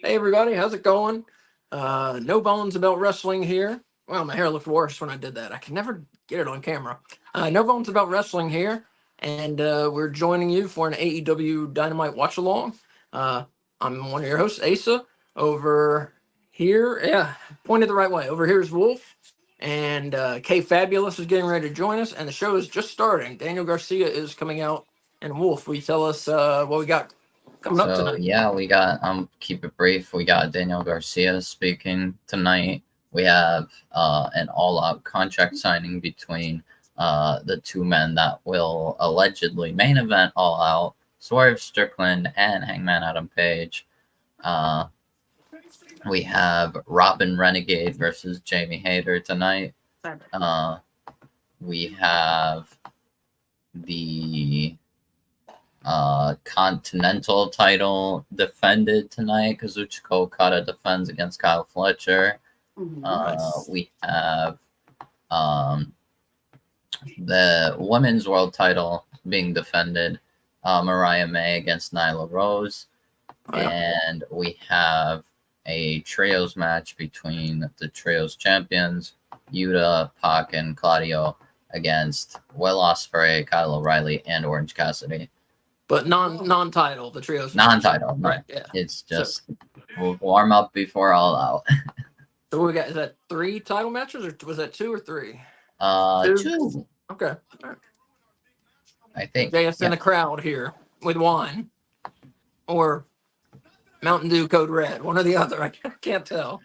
Hey everybody, how's it going? No bones about wrestling here. Well, my hair looked worse when I did that. I can never get it on camera. No bones about wrestling here, and we're joining you for an AEW Dynamite watch along. I'm one of your hosts, Asa. Over here, yeah, pointed the right way. Over here is Wolf, and K Fabulous is getting ready to join us, and the show is just starting. Daniel Garcia is coming out, and Wolf, will you tell us what we got coming up So tonight? yeah, we got keep it brief. We got Daniel Garcia speaking tonight. We have an all-out contract signing between the two men that will allegedly main event All Out: Swerve Strickland and Hangman Adam Page. Uh, we have Robin Renegade versus Jamie Hayter tonight. We have the Continental title defended tonight. Kazuchika Okada defends against Kyle Fletcher. Nice. We have the women's world title being defended. Mariah May against Nyla Rose. Oh, yeah. And we have a trios match between the trios champions, Yuta, Pac, and Claudio, against Will Ospreay, Kyle O'Reilly, and Orange Cassidy. But non-title, the trios. Non-title, no. Right, yeah. It's just we'll warm up before All Out. So what we got, is that 3 title matches, or was that 2 or 3? Two. Okay. All right. I think. JS in the crowd here with wine. Or Mountain Dew Code Red, one or the other. I can't tell.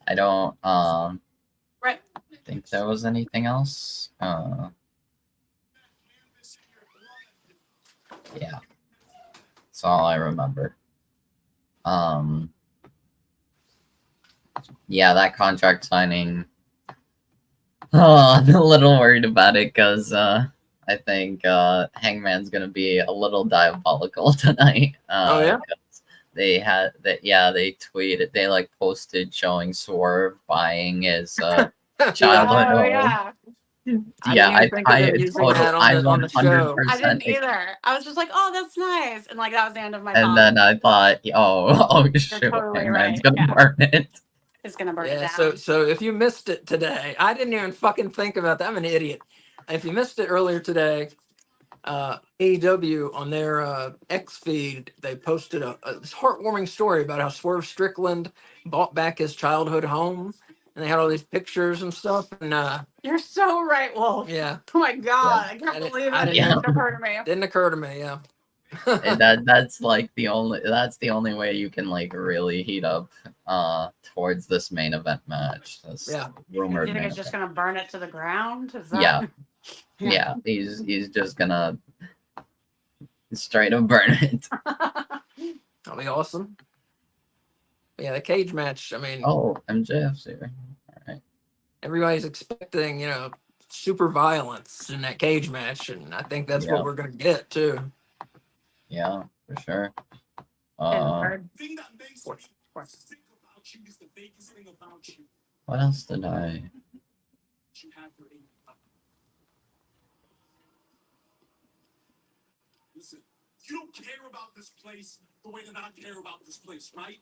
I don't Right. think there was anything else. Yeah. That's all I remember. Yeah, that contract signing. Oh, I'm a little worried about it because I think Hangman's gonna be a little diabolical tonight. Oh yeah. They had that. Yeah, they tweeted. They like posted showing Swerve buying his childhood Oh, home. yeah. Yeah, I didn't think of them using that on the show. I didn't either. I was just like, oh, that's nice. And like, that was the end of my And thought. then I thought, oh shoot, totally Hangman's right. gonna Yeah. burn it. It's gonna burn it Yeah, down. so if you missed it today, I didn't even fucking think about that. I'm an idiot. If you missed it earlier today, AEW on their X feed, they posted a heartwarming story about how Swerve Strickland bought back his childhood home, and they had all these pictures and stuff. And You're so right, Wolf. yeah, Oh my god, Yeah. I can't believe I it. didn't Didn't occur to me. didn't occur to me. Yeah. that's like the only way you can like really heat up towards this main event match. This Yeah. rumored You think main it's just event. gonna burn it to the ground? Is that... Yeah. He's just gonna straight up burn it. That'll be awesome. Yeah, the cage match. I mean, Oh, MJF's here. All right. everybody's expecting, super violence in that cage match, and I think that's Yeah. what we're gonna get too. Yeah, for sure. What else did I? Listen, you don't care about this place the way that I care about this place, right?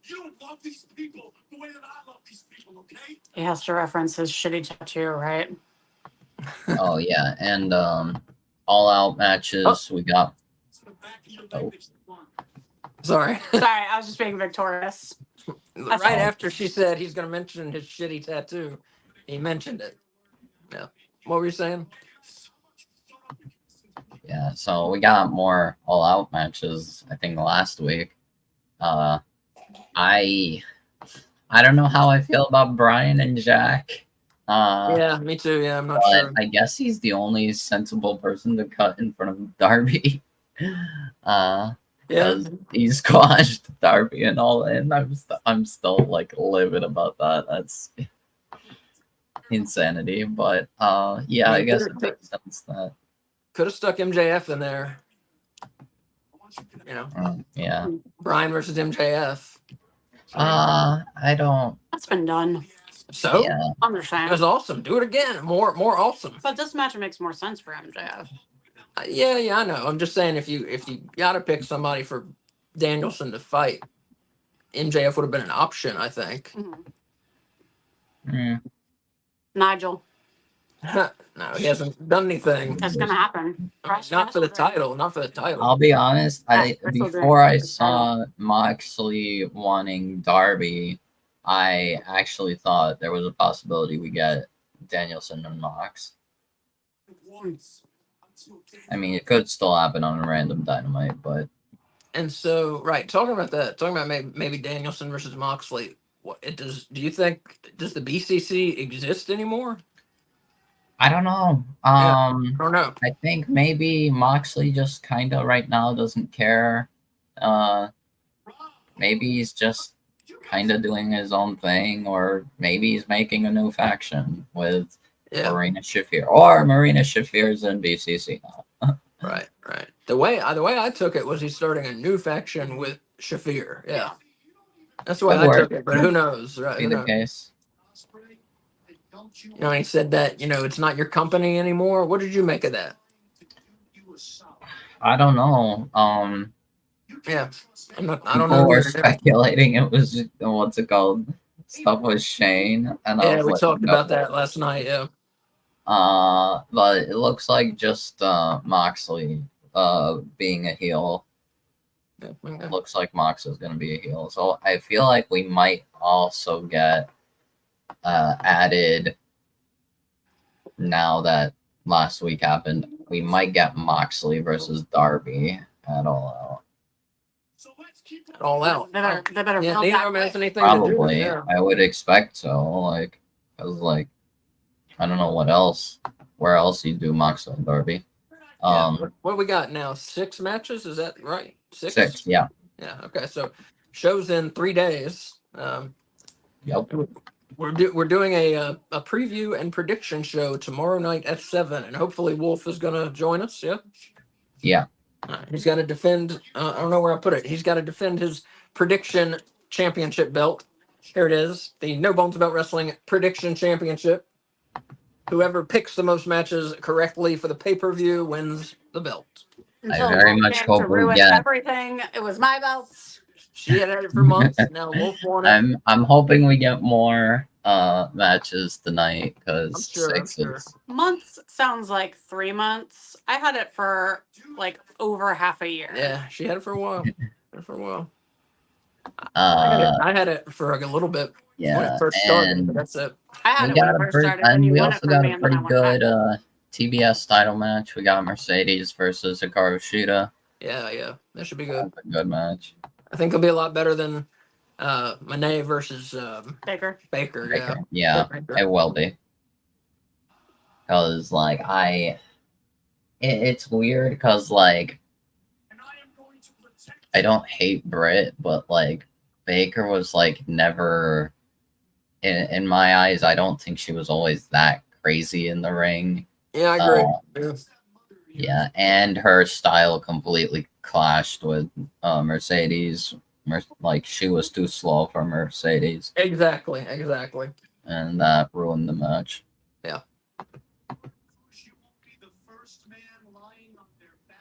You don't love these people the way that I love these people, okay? He has to reference his shitty tattoo, right? Oh yeah, and all out matches we got. Oh. Sorry. Sorry, I was just being victorious. Right all. after she said he's gonna mention his shitty tattoo, he mentioned it. Yeah. What were you saying? Yeah, so we got more all out matches, I think, last week. I don't know how I feel about Brian and Jack. Yeah, me too. Yeah, I'm not But sure. I guess he's the only sensible person to cut in front of Darby. Yeah. Because he squashed Darby and all, and I'm still like livid about that. That's insanity. But yeah, I guess it makes sense that. Could have stuck MJF in there. Yeah. Brian versus MJF. I don't. That's been done. So Yeah. it Understand. was awesome. Do it again. More awesome. But this match makes more sense for MJF. Yeah, I know. I'm just saying if you gotta pick somebody for Danielson to fight, MJF would have been an option, I think. Mm, Nigel. No, he hasn't done anything. That's gonna happen. Not for the title. Not for the title. I'll be honest. Wrestle Dream Before I for the title. saw Moxley wanting Darby, I actually thought there was a possibility we get Danielson and Mox. I mean, it could still happen on a random Dynamite, but And so, right, talking about that, talking about maybe Danielson versus Moxley. Do you think does the BCC exist anymore? I don't know. I don't know. I think maybe Moxley just kind of right now doesn't care. Maybe he's just kind of doing his own thing, or maybe he's making a new faction with Marina Shafir, or Marina Shafir's in BCC now. Right. The way I took it was he's starting a new faction with Shafir. Yeah. That's the way I took it, but who knows, right? Be Who the knows? case. You know, he said that, it's not your company anymore. What did you make of that? I don't know. Yeah. I don't People know. were speculating it was what's it called? Stuff with Shane, and I was we like, talked no. about that last night. Yeah. But it looks like just Moxley being a heel. Yeah, okay. Looks like Mox is going to be a heel. So I feel like we might also get added, now that last week happened, we might get Moxley versus Darby at All Out. All Out. They better Yeah, build neither that of them has quick. anything Probably. to do. Yeah. I would expect so. Because I don't know what else. Where else you do Moxley and Darby? What we got now? 6 matches? Is that right? 6, yeah. Yeah. Okay. So shows in 3 days. Yep. We're doing a preview and prediction show tomorrow night at 7, and hopefully Wolf is gonna join us. Yeah. Yeah. He's got to defend. I don't know where I put it. He's got to defend his prediction championship belt. Here it is, the No Bones About Wrestling Prediction Championship. Whoever picks the most matches correctly for the pay-per-view wins the belt. Until very Wolf much came hope to we ruin get- everything. It was my belts. She had it for months. Now Wolf won it. I'm hoping we get more matches tonight, because I'm 6 sure. is Months sounds like 3 months. I had it for like over half a year. Yeah, she had it for a while. uh I had it for a little bit when yeah, it first started. and But that's it. I had we it when got it a first pretty, started. Then and you we won it also from got me, a and then pretty I went good back. TBS title match. We got Mercedes versus Hikaru Shida. Yeah, that should be good. That's a good match. I think it'll be a lot better than Monet versus Baker. Baker. Yeah, Baker. it will be. Because it's weird because I don't hate Britt, but Baker was never, in my eyes, I don't think she was always that crazy in the ring. Yeah, I agree. Yeah, and her style completely clashed with Mercedes. She was too slow for Mercedes, Exactly. and that ruined the match. Yeah.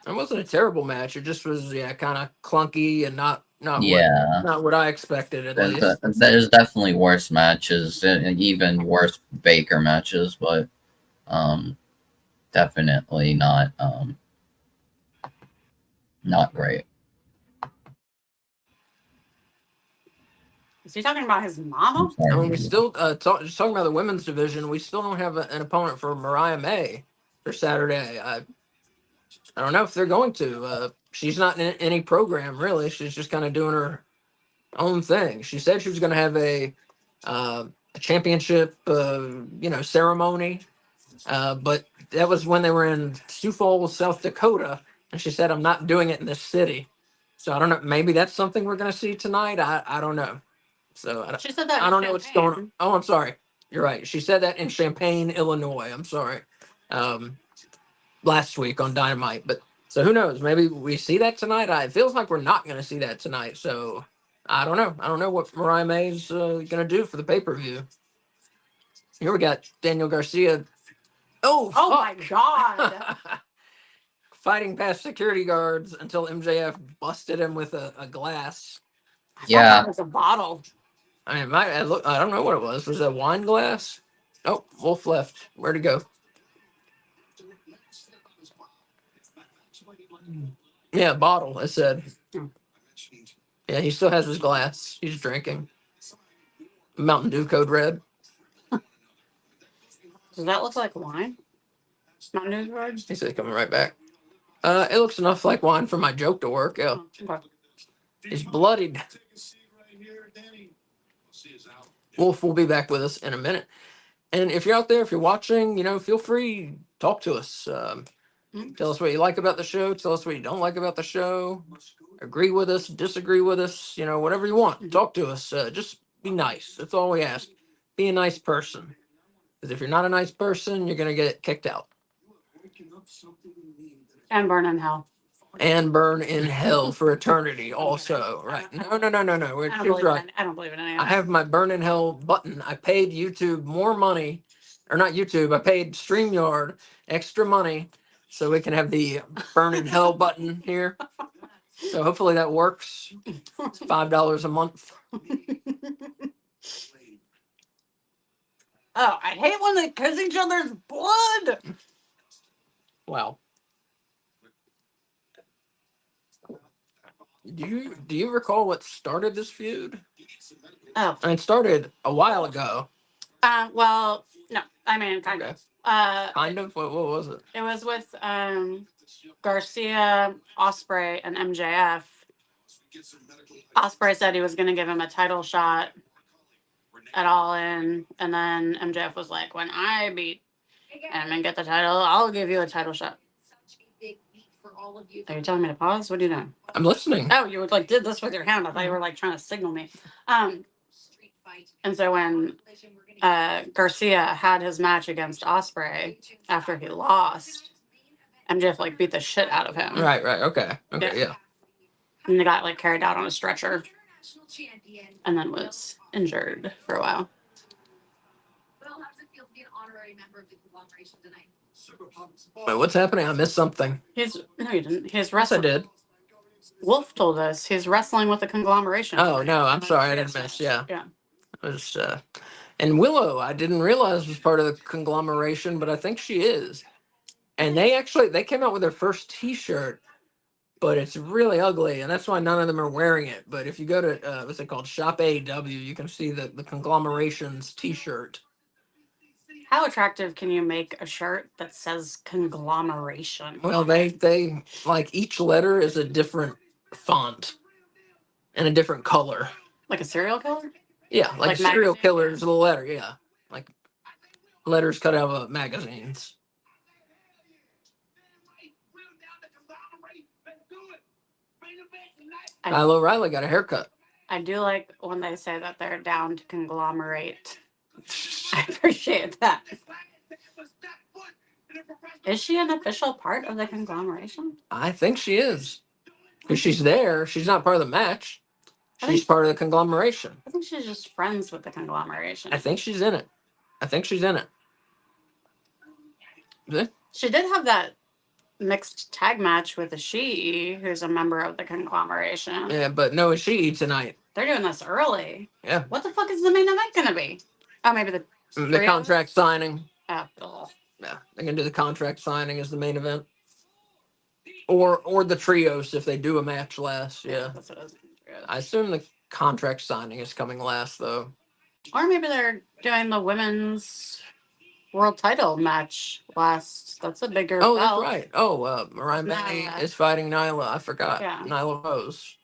It wasn't a terrible match. It just was, kind of clunky and not what I expected at least. There's definitely worse matches, and even worse Baker matches, but definitely not great. Is he talking about his mama? And we still just talking about the women's division. We still don't have an opponent for Mariah May for Saturday. I don't know if they're going to. She's not in any program really. She's just kind of doing her own thing. She said she was going to have a championship, ceremony, but that was when they were in Sioux Falls, South Dakota, and she said, "I'm not doing it in this city." So I don't know. Maybe that's something we're going to see tonight. I don't know. So She said that. I don't know what's going on. Oh, I'm sorry. You're right. She said that in Champaign, Illinois. I'm sorry. Last week on Dynamite, but so who knows? Maybe we see that tonight. It feels like we're not going to see that tonight. So I don't know. I don't know what Mariah May's going to do for the pay-per-view. Here we got Daniel Garcia. Oh my God. Fighting past security guards until MJF busted him with a glass. I thought Yeah. that was a bottle. I mean, I don't know what it was. Was it a wine glass? Oh, Wolf left. Where'd he go? Yeah, bottle. I said. Yeah, he still has his glass. He's drinking. Mountain Dew Code Red. Does that look like wine? Mountain Dew Red? He said coming right back. It looks enough like wine for my joke to work. Yeah. Oh, okay. He's bloodied. Wolf will be back with us in a minute. And if you're out there, if you're watching, feel free, talk to us. Tell us what you like about the show. Tell us what you don't like about the show. Agree with us, disagree with us, whatever you want. Talk to us. Just be nice. That's all we ask. Be a nice person. Because if you're not a nice person, you're going to get kicked out. And burn in hell. And burn in hell for eternity also. Right. No. I don't, She's believe right. I don't believe in any I of have my burn in hell button. I paid YouTube more money, or not YouTube, I paid StreamYard extra money so we can have the burn in hell button here. So hopefully that works. It's $5 a month. Oh, I hate when they kiss each other's blood. Wow. Do you recall what started this feud? Oh, I mean, it started a while ago. well, no, I mean, kind Okay. of. Kind of. What was it? It was with Garcia, Osprey, and MJF. Osprey said he was going to give him a title shot at All In, and then MJF was like, "When I beat him and get the title, I'll give you a title shot." Are you telling me to pause? What are you doing? I'm listening. Oh, you like did this with your hand. I thought you were like trying to signal me. And so when Garcia had his match against Osprey after he lost, MJF like beat the shit out of him. Right. Okay. Yeah. And he got like carried out on a stretcher and then was injured for a while. Wait, what's happening? I missed something. No, you didn't. He's Yes, I wrestling. did. Wolf told us he's wrestling with a conglomeration. Oh, no, I'm sorry. I didn't miss. Yeah. Yeah. It was, and Willow, I didn't realize was part of the conglomeration, but I think she is. And they came out with their first T-shirt, but it's really ugly, and that's why none of them are wearing it. But if you go to what's it called, Shop AEW, you can see the conglomeration's T-shirt. How attractive can you make a shirt that says conglomeration? Well, they like each letter is a different font and a different color. Like a serial killer? Yeah, like a serial magazine? killer is the letter. Yeah, like letters cut out of magazines. Kyle O'Reilly got a haircut. I do like when they say that they're down to conglomerate. I appreciate that. Is she an official part of the conglomeration? I think she is. Because she's there. She's not part of the match. She's part of the conglomeration. I think she's just friends with the conglomeration. I think she's in it. Yeah. She did have that mixed tag match with Ishii, who's a member of the conglomeration. Yeah, but no Ishii tonight. They're doing this early. Yeah. What the fuck is the main event gonna be? Oh, maybe the contract signing. Oh, ugh. Yeah, they're gonna do the contract signing as the main event. Or the trios if they do a match last. Yeah. That's what it is. I assume the contract signing is coming last though. Or maybe they're doing the women's world title match last. That's a bigger Oh, belt. that's right. Oh, Mariah May Nyla. is fighting Nyla. I forgot. Yeah. Nyla Rose.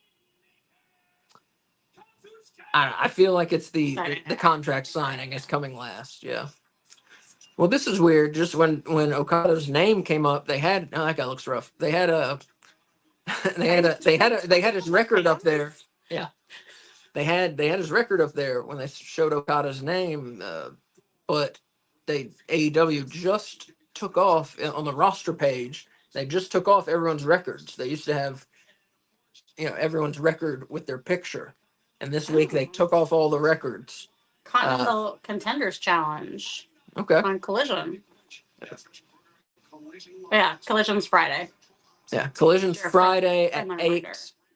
I feel like it's the contract signing is coming last. Yeah. Well, this is weird. Just when Okada's name came up, they had that guy looks rough. They had they had his record up there. Yeah. They had his record up there when they showed Okada's name, but AEW just took off on the roster page. They just took off everyone's records. They used to have, everyone's record with their picture, and this week they took off all the records. Continental Contenders Challenge. Okay. On Collision. Yeah, Collision's Friday. Yeah, Collision's Friday at 8.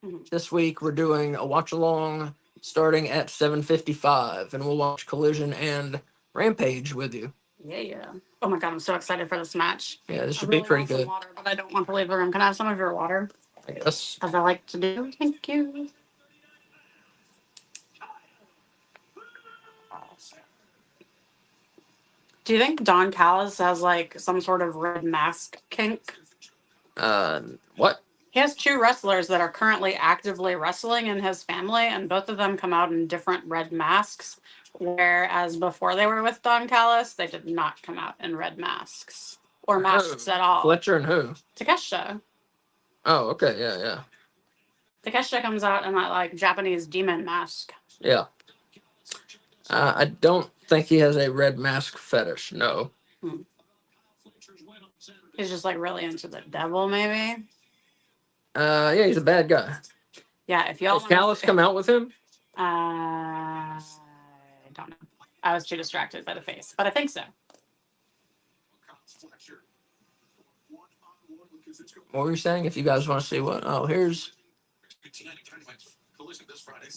Mhm. This week we're doing a watch along starting at 7:55, and we'll watch Collision and Rampage with you. Yeah. Oh my god, I'm so excited for this match. Yeah, this I should really be pretty want some good. water, but I don't want to leave the room. Can I have some of your water? I guess. As I like to do. Thank you. Do you think Don Callis has like some sort of red mask kink? What? He has two wrestlers that are currently actively wrestling in his family, and both of them come out in different red masks. Whereas before they were with Don Callis, they did not come out in red masks or masks Who? at all. Fletcher and who? Takeshita. Oh, okay, yeah. Takeshita comes out in that like Japanese demon mask. Yeah. I don't think he has a red mask fetish. No. He's just like really into the devil, maybe. Yeah, he's a bad guy. Yeah, if y'all Has Callis come out with him? I don't know. I was too distracted by the face, but I think so. What were you saying? If you guys want to see what? Oh, here's.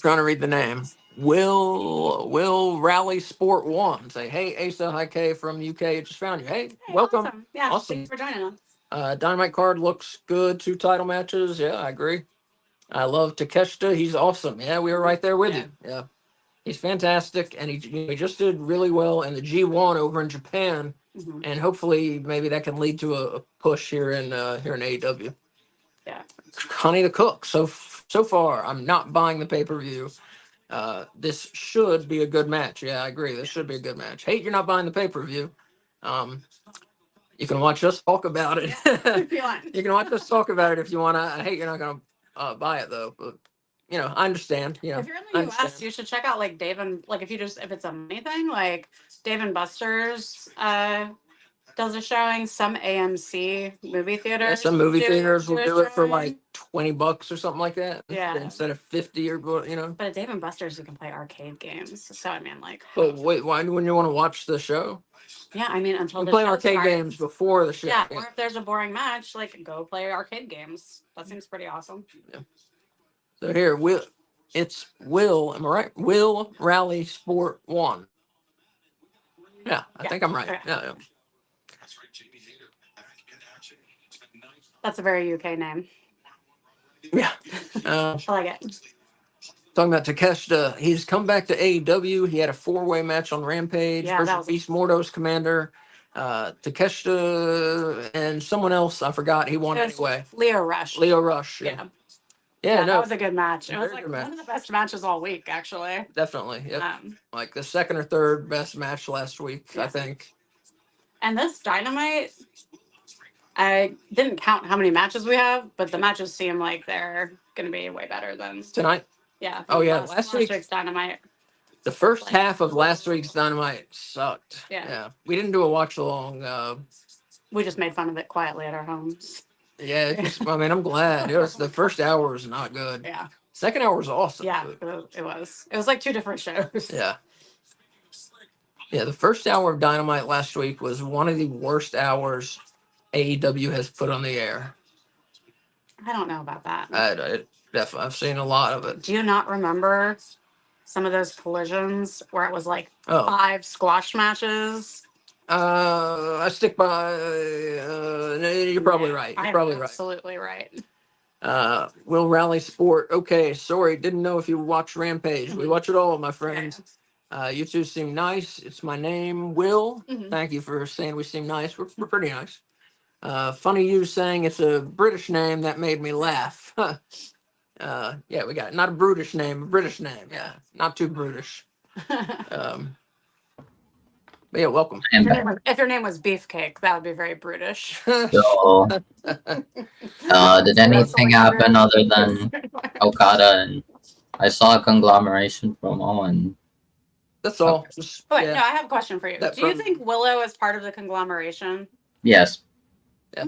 Trying to read the name. Will Rally Sport 1. Say, hey, Asa, hi K from UK. Just found you. Hey, welcome. Awesome. Yeah, Awesome. thanks for joining us. Dynamite card looks good. 2 title matches. Yeah, I agree. I love Takeshita. He's awesome. Yeah, we were right there with you. Yeah. He's fantastic, and he just did really well in the G1 over in Japan, and hopefully maybe that can lead to a push here in AEW. Yeah. Connie the Cook. So far, I'm not buying the pay-per-view. This should be a good match. Yeah, I agree. This should be a good match. Hate you're not buying the pay-per-view. You can watch us talk about it. If you want. You can watch us talk about it if you want to. I hate you're not going to buy it though, but I understand. If you're in I the US, understand. you should check out like Dave and like if it's a money thing, like Dave and Buster's does a showing. Some AMC movie theaters. Yeah, some movie theaters will a do it for showing. like $20 or something like that. Yeah. Instead of 50 or. But at Dave and Buster's you can play arcade games. So I mean like But wait, why wouldn't you want to watch the show? yeah, I mean until You the play show arcade starts. games before the show. Yeah, or if there's a boring match, like go play arcade games. That seems pretty awesome. So here, Will, am I right? Will Rally Sport 1. Yeah, I think I'm right. Okay. Yeah. That's a very UK name. Yeah. I like it. Talking about Takeshita, he's come back to AEW. He had a 4-way match on Rampage Yeah, that versus was- Beast Mordo's commander. Takeshita and someone else, I forgot. He won It was anyway. Leo Rush. Leo Rush. Yeah. Yeah, no, that was a good match. It was Very like good one match. of the best matches all week, actually. definitely. Yep. Um, Like the second or third best match last week, I Yeah. think. and this Dynamite, I didn't count how many matches we have, but the matches seem like they're going to be way better than Tonight, yeah. Oh, than yeah, last week- week's Dynamite. the first half of last week's Dynamite sucked. Yeah. We didn't do a watch along. We just made fun of it quietly at our homes. Yeah, I mean, I'm glad. The first hour was not good. Yeah, Second hour was awesome. yeah, but- it was. It was like 2 different shows. Yeah. Yeah, the first hour of Dynamite last week was one of the worst hours AEW has put on the air. I don't know about that. Definitely, I've seen a lot of it. Do you not remember some of those collisions where it was like Oh, 5 squash matches? I stick by. You're probably right. You're probably right. Absolutely right. Will Rally Sport. Okay, sorry, didn't know if you watch Rampage. We watch it all, my friends. You two seem nice. It's my name, Will. Mhm. Thank you for saying we seem nice. We're pretty nice. Funny you saying it's a British name. That made me laugh. Yeah, we got not a brutish name, a British name. Yeah, not too brutish. But yeah, welcome. And back. If your name was Beefcake, that would be very brutish. So, did anything happen other than Okada? And I saw a conglomeration promo, and That's all. Just, Wait, yeah. no, I have a question for you. That Do you promo- think Willow is part of the conglomeration? yes, Yeah.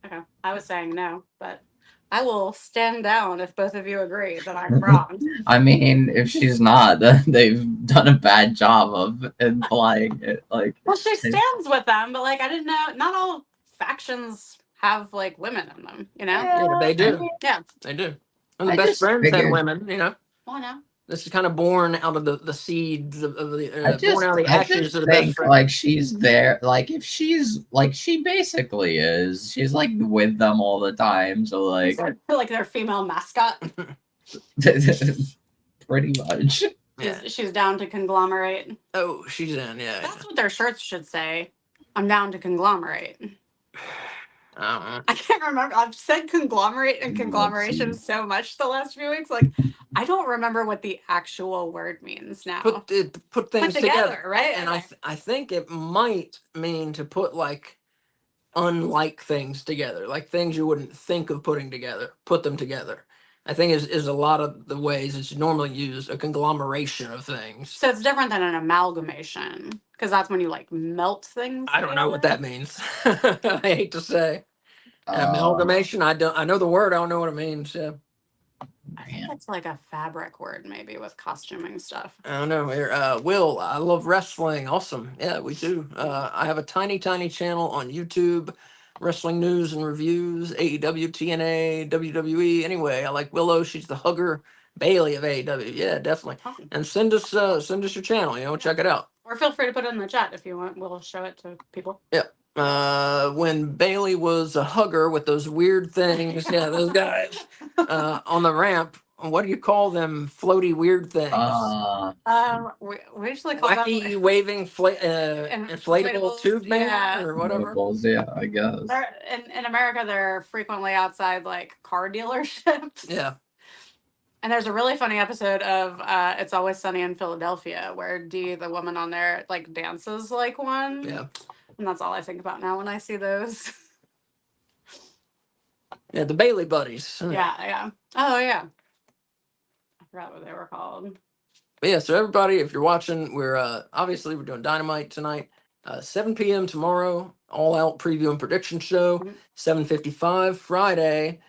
Okay, I was saying no, but I will stand down if both of you agree that I'm wrong. I mean, if she's not, then they've done a bad job of implying it. Like, Well, she stands with them, but like I didn't know. Not all factions have like women in them, you know? Yeah, they do. Yeah. They do. And the I best just friends had figured- women, you know. Well, no. This is kind of born out of the seeds of the born out of the I ashes just of the best think friends. like she's there, like if she's like she basically is. She's like with them all the time, so like Like their female mascot. pretty much. Yeah. She's down to conglomerate. Oh, she's in. Yeah. That's what their shirts should say. I'm down to conglomerate. I don't know. I can't remember. I've said conglomerate and conglomeration see. so much the last few weeks. Like, I don't remember what the actual word means now. Put things together, right? And Okay. I think it might mean to put like unlike things together, like things you wouldn't think of putting together. Put them together. I think is a lot of the ways it's normally used, a conglomeration of things. So it's different than an amalgamation because that's when you like melt things. I don't know what that means. I hate to say. Uh, Amalgamation. I know the word. I don't know what it means. Yeah. I think that's like a fabric word, maybe with costuming stuff. I don't know. Here, Will, I love wrestling. Awesome. Yeah, we do. I have a tiny channel on YouTube, wrestling news and reviews, AEW, TNA, WWE. Anyway, I like Willow. She's the hugger. Bailey of AEW. Yeah, definitely. Awesome. And send us your channel. Check it out. Or feel free to put it in the chat if you want. We'll show it to people. When Bailey was a hugger with those weird things, yeah, those guys on the ramp. What do you call them? Floaty weird things. We usually call Wacky them waving inflatable inflatables, tube man yeah. or whatever. Notables, yeah, I guess. in America. They're frequently outside like car dealerships. Yeah. And there's a really funny episode of It's Always Sunny in Philadelphia where Dee, the woman on there, like dances like one. Yeah. And that's all I think about now when I see those. Yeah, the Bailey buddies. Yeah. Oh, yeah. I forgot what they were called. But yeah, so everybody, if you're watching, we're obviously we're doing Dynamite tonight. 7 p.m. tomorrow, all out preview and prediction show. Mhm. 7:55 Friday.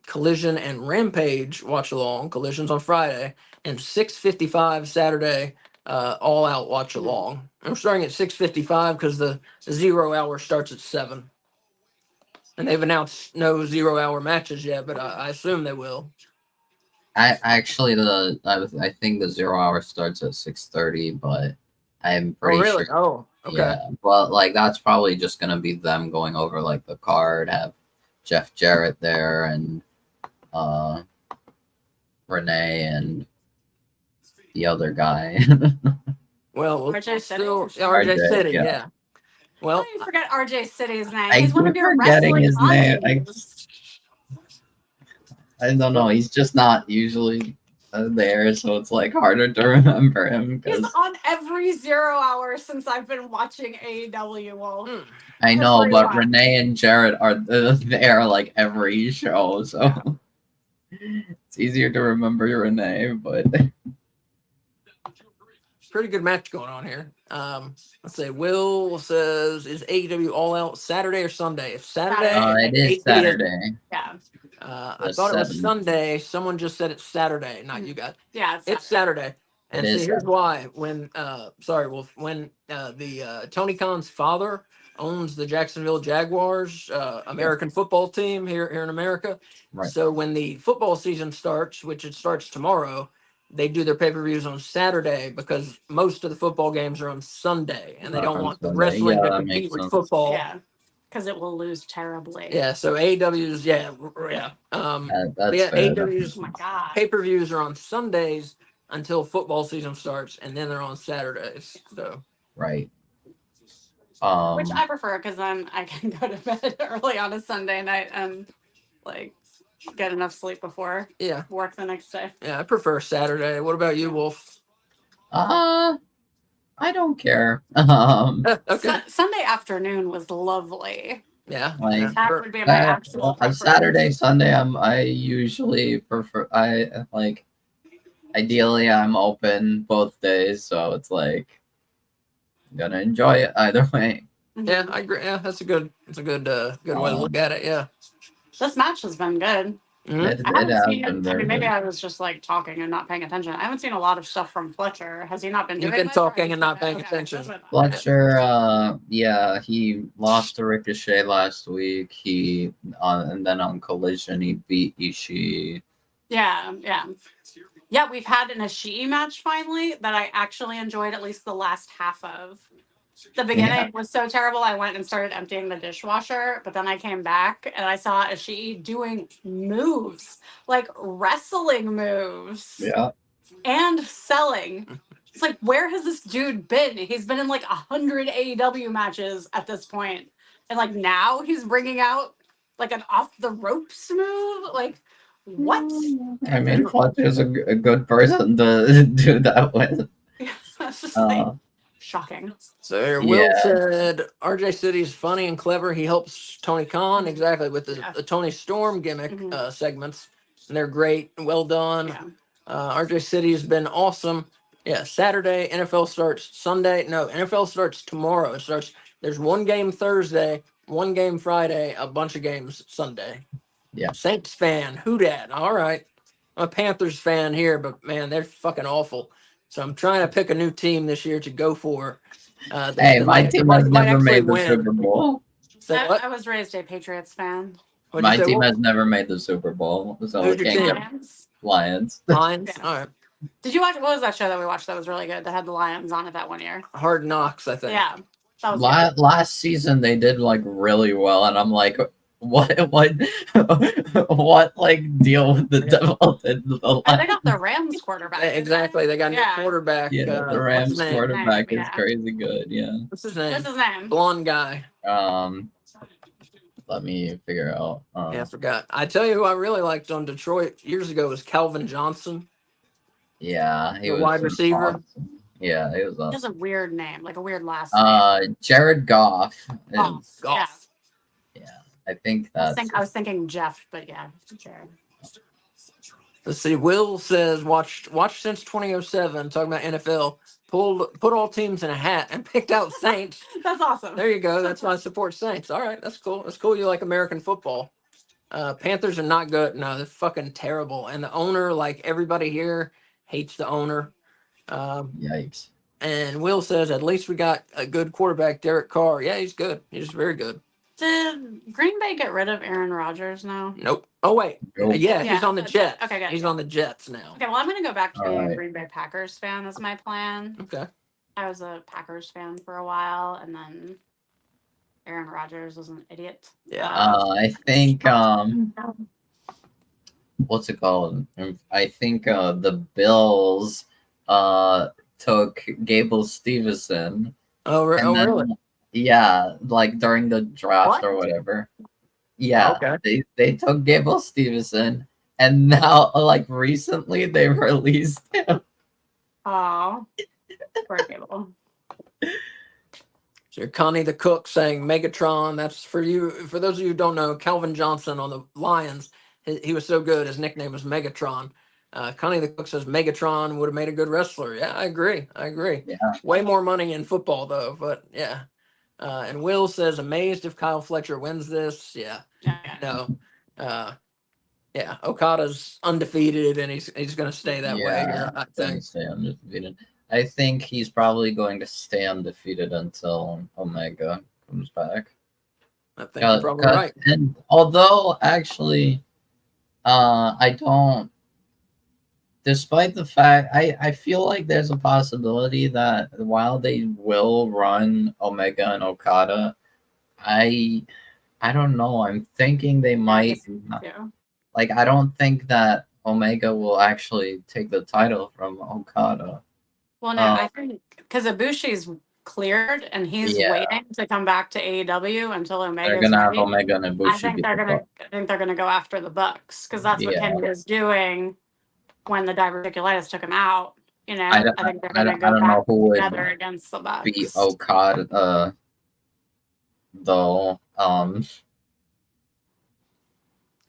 Collision and Rampage watch along. Collision's on Friday, and 6:55 Saturday. All out watch along. And we're starting at 6:55 because the 0 hour starts at 7. And they've announced no 0 hour matches yet, but I assume they will. I think the 0 hour starts at 6:30, but I'm pretty really? sure. Oh, okay. Yeah, but like that's probably just gonna be them going over like the card, have Jeff Jarrett there and Renee and the other guy. Well, RJ City? still RJ RJ, City, yeah. yeah. Well, How do you forget RJ City's name? I He's one of keep your forgetting wrestling his name. aunties. I don't know. He's just not usually there, so it's like harder to remember him. He's 'Cause on every 0 hour since I've been watching AEW. Well, I know, pretty but wild. Renee and Jarrett are there like every show, so it's easier to remember Renee. But pretty good match going on here. Let's say Will says, is AEW All Out Saturday or Sunday? If Saturday, Saturday. it is 8 p.m. Saturday. yeah. I The thought it was 7th. Sunday. Someone just said it's Saturday. Not you guys. Yeah, It's Saturday. And It see, is here's Saturday. why. When when the Tony Khan's father owns the Jacksonville Jaguars American football team here in America. Right. So when the football season starts, which it starts tomorrow, they do their pay-per-views on Saturday because most of the football games are on Sunday, and they don't On want the Sunday. wrestling Yeah, to that compete makes with sense. football. Yeah. Because it will lose terribly. Yeah, so AEW's, yeah. That's Yeah, fair. AEW's Oh my God. pay-per-views are on Sundays until football season starts, and then they're on Saturdays. So Right. Which I prefer because then I can go to bed early on a Sunday night and like get enough sleep before yeah, work the next day. I prefer Saturday. What about you, Wolf? I don't care. Okay, Sunday afternoon was lovely. yeah, Like, yeah, That sure. would be my actual on preference. Saturday, Sunday, I usually prefer. I like. Ideally, I'm open both days, so it's like I'm gonna enjoy it either way. Mhm. Yeah, I agree. Yeah, that's a good good way to look at it. Yeah. This match has been good. Mhm. It I haven't has seen. been I very mean, maybe good. I was just like talking and not paying attention. I haven't seen a lot of stuff from Fletcher. Has he not been You've doing been much, or talking has and he not been- paying attention. that's what I thought. Fletcher, yeah, he lost to Ricochet last week. And then on Collision he beat Ishii. Yeah, yeah. Yeah, we've had an Ishii match finally that I actually enjoyed at least the last half of. The beginning was so terrible, I went and started emptying the dishwasher, but then I came back and I saw Ishii doing moves, like wrestling moves. Yeah. And selling. It's like, where has this dude been? He's been in like 100 AEW matches at this point. And like now he's bringing out like an off the ropes move. Like, what? I mean, Clutch is a good person to do that with. That's just like Uh, shocking. So Will Yeah. said RJ City's funny and clever. He helps Tony Khan exactly with the, Yeah. the Tony Storm gimmick Mhm. segments, and they're great and well done. Yeah. RJ City has been awesome. Yeah, Saturday NFL starts Sunday. No, NFL starts tomorrow. It starts. There's one game Thursday, one game Friday, a bunch of games Sunday. Yeah. Saints fan, who dat? All right, I'm a Panthers fan here, but man, they're fucking awful. So I'm trying to pick a new team this year to go for. Hey, That my team has never actually made the win. Super Bowl. Say what? I was raised a Patriots fan. What'd My you say? team What? has never made the Super Bowl, so Who's we your can't team? get Lions. Lions. Lions. Yeah. All right. Did you watch? What was that show that we watched that was really good? That had the Lions on it that one year. Hard Knocks, I think. Yeah, that was good. Last season they did like really well, and I'm like, what like deal with the devil in the And they Lions? got the Rams quarterback. Exactly. They got a new Yeah. quarterback. Yeah, the what's Rams his name? quarterback is Yeah. crazy good. Yeah. What's his name? What's his name? Blonde guy. Let me figure out. Yeah, I forgot. I tell you who I really liked on Detroit years ago was Calvin Johnson. Yeah, he The was wide receiver. awesome. Yeah, he was He has awesome. a weird name, like a weird last name. Jared Goff. Goff. Golf. Yeah, I think I that's. was thinking Jeff, but yeah, Jared. Let's see. Will says watched since 2007. Talking about NFL. Put all teams in a hat and picked out Saints. That's awesome. There you go. That's why I support Saints. All right, that's cool. That's cool. You like American football. Panthers are not good. No, they're fucking terrible. And the owner, like everybody here, hates the owner. Yikes. And Will says at least we got a good quarterback, Derek Carr. Yeah, he's good. He's very good. Did Green Bay get rid of Aaron Rodgers now? Nope. Oh wait. Nope. Yeah, Yeah, he's on the that's- Jets. okay, good. He's on the Jets now. Okay, well, I'm going to go back to being a Alright. Green Bay Packers fan. That's my plan. Okay. I was a Packers fan for a while, and then Aaron Rodgers was an idiot. Yeah. I think what's it called? I think the Bills took Gable Stevenson. Oh, And then, really? Yeah, like during the draft What? or whatever. Yeah, Okay. they took Gable Stevenson, and now like recently they released him. Oh, poor Gable. So Connie the Cook saying Megatron. That's for you. For those of you who don't know, Calvin Johnson on the Lions, he was so good. His nickname was Megatron. Connie the Cook says Megatron would have made a good wrestler. Yeah, I agree. Yeah. Way more money in football though, but yeah. And Will says amazed if Kyle Fletcher wins this. Yeah. Yeah. No. Yeah. Okada's undefeated and he's going to stay that way here, I Going think. to stay undefeated. I think he's probably going to stay undefeated until Omega comes back. I think you're probably right. And although actually, I don't. Despite the fact, I feel like there's a possibility that while they will run Omega and Okada, I don't know. I'm thinking they might. Yeah. Like, I don't think that Omega will actually take the title from Okada. Well, no, I think because Ibushi's cleared and he's waiting to come back to AEW until Omega. They're gonna have Omega and Ibushi. I think they're gonna go after the Bucks because that's what Kenny was doing when the diverticulitis took him out. You know, I think they're gonna go back together against the Bucks. Beat Okada, though.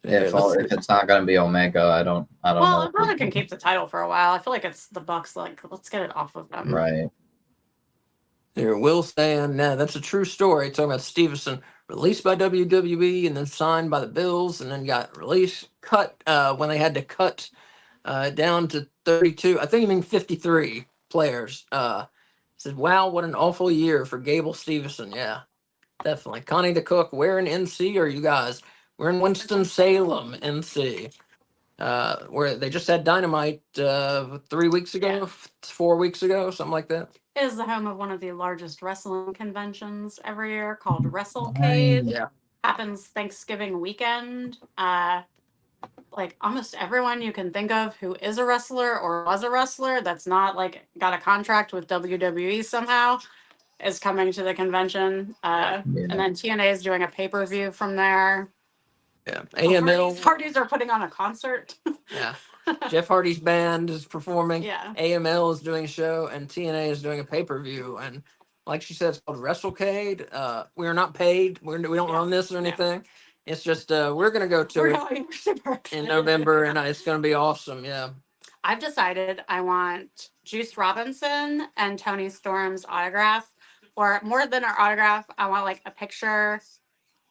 If it's not gonna be Omega, I don't know. Well, Omega can keep the title for a while. I feel like it's the Bucks. Like, let's get it off of them. Right. Here, Will saying, that's a true story. Talking about Stevenson, released by WWE and then signed by the Bills, and then got cut when they had to cut down to 32. I think you mean 53 players. Said, wow, what an awful year for Gable Stevenson. Yeah, definitely. Connie the Cook, where in NC are you guys? We're in Winston-Salem, NC. where they just had Dynamite 3 weeks ago, Yeah. 4 weeks ago, something like that. It is the home of one of the largest wrestling conventions every year called WrestleCade. Yeah. Happens Thanksgiving weekend. Like almost everyone you can think of who is a wrestler or was a wrestler that's not like got a contract with WWE somehow is coming to the convention. And then TNA is doing a pay-per-view from there. Yeah. AML. Parties are putting on a concert. Yeah. Jeff Hardy's band is performing. Yeah. AML is doing a show, and TNA is doing a pay-per-view. And like she said, it's called WrestleCade. We are not paid. We don't run this or anything. It's just we're gonna go to it in November, and it's gonna be awesome. Yeah. I've decided I want Juice Robinson and Tony Storm's autograph, or more than our autograph, I want like a picture.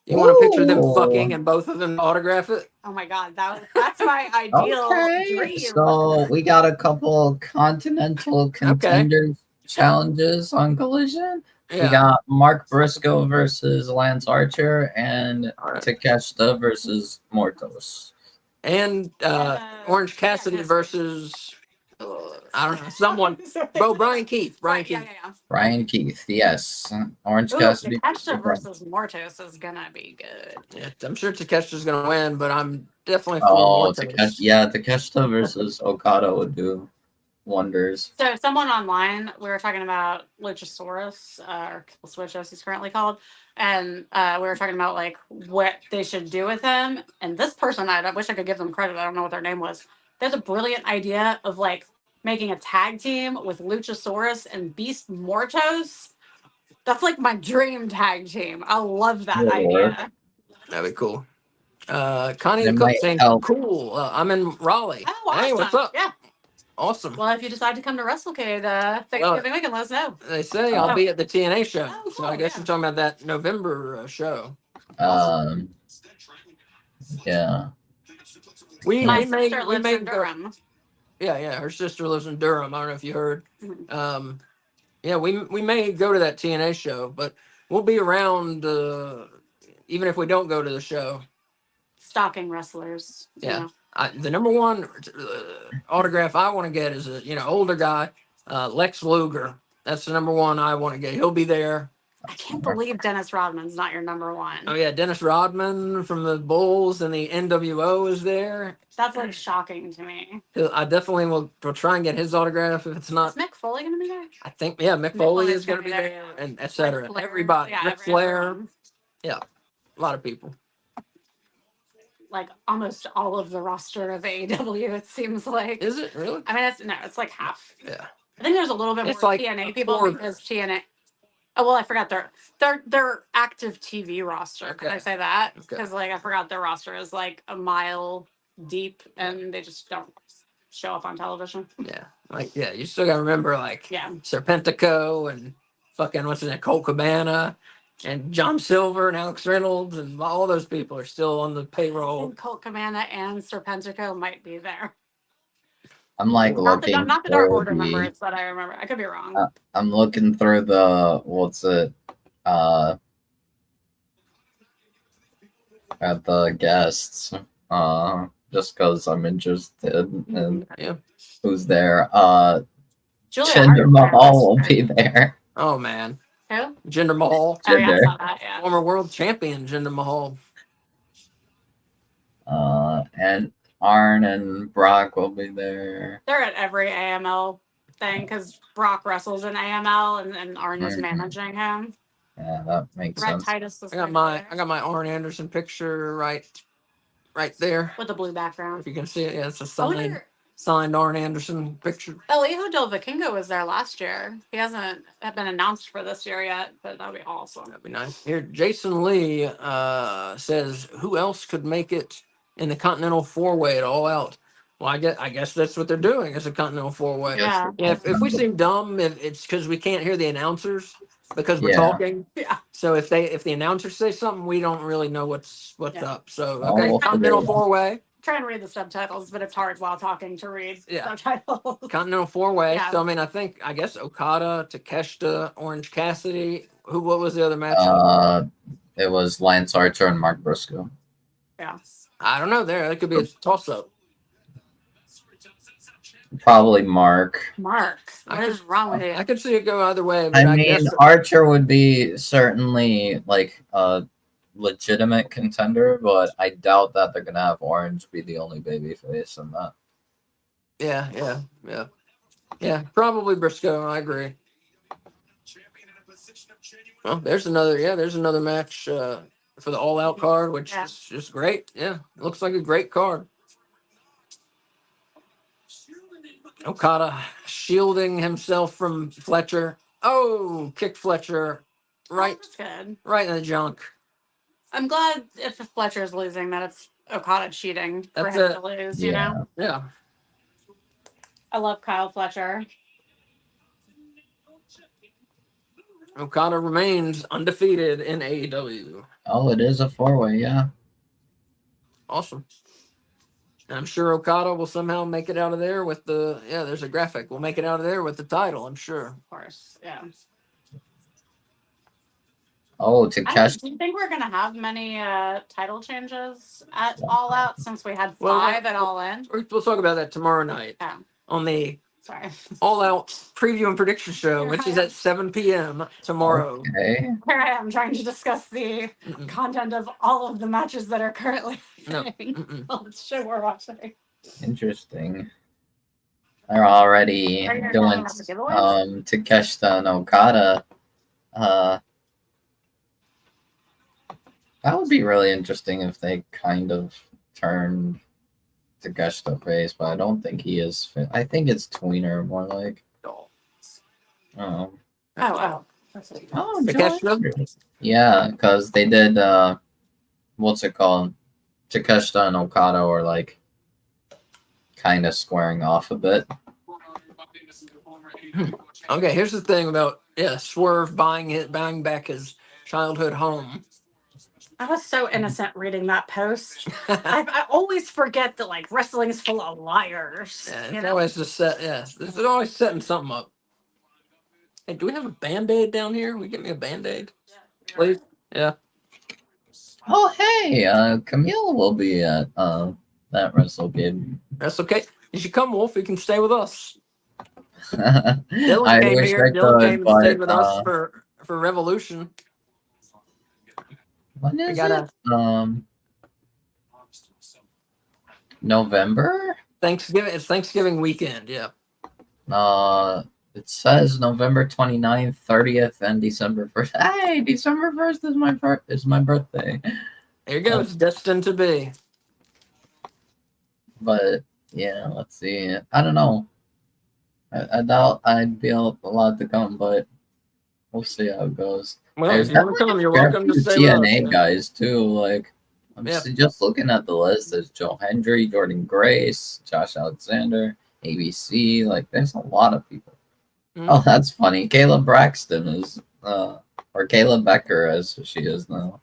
You want to picture them fucking and both of them autograph it? Oh my god, that's my ideal dream. So we got a couple continental contenders challenges on Collision. Yeah. We got Mark Briscoe versus Lance Archer and Takeshita versus Mortos. And Orange Cassidy versus I don't know, someone. Brian Keith. Brian Keith. Yeah. Brian Keith, yes. Orange Cassidy. Takeshita versus Mortos is gonna be good. Yeah, I'm sure Takeshita's gonna win, but I'm definitely for Mortos. Takeshita versus Okada would do wonders. So someone online, we were talking about Luchasaurus, or Killswitch as he's currently called, and we were talking about like what they should do with him. And this person, I wish I could give them credit. I don't know what their name was. There's a brilliant idea of like making a tag team with Luchasaurus and Beast Mortos. That's like my dream tag team. I love that idea. That'd be cool. Connie the Cook saying, cool. I'm in Raleigh. Oh, awesome. Hey, what's up? Yeah. Awesome. Well, if you decide to come to WrestleCade Thanksgiving weekend, let us know. They say I'll be at the TNA show. Cool, so I guess you're talking about that November show. Yeah. My sister lives in Durham. Yeah, her sister lives in Durham. I don't know if you heard. Yeah, we may go to that TNA show, but we'll be around even if we don't go to the show. Stalking wrestlers. Yeah. You know. The number one autograph I want to get is a older guy, Lex Luger. That's the number one I want to get. He'll be there. I can't believe Dennis Rodman's not your number one. Oh yeah, Dennis Rodman from the Bulls and the NWO is there. That's like shocking to me. I definitely will try and get his autograph if it's not. Is Mick Foley going to be there? I think Mick Foley is going to be there, and etc. Everybody, Ric Flair. Yeah, a lot of people. Like almost all of the roster of AEW, it seems like. Is it really? I mean, it's like half. Yeah. I think there's a little bit more like TNA people because TNA. Oh well, I forgot their active TV roster. Okay. Can I say that? Because I forgot their roster is like a mile deep, and they just don't show up on television. Yeah, you still got to remember Serpentico and fucking what's his name, Colt Cabana. And John Silver and Alex Reynolds and all those people are still on the payroll. And Colt Cabana and Serpentico might be there. I'm like looking. Not the Dark Order members that I remember. I could be wrong. I'm looking through the at the guests. Just because I'm interested in who's there. Jinder Mahal will be there. Oh man. Who? Jinder Mahal. Oh, yeah, I saw that, yeah. Former world champion Jinder Mahal. And Arn and Brock will be there. They're at every AML thing because Brock wrestles in AML and Arn is managing him. Yeah, that makes sense. Titus I got my Arn Anderson picture right there with the blue background. If you can see it, yeah, it's a signed Arn Anderson picture. Elijo Del Vikingo was there last year. He hasn't been announced for this year yet, but that'd be awesome. That'd be nice. Here, Jason Lee says, who else could make it in the Continental Four-Way at All Out? Well, I guess that's what they're doing. It's a Continental Four-Way. Yeah. If we seem dumb, it's because we can't hear the announcers because we're talking. Yeah. So if the announcers say something, we don't really know what's up. So Continental Four-Way. Try and read the subtitles, but it's hard while talking to read subtitles. Continental Four-Way. Yeah. So I guess Okada, Takeshita, Orange Cassidy. What was the other matchup? It was Lance Archer and Mark Briscoe. Yeah. I don't know. That could be a toss-up. Probably Mark. Mark, what is wrong with you? I could see it go either way, but I I mean, guess Archer would be certainly like a legitimate contender, but I doubt that they're gonna have Orange be the only babyface in that. yeah. Probably Briscoe. I agree. Well, there's another match for the All Out card, which is just great. Yeah, it looks like a great card. Okada shielding himself from Fletcher. Oh, kicked Fletcher right, That's good. right in the junk. I'm glad if Fletcher's losing that it's Okada cheating for That's him it. to lose, Yeah. you know? Yeah. I love Kyle Fletcher. Okada remains undefeated in AEW. Oh, it is a 4-way, yeah. Awesome. And I'm sure Okada will somehow make it out of there with there's a graphic. We'll make it out of there with the title, I'm sure. Of course, yeah. Oh, to catch. Do you think we're gonna have many title changes at All Out since we had Well, 5 at All In? We'll talk about that tomorrow night Yeah. on the Sorry. All Out preview and prediction show, which is at 7 p.m. tomorrow. Okay. Here I am trying to discuss the content of all of the matches that are currently happening on the show we're watching. Interesting. They're already Are you doing talking about the giveaways? Takeshita and Okada. That would be really interesting if they kind of turned Takeshita face, but I don't think he is. I think it's tweener more like. Oh. Oh. Oh, Takeshita? Yeah, because they did what's it called? Takeshita and Okada were like kind of squaring off a bit. Okay, here's the thing about Swerve buying back his childhood home. I was so innocent reading that post. I always forget that like wrestling is full of liars. Yeah, you it's know? always just it's always setting something up. Hey, do we have a Band-Aid down here? Will you get me a Band-Aid? Please? Yeah. Oh hey, Camille will be at that Wrestle Kid. That's okay. You should come, Wolf. You can stay with us. I Dylan came wish here. I Dylan could, came and stayed but with us for Revolution. when is it? November? Thanksgiving. It's Thanksgiving weekend. Yeah. It says November 29th, 30th, and December 1st. Hey, December 1st is my birthday. There you go. It's destined to be. But yeah, let's see. I don't know. I doubt I'd be allowed to come, but we'll see how it goes. Well, There's if you want to come, you're welcome to stay with us. TNA guys too. Like I'm just looking at the list. There's Joe Hendry, Jordan Grace, Josh Alexander, ABC. Like there's a lot of people. Mm-hmm. Oh, that's funny. Kayla Braxton is or Kayla Becker as she is now.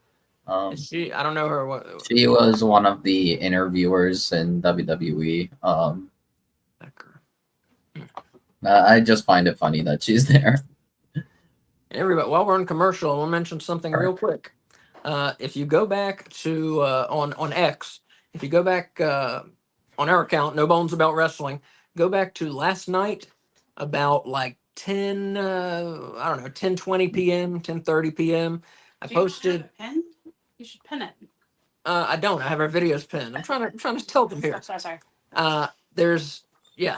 I don't know her. What she was one of the interviewers in WWE. Becker. I just find it funny that she's there. Everybody, while we're on commercial, we'll mention something real quick. If you go back to on X, if you go back on our account, No Bones About Wrestling, go back to last night about like 10:20 p.m., 10:30 p.m. I posted. Pin? You should pin it. I don't. I have our videos pinned. I'm trying to tell them here. Sorry. There's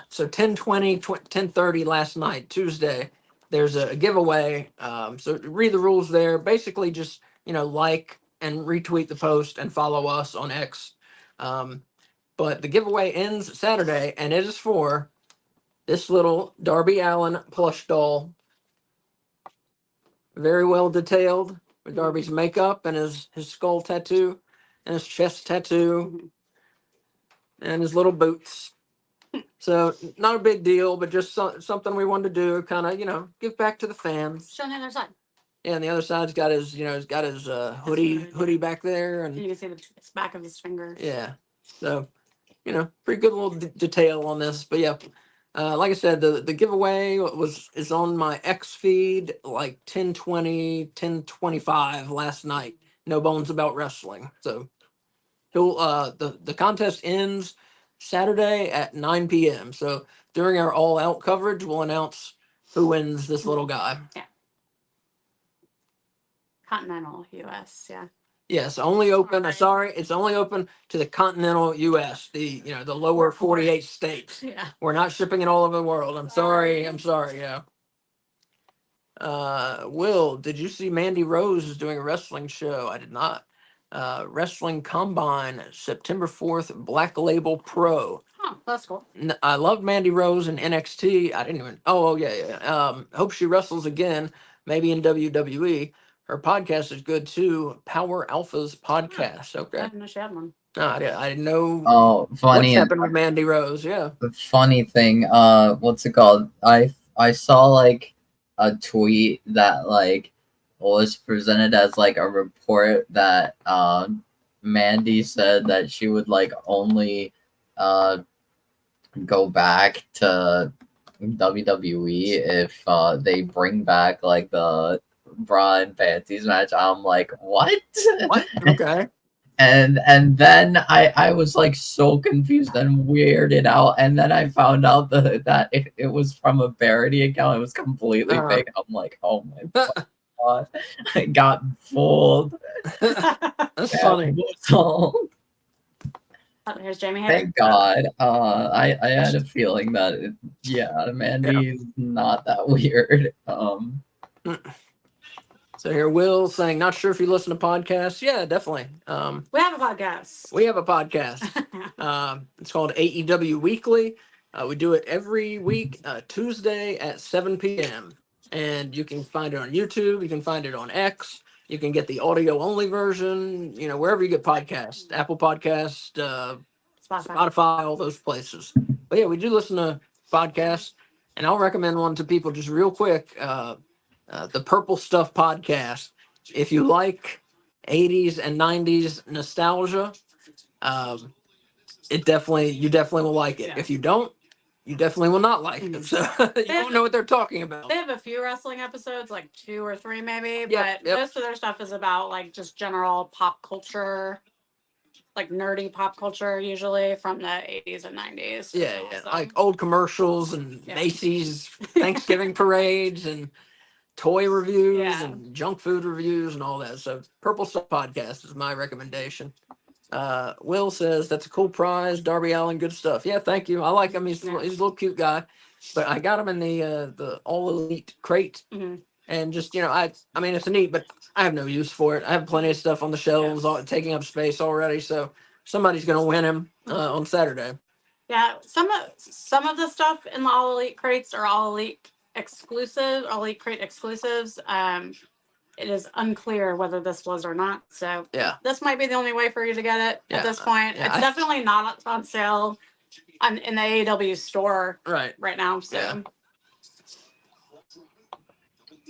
so 10:20, 10:30 last night, Tuesday. There's a giveaway. So read the rules there. Basically, just like and retweet the post and follow us on X. But the giveaway ends Saturday, and it is for this little Darby Allin plush doll. Very well detailed with Darby's makeup and his skull tattoo and his chest tattoo and his little boots. So not a big deal, but just something we wanted to do, kind of, give back to the fans. Show on the other side. Yeah, and the other side's got his, he's got his hoodie back there, and you can see the back of his fingers. Yeah. So, pretty good little detail on this, but yeah. Like I said, the giveaway is on my X feed like 10:20, 10:25 last night. No Bones About Wrestling. So the contest ends Saturday at 9 p.m. So during our All Out coverage, we'll announce who wins this little guy. Continental U.S. Yeah. Yes, only open. Sorry, it's only open to the continental U.S. The the lower 48 states. Yeah. We're not shipping it all over the world. I'm sorry. Yeah. Will, did you see Mandy Rose is doing a wrestling show? I did not. Wrestling Combine, September 4th, Black Label Pro. Oh, that's cool. I loved Mandy Rose in NXT. I didn't even. Oh yeah. Hope she wrestles again, maybe in WWE. Her podcast is good too. Power Alpha's podcast. I Okay. didn't know she had one. No, I didn't know Oh, what's funny and happened with Mandy Rose. Yeah. the funny thing, what's it called? I saw like a tweet that like was presented as like a report that Mandy said that she would like only go back to WWE if they bring back like the bra and panties match. I'm like, what? What? Okay. And then I was like so confused and weirded out, and then I found out that it was from a parody account. It was completely fake. I'm like, oh my god, I got fooled. That's funny. Oh, here's Jamie Hayter. Thank God. I had a feeling that Mandy's not that weird. So here, Will saying, not sure if you listen to podcasts. Yeah, definitely. We have a podcast. We have a podcast. It's called AEW Weekly. We do it every week, Tuesday at 7 p.m. And you can find it on YouTube. You can find it on X. You can get the audio only version, wherever you get podcasts, Apple Podcast, Spotify, all those places. But yeah, we do listen to podcasts, and I'll recommend one to people just real quick. The Purple Stuff podcast. If you like 80s and 90s nostalgia, you definitely will like it. Yeah. If you don't, you definitely will not like it. So you won't know what they're talking about. They have a few wrestling episodes, like 2 or 3 maybe, Yep, but most of their stuff is about like just general pop culture, like nerdy pop culture, usually from the 80s and 90s. Yeah, So, like old commercials and Yeah. Macy's Thanksgiving parades and toy reviews Yeah. and junk food reviews and all that. So Purple Stuff podcast is my recommendation. Will says that's a cool prize. Darby Allin, good stuff. Yeah, thank you. I like him. He's a little cute guy. But I got him in the All Elite crate, and just I mean it's neat, but I have no use for it. I have plenty of stuff on the shelves, all taking up space already. So somebody's gonna win him on Saturday. Yeah, some of the stuff in the All Elite crates are All Elite exclusive, All Elite crate exclusives. It is unclear whether this was or not. So Yeah, this might be the only way for you to get it at this point. yeah, It's definitely not on sale in the AEW store right now. So Yeah.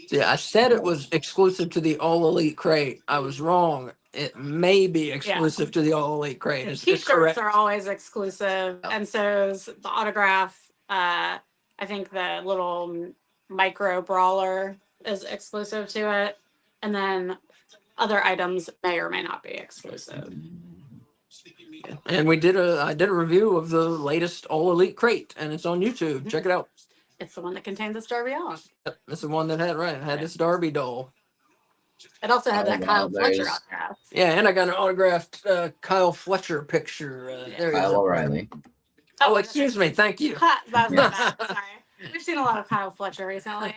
Yeah, I said it was exclusive to the All Elite crate. I was wrong. It may be exclusive to the All Elite crate. It's T-shirts correct. are always exclusive, and so is the autograph. I think the little micro brawler is exclusive to it, and then other items may or may not be exclusive. And I did a review of the latest All Elite crate, and it's on YouTube. Check it out. It's the one that contained the Darby Allin. Yep, it's the one that had this Darby doll. It also had that Kyle Fletcher there's- autograph. Yeah, and I got an autographed Kyle Fletcher picture. There he is. Kyle O'Reilly. Oh, excuse me. Thank you. That was my bad. Sorry. We've seen a lot of Kyle Fletcher recently.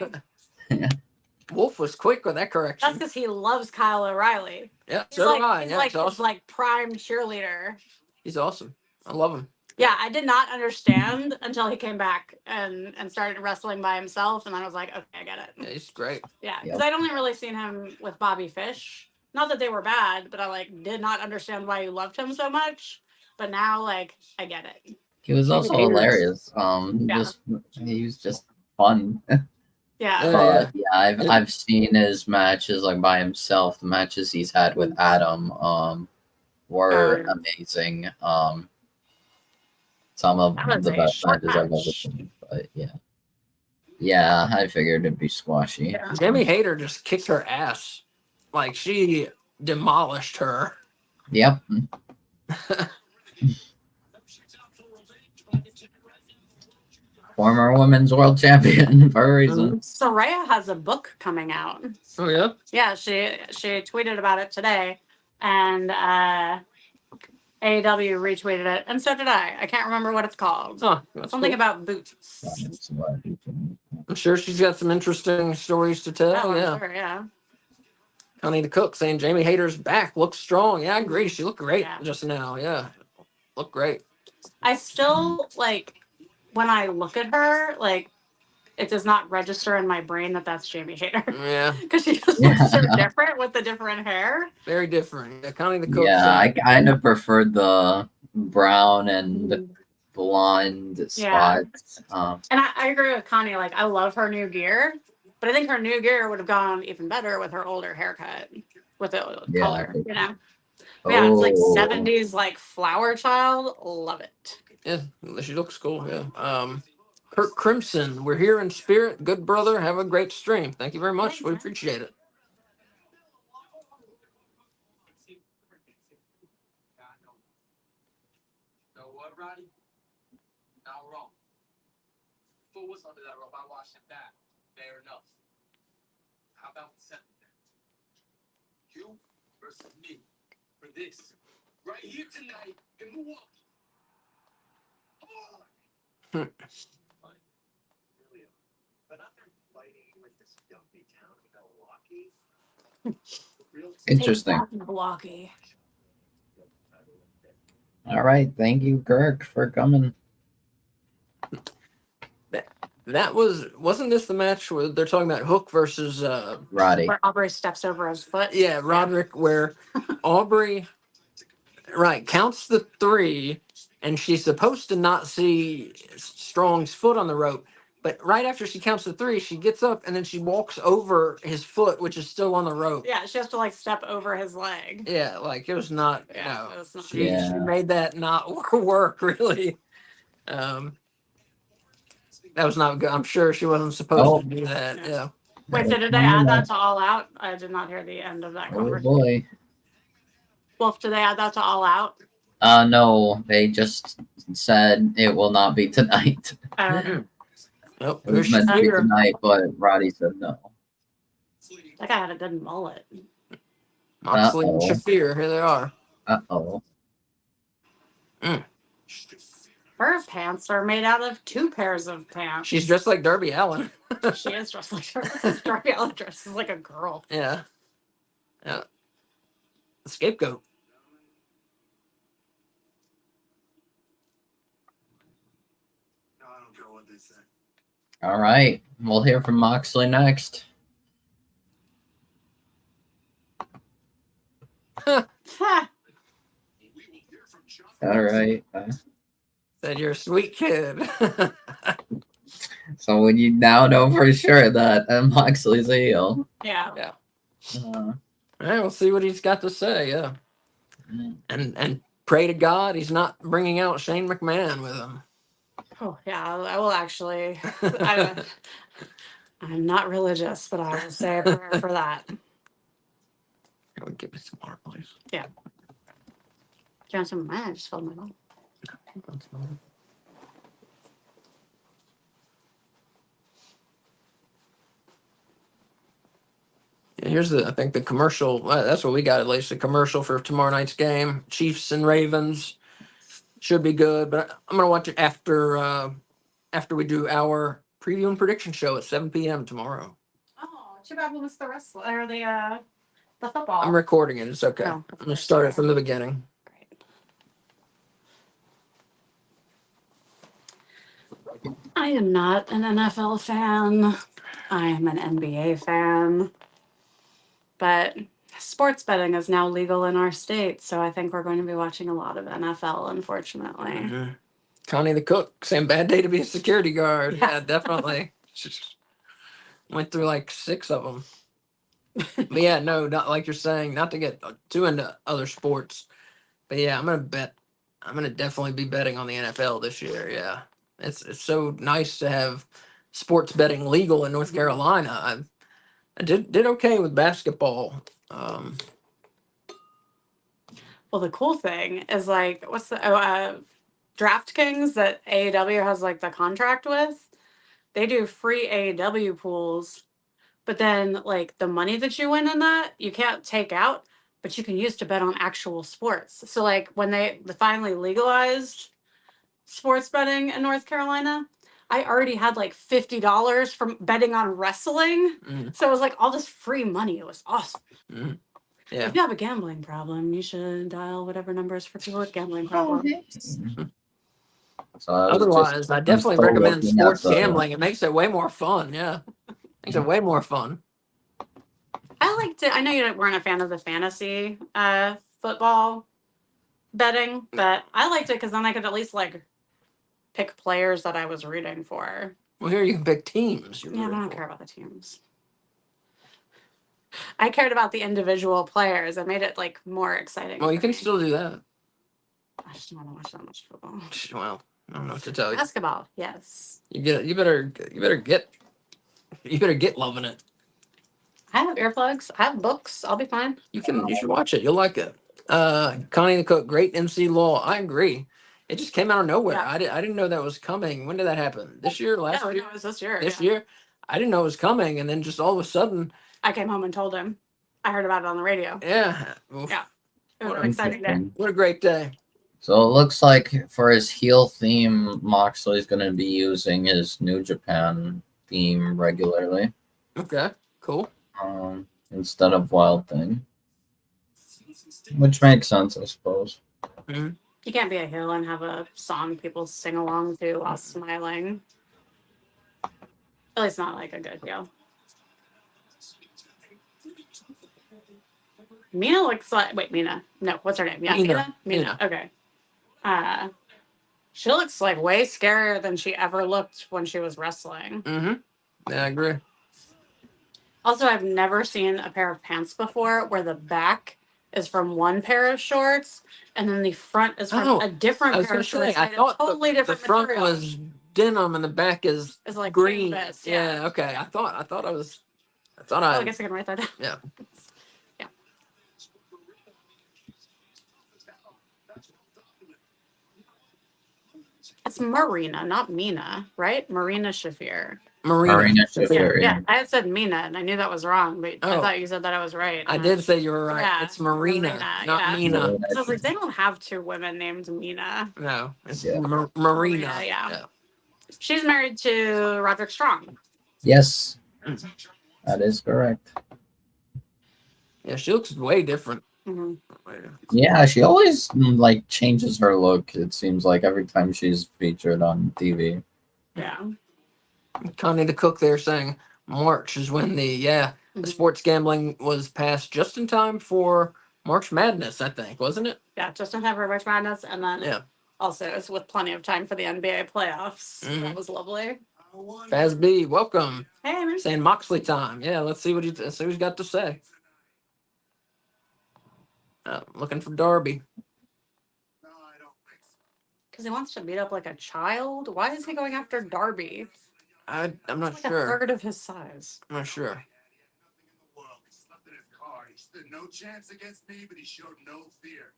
Wolf was quick with that That's correction. because he loves Kyle O'Reilly. Yeah, He's so like, do I. he's Yeah, like he's his awesome. like prime cheerleader. He's awesome. I love him. Yeah, I did not understand until he came back and started wrestling by himself, and I was like, okay, I get it. Yeah, he's great. Yeah, because I'd only really seen him with Bobby Fish. Not that they were bad, but I did not understand why you loved him so much. But now I get it. He was also hilarious. He was just fun. Yeah. But I've seen his matches like by himself. The matches he's had with Adam were amazing. Some of the best matches I've ever seen. But yeah, I figured it'd be squashy. Yeah. Jamie Hayter just kicked her ass. Like she demolished her. Yep. Former women's world champion for a reason. Soraya has a book coming out. Oh yeah. Yeah, she tweeted about it today, and AEW retweeted it, and so did I. I can't remember what it's called. Oh, that's Something cool. about boots. I'm sure she's got some interesting stories to tell. Oh, yeah. I'm sure, yeah. Connie the Cook saying Jamie Hayter's back looks strong. Yeah, I agree. She looked great Yeah. just now. Yeah, looked great. I still like when I look at her, like it does not register in my brain that that's Jamie Hayter Yeah, because she just looks so different with the different hair. very different. Yeah, Connie the Cook. Yeah, I saying, kind of preferred the brown and blonde spots. And I agree with Connie. Like I love her new gear, but I think her new gear would have gone even better with her older haircut with the Yeah, color. You know. Oh, Yeah, it's like 70s, like flower child. Love it. yeah, she looks cool. Yeah. Kurt Crimson, we're here in spirit. Good brother. Have a great stream. Thank you very much. We appreciate it. Know what, Roddy? Not wrong. Fool was under that rope. I watched him back. Fair enough. How about the second then? You versus me for this. Right here tonight in Milwaukee. Oh! Really, but after fighting with this dumpy town of Milwaukee. Interesting. Milwaukee. All right, thank you, Kirk, for coming. That wasn't this the match where they're talking about Hook versus Roddy. Where Aubrey steps over his foot. yeah, Roderick, where Aubrey counts the 3 and she's supposed to not see Strong's foot on the rope, but right after she counts the 3 she gets up and then she walks over his foot, which is still on the rope. Yeah, she has to like step over his leg. Yeah, like it was not. Yeah, No, it was not she Yeah. made that not work really. That was not good. I'm sure she wasn't supposed to do that. Yeah. Yeah. Wait, so did they add that to All Out? I did not hear the end of that Oh conversation. boy. Wolf, did they add that to All Out? No, they just said it will not be tonight. Nope. It was meant to be tonight, but Roddy said no. That guy had a good mullet. Moxley and Uh-oh. Shafir, here they are. Uh-oh. Her pants are made out of 2 pairs of pants. She's dressed like Darby Allin. She is dressed like her. Darby Allin dresses like a girl. Yeah. Yeah. The scapegoat. No, I don't care what they say. All right, we'll hear from Moxley next. Ha! All right. Said you're a sweet kid. So when you now know for sure that Moxley's a heel. Yeah. All right, we'll see what he's got to say. Yeah. Mm. And pray to God he's not bringing out Shane McMahon with him. Oh, yeah. I will actually. I'm not religious, but I will say a prayer for that. Here, give me some water, please. Do you want some of mine? I just filled my mouth. Yeah, here's I think the commercial. That's what we got, at least the commercial for tomorrow night's game. Chiefs and Ravens should be good, but I'm gonna watch it after we do our preview and prediction show at 7 p.m. tomorrow. Oh, too bad we missed the wrestling or the football. I'm recording it. It's okay. Oh, I'm gonna start it from the beginning. Great. I am not an NFL fan. I am an NBA fan. But sports betting is now legal in our state, so I think we're going to be watching a lot of NFL, unfortunately. Mm-hmm. Connie the Cook saying bad day to be a security guard. Yeah. Yeah, definitely. Went through like 6 of them. But yeah, no, not like you're saying, not to get too into other sports. But yeah, I'm gonna definitely be betting on the NFL this year. Yeah, it's so nice to have sports betting legal in North Carolina. I did okay with basketball. Well, the cool thing is like, DraftKings that AEW has like the contract with, they do free AEW pools, but then like the money that you win in that you can't take out, but you can use to bet on actual sports. So like when they finally legalized sports betting in North Carolina, I already had like $50 from betting on wrestling. So it was like all this free money. It was awesome. Yeah. If you have a gambling problem, you should dial whatever numbers for people with gambling problems. So I was Otherwise, I definitely still recommend looking at sports the- gambling. It makes it way more fun. Yeah. Makes it way more fun. I liked it. I know you weren't a fan of the fantasy football betting, but I liked it because then I could at least like pick players that I was rooting for. Well, here you can pick teams. You're Yeah, but I rooting don't for. care about the teams. I cared about the individual players. It made it like more exciting. Well, you for can me. still do that. I just don't want to watch that much football. Well, I don't know what to tell you. Basketball, yes. You better get loving it. I have earplugs. I have books. I'll be fine. You should watch it. You'll like it. Connie the Cook, great MC Law. I agree. It just came out of nowhere. Yeah. I didn't know that was coming. When did that happen? This year? Last Yeah, year? no, it was this year. This yeah. year? I didn't know it was coming, and then just all of a sudden, I came home and told him. I heard about it on the radio. yeah. Oof. Yeah. It was What an exciting day. What a great day. So it looks like for his heel theme, Moxley's going to be using his New Japan theme regularly Okay, cool. instead of Wild Thing, which makes sense, I suppose. You can't be a heel and have a song people sing along to while smiling. At least not like a good heel. Mina looks like Mina. No, what's her name? Yeah, Mina. Mina. Okay. She looks like way scarier than she ever looked when she was wrestling. Yeah, I agree. Also, I've never seen a pair of pants before where the back is from one pair of shorts and then the front is from a different I was pair gonna of shorts. say, I made of thought totally the different front material. was denim and the back is It's like green. canvas, Yeah. Okay. I thought Oh, I guess I can write that down. Yeah. Yeah. It's Marina, not Mina, right? Marina Shafir. Marina Shafir. Yeah, I had said Mina, and I knew that was wrong, but I Oh. thought you said that I was right. I did say you were right. Yeah, It's Marina, not yeah. Mina. So I was like, they don't have two women named Mina. No, it's Yeah. Marina. Yeah. She's married to Roderick Strong. Yes, that is correct. Yeah, she looks way different. Mm-hmm. Yeah, she always like changes her look. It seems like every time she's featured on TV. Yeah. Connie the Cook there saying March is when the sports gambling was passed just in time for March Madness, I think, wasn't it? Yeah, just in time for March Madness, and then also it's with plenty of time for the NBA playoffs. That was lovely. Faz B, welcome. Hey, man. Saying Moxley time. Yeah, let's see what he's got to say. Looking for Darby. Because he wants to beat up like a child. Why is he going after Darby? I'm not Like sure. a third of his size. I'm not sure. He stood no chance against me, but he showed no fear.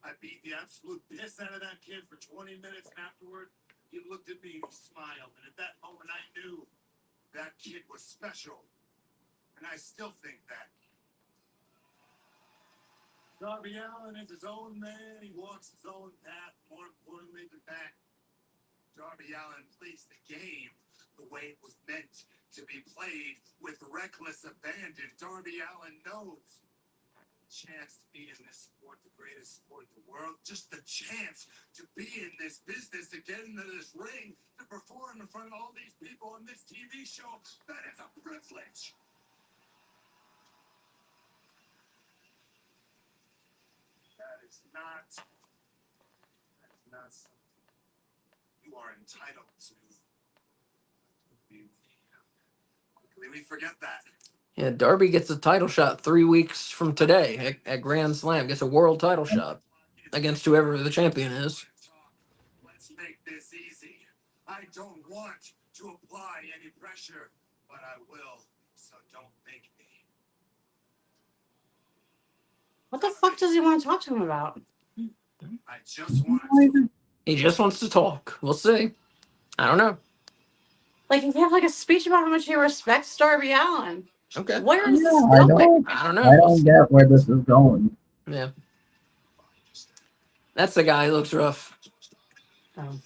I beat the absolute piss out of that kid for 20 minutes, and afterward, he looked at me and he smiled. And at that moment, I knew that kid was special. And I still think that. Darby Allin is his own man. He walks his own path. More importantly than that, Darby Allin plays the game the way it was meant to be played, with reckless abandon. Darby Allin knows the chance to be in this sport, the greatest sport in the world, just the chance to be in this business, to get into this ring, to perform in front of all these people on this TV show. That is a privilege. That is not something you are entitled to. Quickly, we forget that. Yeah, Darby gets a title shot 3 weeks from today at Grand Slam. Gets a world title shot against whoever the champion is. Let's make this easy. I don't want to apply any pressure, but I will, so don't make me. What the fuck does he want to talk to him about? I just want to. He just wants to talk. We'll see. I don't know. Like, if you have like a speech about how much he respects Darby Allin, Okay. where is this I going? I don't know. I don't get where this is going. Yeah. That's the guy who looks rough. Oh.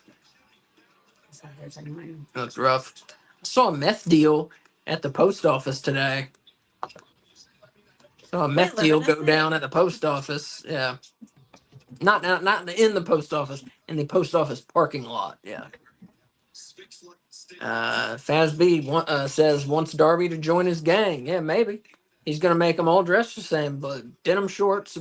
Looks rough. I saw a meth deal at the post office today. Saw a meth live deal in go LA. down at the post office. Yeah. Not in the post office, in the post office parking lot. Yeah. Fazbear says wants Darby to join his gang. Yeah, maybe. He's gonna make them all dress the same, but denim shorts,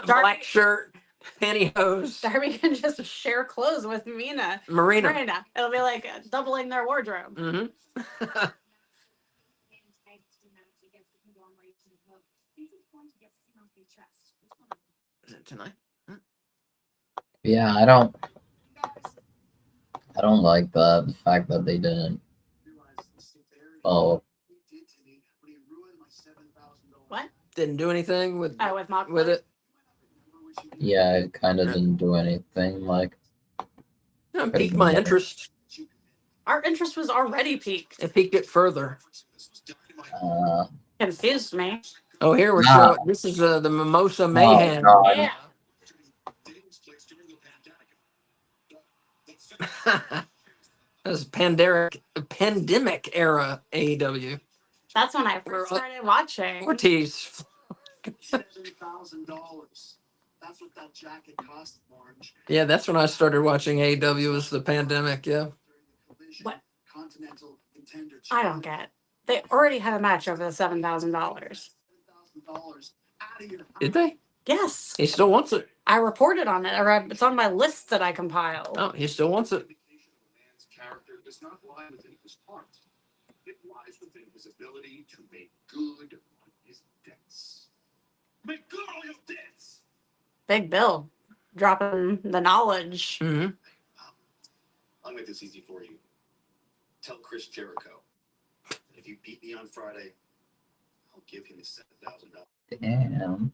black shirt, pantyhose. Darby can just share clothes with Marina. It'll be like doubling their wardrobe. Mm-hmm. Is it tonight? Yeah, I don't like that. The fact that they didn't. Oh, What? Didn't do anything with Oh, with Moxley? with it. yeah, it kind of didn't do anything. Like, It piqued my interest. Our interest was already peaked. It piqued it further. Confused me. Oh, here we're Nah. showing. This is the Mimosa Mayhem. God. Yeah. This is pandemic era AEW. That's when I first started watching. Ortiz. $7,000. That's what that jacket cost, Orange. Yeah, that's when I started watching AEW. Was the pandemic? Yeah. What? Continental contender. I don't get. They already had a match over the $7,000. $7,000 out of your Did they? Yes. He still wants it. I reported on it, or it's on my list that I compiled. Oh, he still wants it. man's character does not lie within his heart. It lies within his ability to make good on his debts. Make good on your debts. Big Bill dropping the knowledge. Mm-hmm. I'll make this easy for you. Tell Chris Jericho. If you beat me on Friday, I'll give him his $7,000. Damn.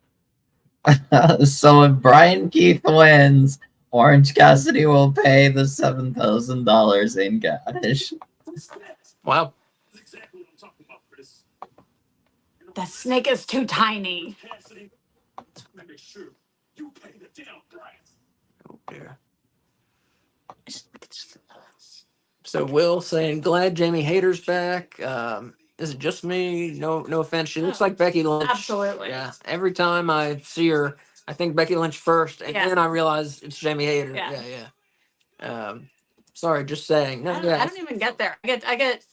So if Brian Keith wins, Orange Cassidy will pay the $7,000 in cash. Wow. That's exactly what I'm talking about, Chris. The snake is too tiny. Cassidy, make sure you pay the damn price. Oh dear. So Will saying glad Jamie Hayter's back. Is it just me? No offense. She looks like Becky Lynch. Absolutely. Yeah. Every time I see her, I think Becky Lynch first, and Yeah. then I realize it's Jamie Hayter. Yeah. Yeah. Sorry, just saying. No, I yeah. don't even get there. I get.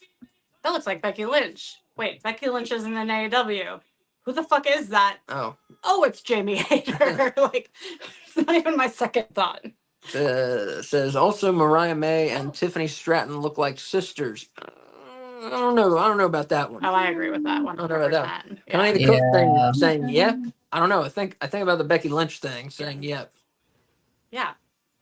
That looks like Becky Lynch. Wait, Becky Lynch isn't in AEW. Who the fuck is that? Oh. Oh, it's Jamie Hayter. Like, it's not even my second thought. Says also Mariah May and Tiffany Stratton look like sisters. I don't know. I don't know about that one. Oh, I agree with that one. I don't know about that. 100%. Connie Yeah. the Cook thing Yeah. saying yep. I don't know. I think about the Becky Lynch thing saying yep. Yeah.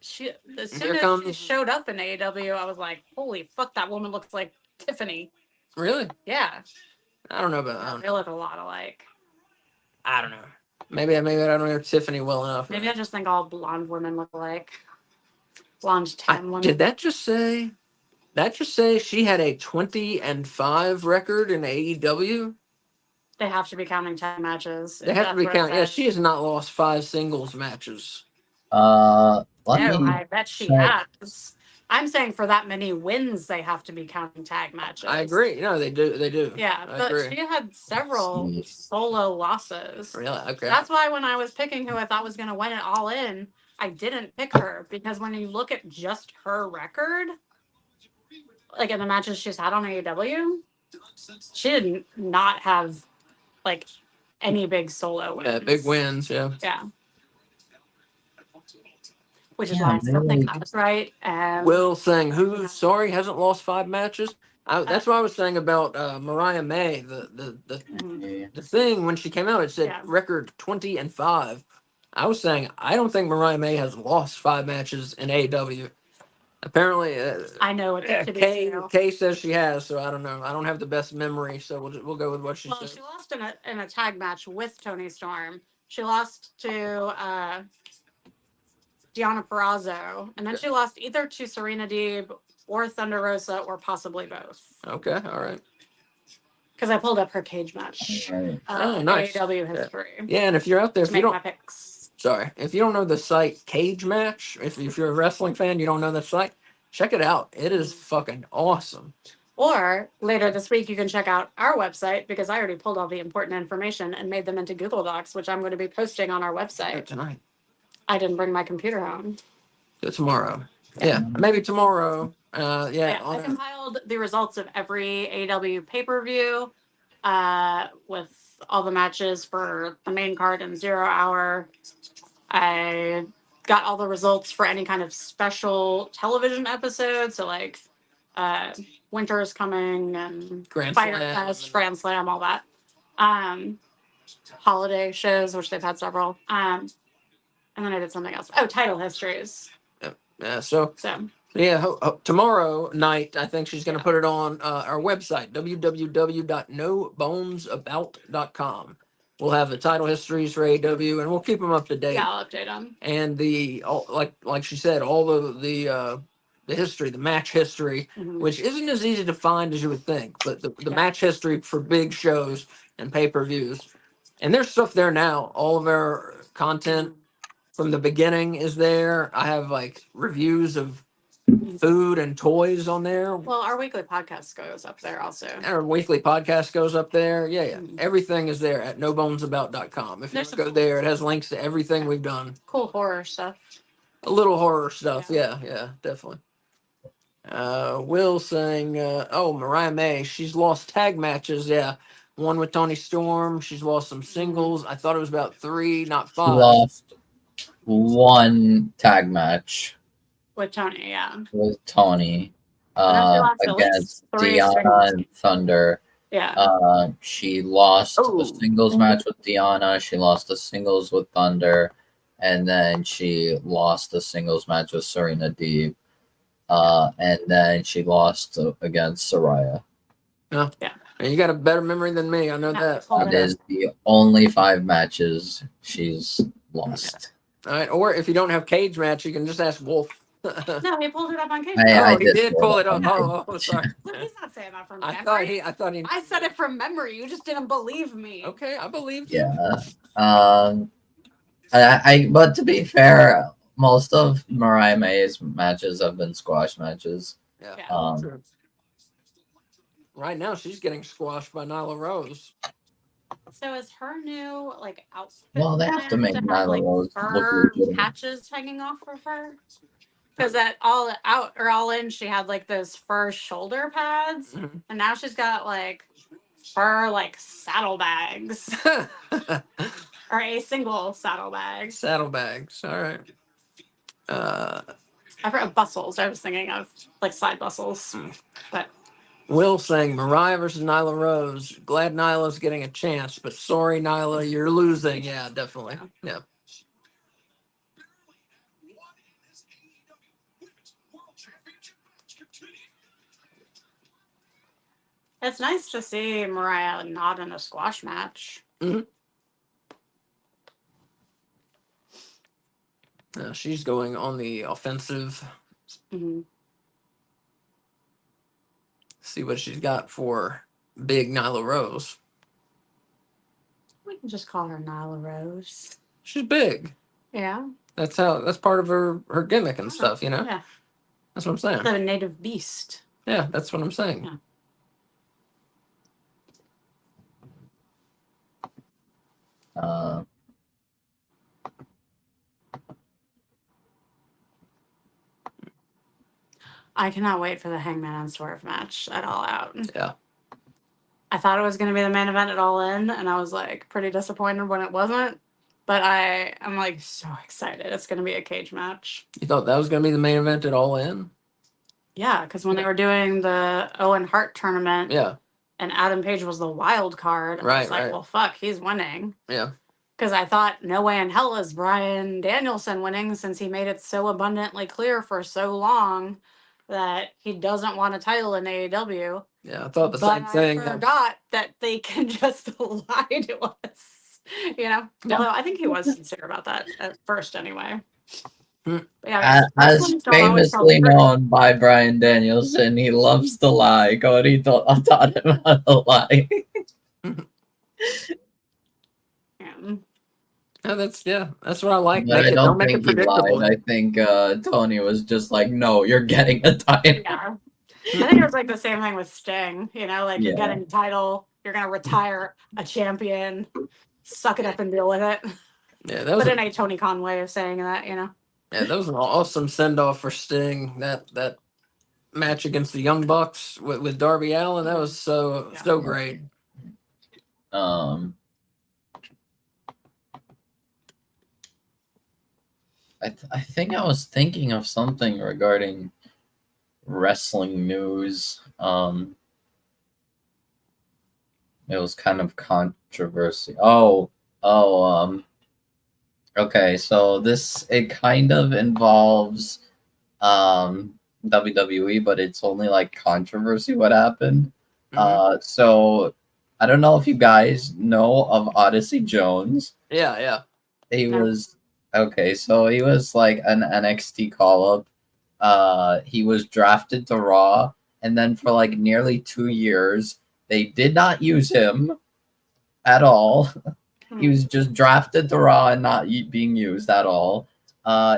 She as soon Here as she comes- showed up in AEW, I was like, holy fuck, that woman looks like Tiffany. Really? Yeah. I don't know about. They look a lot alike. I don't know. Maybe I don't know Tiffany well enough. Maybe I just think all blonde women look alike. Blonde tan women. Did that just say? That just say she had a 20-5 record in AEW? They have to be counting tag matches. They have to be counting. Yeah, she has not lost 5 singles matches. Let No, me I bet she check. has. I'm saying for that many wins, they have to be counting tag matches. I agree. No, they do. They do. Yeah, I but agree. she had several solo losses. Really? Okay. That's why when I was picking who I thought was going to win it all in, I didn't pick her because when you look at just her record, like in the matches she's had on AEW, she did not have like any big solo wins. Yeah, big wins. Yeah. Yeah. Which is Yeah, why I still think like- that was right. Will saying who? Sorry, hasn't lost 5 matches. That's what I was saying about Mariah May. The thing when she came out, it said Yeah. record 20-5. I was saying I don't think Mariah May has lost 5 matches in AEW. Apparently, I know it to be true. Kay says she has, so I don't know. I don't have the best memory, so we'll go with what she Well, said. she lost in a tag match with Toni Storm. She lost to Deonna Purrazzo, and then she lost either to Serena Deeb or Thunder Rosa or possibly both. Okay, all right. Because I pulled up her cage match. Right. Oh, nice. AEW history. Yeah, and if you're out there, To if you make my don't, picks. sorry, if you don't know the site Cage Match, if you're a wrestling fan, you don't know the site, check it out. It is fucking awesome. Or later this week, you can check out our website because I already pulled all the important information and made them into Google Docs, which I'm going to be posting on our website. Tonight. I didn't bring my computer home. Tomorrow. Yeah, maybe tomorrow. Yeah, I compiled the results of every AEW pay-per-view with all the matches for the main card and 0 Hour. I got all the results for any kind of special television episode. So like Winter is Coming and Grand Fighter Slam Fest, Grand Slam, all that. Holiday shows, which they've had several. And then I did something else. Oh, title histories. Yeah, so So yeah, tomorrow night, I think she's going to put it on our website, www.nobonesabout.com. We'll have the title histories for AEW, and we'll keep them up to date. yeah, I'll update them. And like she said, all the history, the match history, which isn't as easy to find as you would think, but the match history for big shows and pay-per-views. And there's stuff there now. All of our content from the beginning is there. I have like reviews of food and toys on there. Well, our weekly podcast goes up there also. Our weekly podcast goes up there. Yeah. Everything is there at nobonesabout.com. If you There's go there, it has links to everything we've done. Cool horror stuff. A little horror stuff. Yeah, definitely. Will saying, Mariah May, she's lost tag matches. Yeah. One with Tony Storm. She's lost some singles. I thought it was about 3, not 5. She lost one tag match With Tony, yeah. with Tony lost at against least 3 Deonna singles. and Thunder. Yeah. She lost Oh. a singles match with Deonna. She lost the singles with Thunder, and then she lost the singles match with Serena Deeb. And then she lost against Saraya. Yeah. You got a better memory than me. I know that. It is the only 5 matches she's lost. All right. Or if you don't have cage match, you can just ask Wolf. No, he pulled it up on cage. I He did pull it up. Oh, sorry. Look, he's not saying that from I memory. thought he. I said it from memory. You just didn't believe me. Okay, I believed you. Yeah. But to be fair, most of Mariah May's matches have been squash matches. Yeah. True. Right now, she's getting squashed by Nyla Rose. So is her new outfit? Well, they have to make Nyla Rose look fur legitimate. patches hanging off of her. Because at all in, she had those fur shoulder pads, and now she's got fur saddlebags, or a single saddlebag. Saddlebags. All right. I've heard of bustles. I was thinking of side bustles, but. Will saying Mariah versus Nyla Rose. Glad Nyla's getting a chance, but sorry, Nyla, you're losing. Yeah, definitely. Yeah. It's nice to see Mariah not in a squash match. She's going on the offensive. See what she's got for big Nyla Rose. We can just call her Nyla Rose. She's big. Yeah. That's part of her gimmick and stuff, Yeah. That's what I'm saying. The native beast. Yeah, that's what I'm saying. Yeah. I cannot wait for the Hangman and Swerve match at All Out. Yeah. I thought it was going to be the main event at All In, and I was pretty disappointed when it wasn't. But I'm so excited. It's going to be a cage match. You thought that was going to be the main event at All In? Yeah, because when they were doing the Owen Hart tournament, and Adam Page was the wild card, I was well, fuck, he's winning. Yeah. Because I thought no way in hell is Bryan Danielson winning, since he made it so abundantly clear for so long that he doesn't want a title in AEW. Yeah, I thought the same thing. I forgot that they can just lie to us. Although I think he was sincere about that at first anyway. But yeah, As wrestlers don't always tell famously the truth. known by Brian Danielson, he loves to lie. Cody taught him how to lie. Yeah. Oh, that's what I like. But I Don't don't make think it he predictable. lied. I think Tony was just like, no, you're getting a title. Yeah. I think it was like the same thing with Sting. You know, like you're Yeah. getting a title, you're gonna retire a champion, suck it up and deal with it. Yeah, that was But in a Tony Khan way of saying that, you know. yeah, that was an awesome send off for Sting. That match against the Young Bucks with Darby Allin, that was so great. I think I was thinking of something regarding wrestling news. It was kind of controversy. Okay, so it kind of involves WWE, but it's only like controversy what happened. So I don't know if you guys know of Odyssey Jones. Yeah. He was okay, so he was like an NXT call up. He was drafted to Raw, and then for like nearly 2 years, they did not use him at all. He was just drafted to Raw and not being used at all.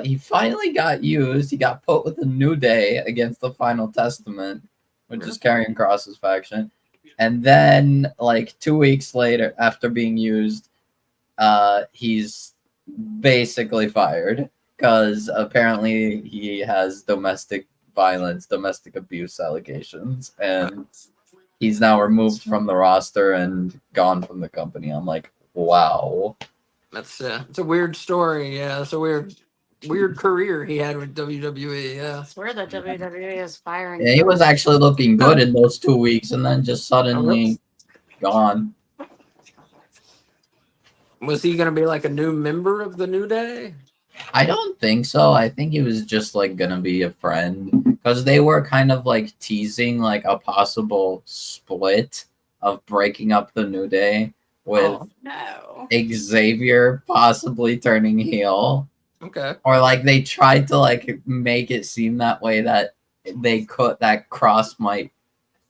He finally got used. He got put with a New Day against the Final Testament, which is Karrion Kross's faction. And then, like 2 weeks later, after being used, he's basically fired because apparently he has domestic violence, domestic abuse allegations, and he's now removed from the roster and gone from the company. I'm like, wow. That's it's a weird story. Yeah, it's a weird career he had with WWE. Yeah, It's weird that WWE is firing. Yeah, he was actually looking good in those 2 weeks, and then just suddenly gone. Was he gonna be like a new member of the New Day? I don't think so. I think he was just like gonna be a friend because they were kind of like teasing like a possible split of breaking up the New Day with Xavier possibly turning heel. Okay. Or like they tried to like make it seem that way that that Cross might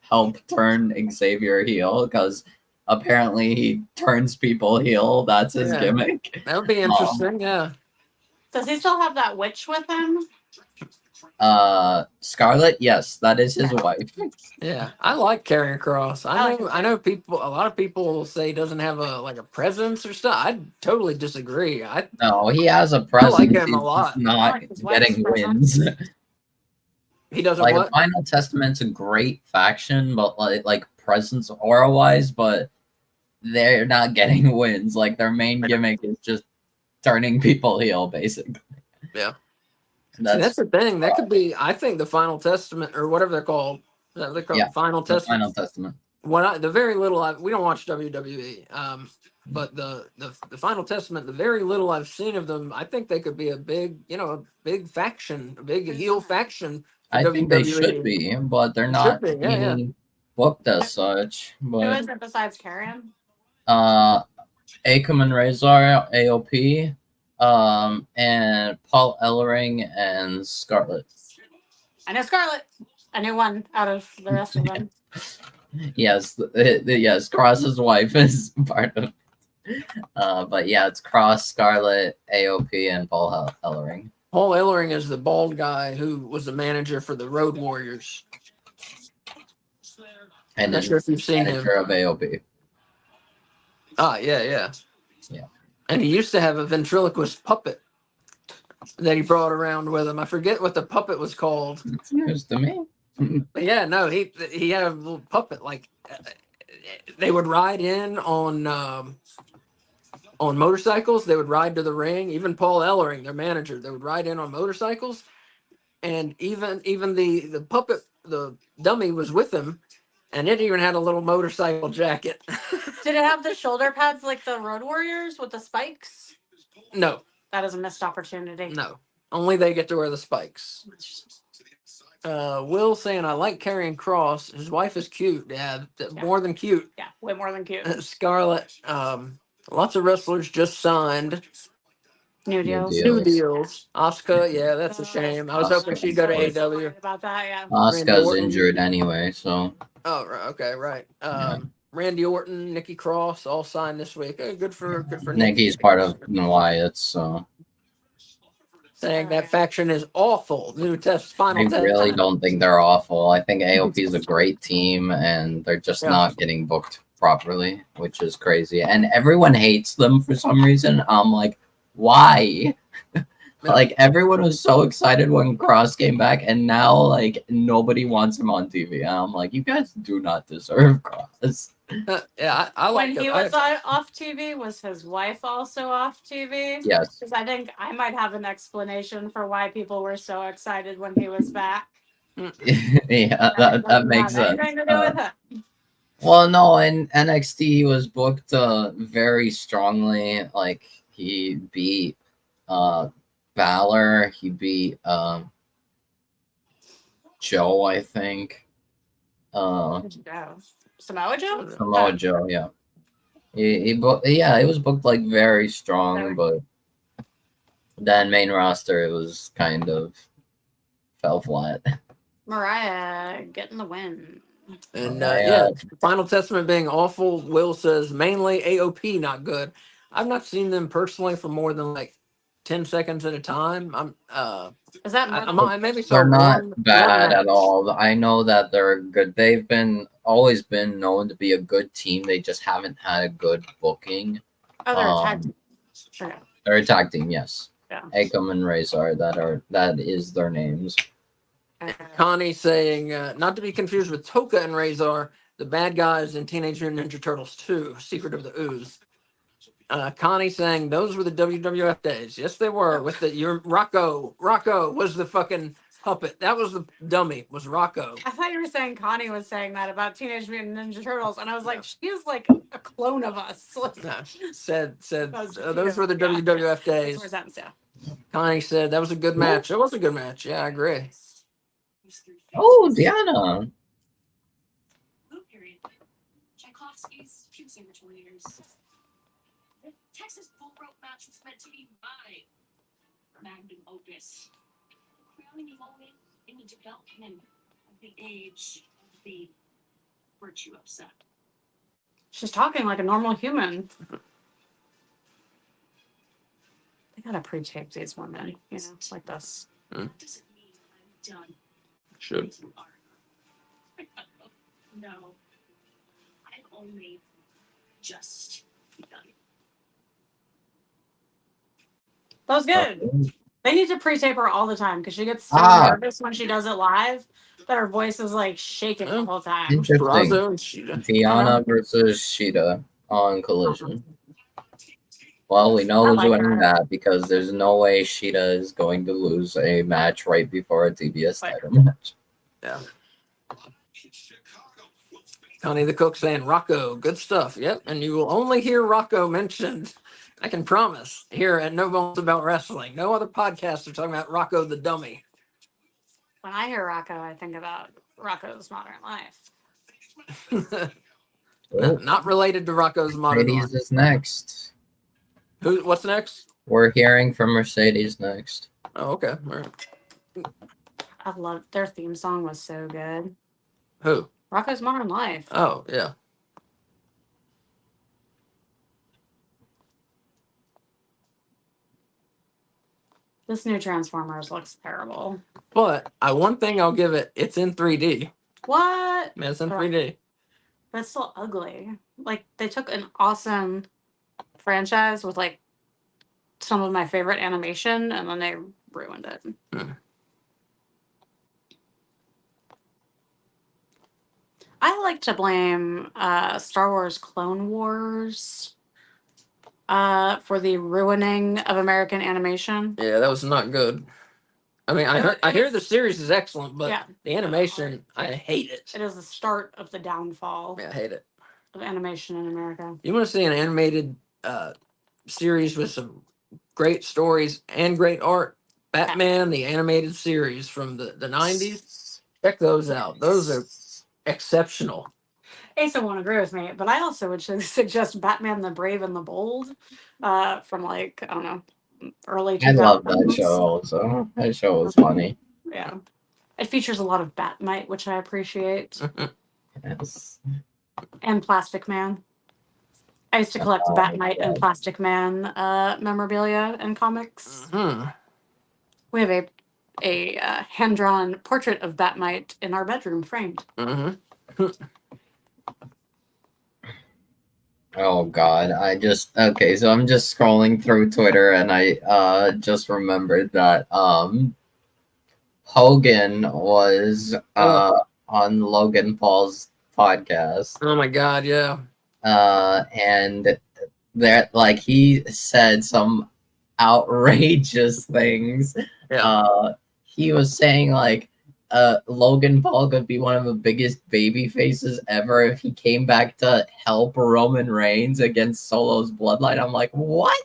help turn Xavier heel because apparently he turns people heel. That's his gimmick. That would be interesting. Yeah. Does he still have that witch with him? Scarlett, yes, that is his wife. Yeah, I like Karrion Kross. I know people. A lot of people say he doesn't have a presence or stuff. I totally disagree. No, he has a presence. I like him a lot. Not getting wins. He doesn't like what? Final Testament's a great faction, but like presence aura wise, but they're not getting wins. Like their main gimmick is just turning people heel, basically. Yeah. That's the thing. That could be. I think the Final Testament or whatever they're called. They're called Final Testament. Final Testament. The very little we don't watch WWE. But the Final Testament, the very little I've seen of them, I think they could be a big faction, a big heel faction. I think they should be, but they're not being booked as such. But who is it besides Karrion? Akam and Razor, AOP, and Paul Ellering and Scarlett. I know Scarlett. I knew one out of the rest of them. Yes, yes. Cross's wife is part of. But yeah, it's Cross, Scarlett, AOP, and Paul Ellering. Paul Ellering is the bald guy who was the manager for the Road Warriors. And not sure if you've seen him. Of AOP. Yeah. And he used to have a ventriloquist puppet that he brought around with him. I forget what the puppet was called. It's news to me. But yeah, no, he had a little puppet. Like they would ride in on motorcycles. They would ride to the ring. Even Paul Ellering, their manager, they would ride in on motorcycles. And even the puppet, the dummy was with him. And it even had a little motorcycle jacket. Did it have the shoulder pads like the Road Warriors with the spikes? No. That is a missed opportunity. No. Only they get to wear the spikes. Will saying, I like Karrion Kross. His wife is cute. Yeah, more than cute. Yeah, way more than cute. Scarlett. Lots of wrestlers just signed. New deals. deal. New Deals. deals. Asuka, yeah, that's a shame. I was hoping Asuka, she'd go to of course. AEW. About that, yeah. Asuka's Orton. injured anyway, so Oh, right, okay, right. Yeah. Randy Orton, Nikki Cross, all signed this week. Good for Nikki. Nikki's part of Wyatt, so Saying that faction is awful. New test, final I test. really don't think they're awful. I think AOP is a great team, and they're just Yeah. not getting booked properly, which is crazy. And everyone hates them for some reason. I'm like, why? Like everyone was so excited when Cross came back, and now like nobody wants him on TV. And I'm like, you guys do not deserve Cross. Yeah, I like When it. he was off TV, was his wife also off TV? Yes. Because I think I might have an explanation for why people were so excited when he was back. Yeah, that makes sense. Anything to do with it. Well, no, in NXT he was booked very strongly. Like he beat Balor, he beat Joe, I think. Samoa Joe? Samoa Joe, yeah. He was booked like very strong, but then main roster it was kind of fell flat. Mariah getting the win. And Mariah. Final Testament being awful. Will says mainly AOP not good. I've not seen them personally for more than like 10 seconds at a time. Is that I maybe saw They're not one bad match. at all. I know that they're good. They've always been known to be a good team. They just haven't had a good booking. Oh, they're a tag team. Okay. They're a tag team, yes. Yeah. Akam and Razor, that is their names. Connie saying, not to be confused with Toka and Razor, the bad guys in Teenage Mutant Ninja Turtles 2, Secret of the Ooze. Connie saying, those were the WWF days. Yes, they were. With your Rocco. Rocco was the fucking puppet. That was the dummy, was Rocco. I thought you were saying Connie was saying that about Teenage Mutant Ninja Turtles, and I was like, she is like a clone of us. No, said Those those were the yeah. WWF days. Makes more sense, yeah. Connie said that was a good match. It was a good match. Yeah, I agree. Oh, Diana. Tchaikovsky's few years. The Texas bull rope match was meant to be my magnum opus. Crowning moment in the development of the age of the virtue upset. She's talking like a normal human. They gotta pre-tape these women, you know, like this. That doesn't mean I'm done. Should. No. I've only just begun. That was good. They need to pre-tape her all the time because she gets so nervous when she does it live that her voice is like shaking the whole time. Interesting. Purrazzo and Shida. Diana versus Shida on Collision. Well, we know who's winning that because there's no way Shida is going to lose a match right before a TBS title match. Yeah. Connie the Cook saying, Rocco, good stuff. Yep. And you will only hear Rocco mentioned, I can promise, here at No Bones About Wrestling. No other podcasts are talking about Rocco the dummy. When I hear Rocco, I think about Rocco's Modern Life. Not related to Rocco's Modern Life. Mercedes is next. What's next? We're hearing from Mercedes next. Oh, okay. All right. I loved their theme song was so good. Who? Rocco's Modern Life. Oh, yeah. This new Transformers looks terrible. But one thing I'll give it, it's in 3D. What? Yeah, it's in 3D. But it's still ugly. Like, they took an awesome franchise with, like, some of my favorite animation, and then they ruined it. I like to blame Star Wars Clone Wars for the ruining of American animation. Yeah, that was not good. I mean, I hear the series is excellent, but the animation, I hate it. It is the start of the downfall. Yeah, I hate it. Of animation in America. You want to see an animated series with some great stories and great art? Batman, the animated series from the 90s. Check those out. Those are exceptional. Asa won't agree with me, but I also would suggest Batman the Brave and the Bold from, like, I don't know, early I 2000s. love that show also. That show was funny. Yeah. It features a lot of Batmite, which I appreciate, Yes. and Plastic Man. I used to collect Oh, Batmite and yeah. Plastic Man memorabilia and comics. Hmm. We have a hand-drawn portrait of Batmite in our bedroom, framed. Mm-hmm. Oh God, okay, so I'm just scrolling through Twitter and I just remembered that Hogan was on Logan Paul's podcast. Oh my God, yeah. And that like he said some outrageous things. Yeah. He was saying like Logan Paul could be one of the biggest baby faces ever if he came back to help Roman Reigns against Solo's bloodline. I'm like, what?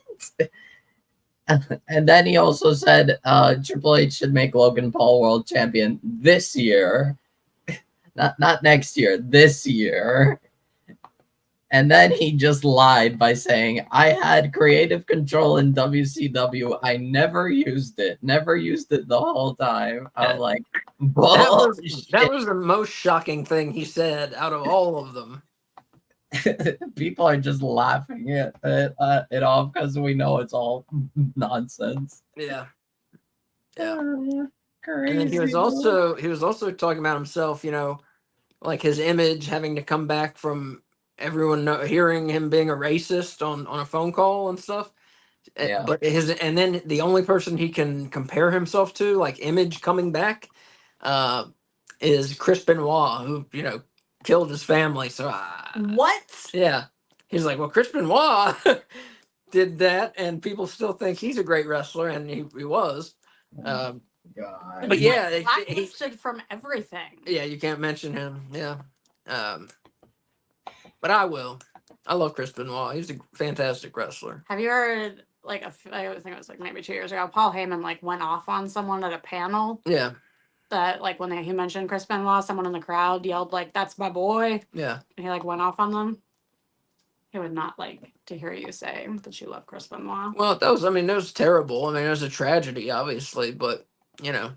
And then he also said Triple H should make Logan Paul world champion this year. Not next year, this year. And then he just lied by saying, I had creative control in WCW. I never used it. Never used it the whole time. I'm like, that was the most shocking thing he said out of all of them. people are just laughing it off because we know it's all nonsense. Yeah. Yeah. Crazy. And then he was also talking about himself, you know, like his image having to come back from everyone hearing him being a racist on a phone call and stuff. Yeah. But and then the only person he can compare himself to, like image coming back, is Chris Benoit, who, you know, killed his family. So What? yeah, he's like, well, Chris Benoit did that, and people still think he's a great wrestler, and he was. God. But yeah, Blacklisted from everything. yeah, you can't mention him. Yeah, but I will. I love Chris Benoit. He's a fantastic wrestler. Have you heard, like, I think it was like maybe 2 years ago, Paul Heyman like went off on someone at a panel Yeah, that like when he mentioned Chris Benoit, someone in the crowd yelled like, "That's my boy," yeah. and he like went off on them. He would not like to hear you say that you love Chris Benoit. Well, that was terrible. I mean, it was a tragedy, obviously, but you know,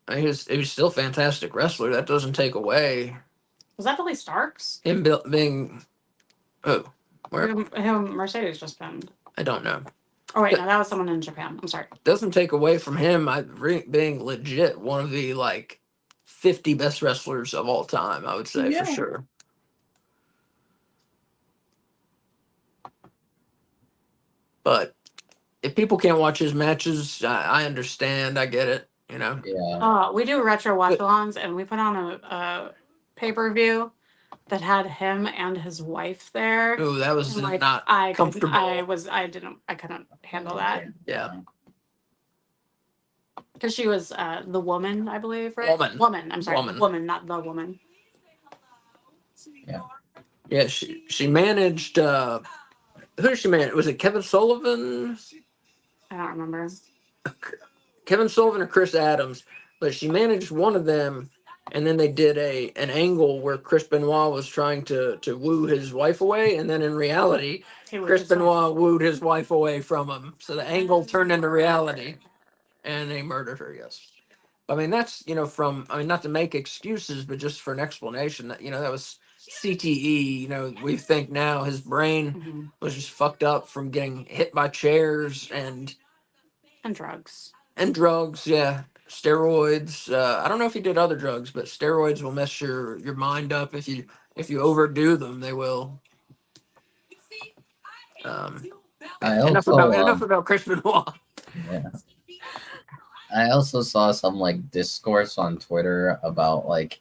I mean, he was still a fantastic wrestler. That doesn't take away Was that Billy Starks? him being. Oh, where? Who Mercedes just pinned? I don't know. Oh wait, no, that was someone in Japan. I'm sorry. Doesn't take away from him being legit one of the like 50 best wrestlers of all time. I would say Yeah. for sure. But if people can't watch his matches, I understand. I get it. You know. Yeah. We do retro watch-alongs, and we put on a pay-per-view that had him and his wife there. Ooh, that was And, like, not I comfortable. I couldn't handle that Yeah. because she was the woman, I believe, right? Woman. I'm sorry, woman, not the woman. Yeah, she managed. Who did she manage? Was it Kevin Sullivan? I don't remember. Kevin Sullivan or Chris Adams? But she managed one of them, and then they did an angle where Chris Benoit was trying to woo his wife away, and then in reality, Chris Benoit wooed his wife away from him. So the angle turned into reality, and they murdered her. Yes. I mean, that's, you know, not to make excuses, but just for an explanation that, you know, that was CTE. You know, we think now his brain was just fucked up from getting hit by chairs and drugs. Yeah, steroids. I don't know if he did other drugs, but steroids will mess your mind up if you overdo them. They will. Enough about Chris Benoit. Yeah. I also saw some like discourse on Twitter about like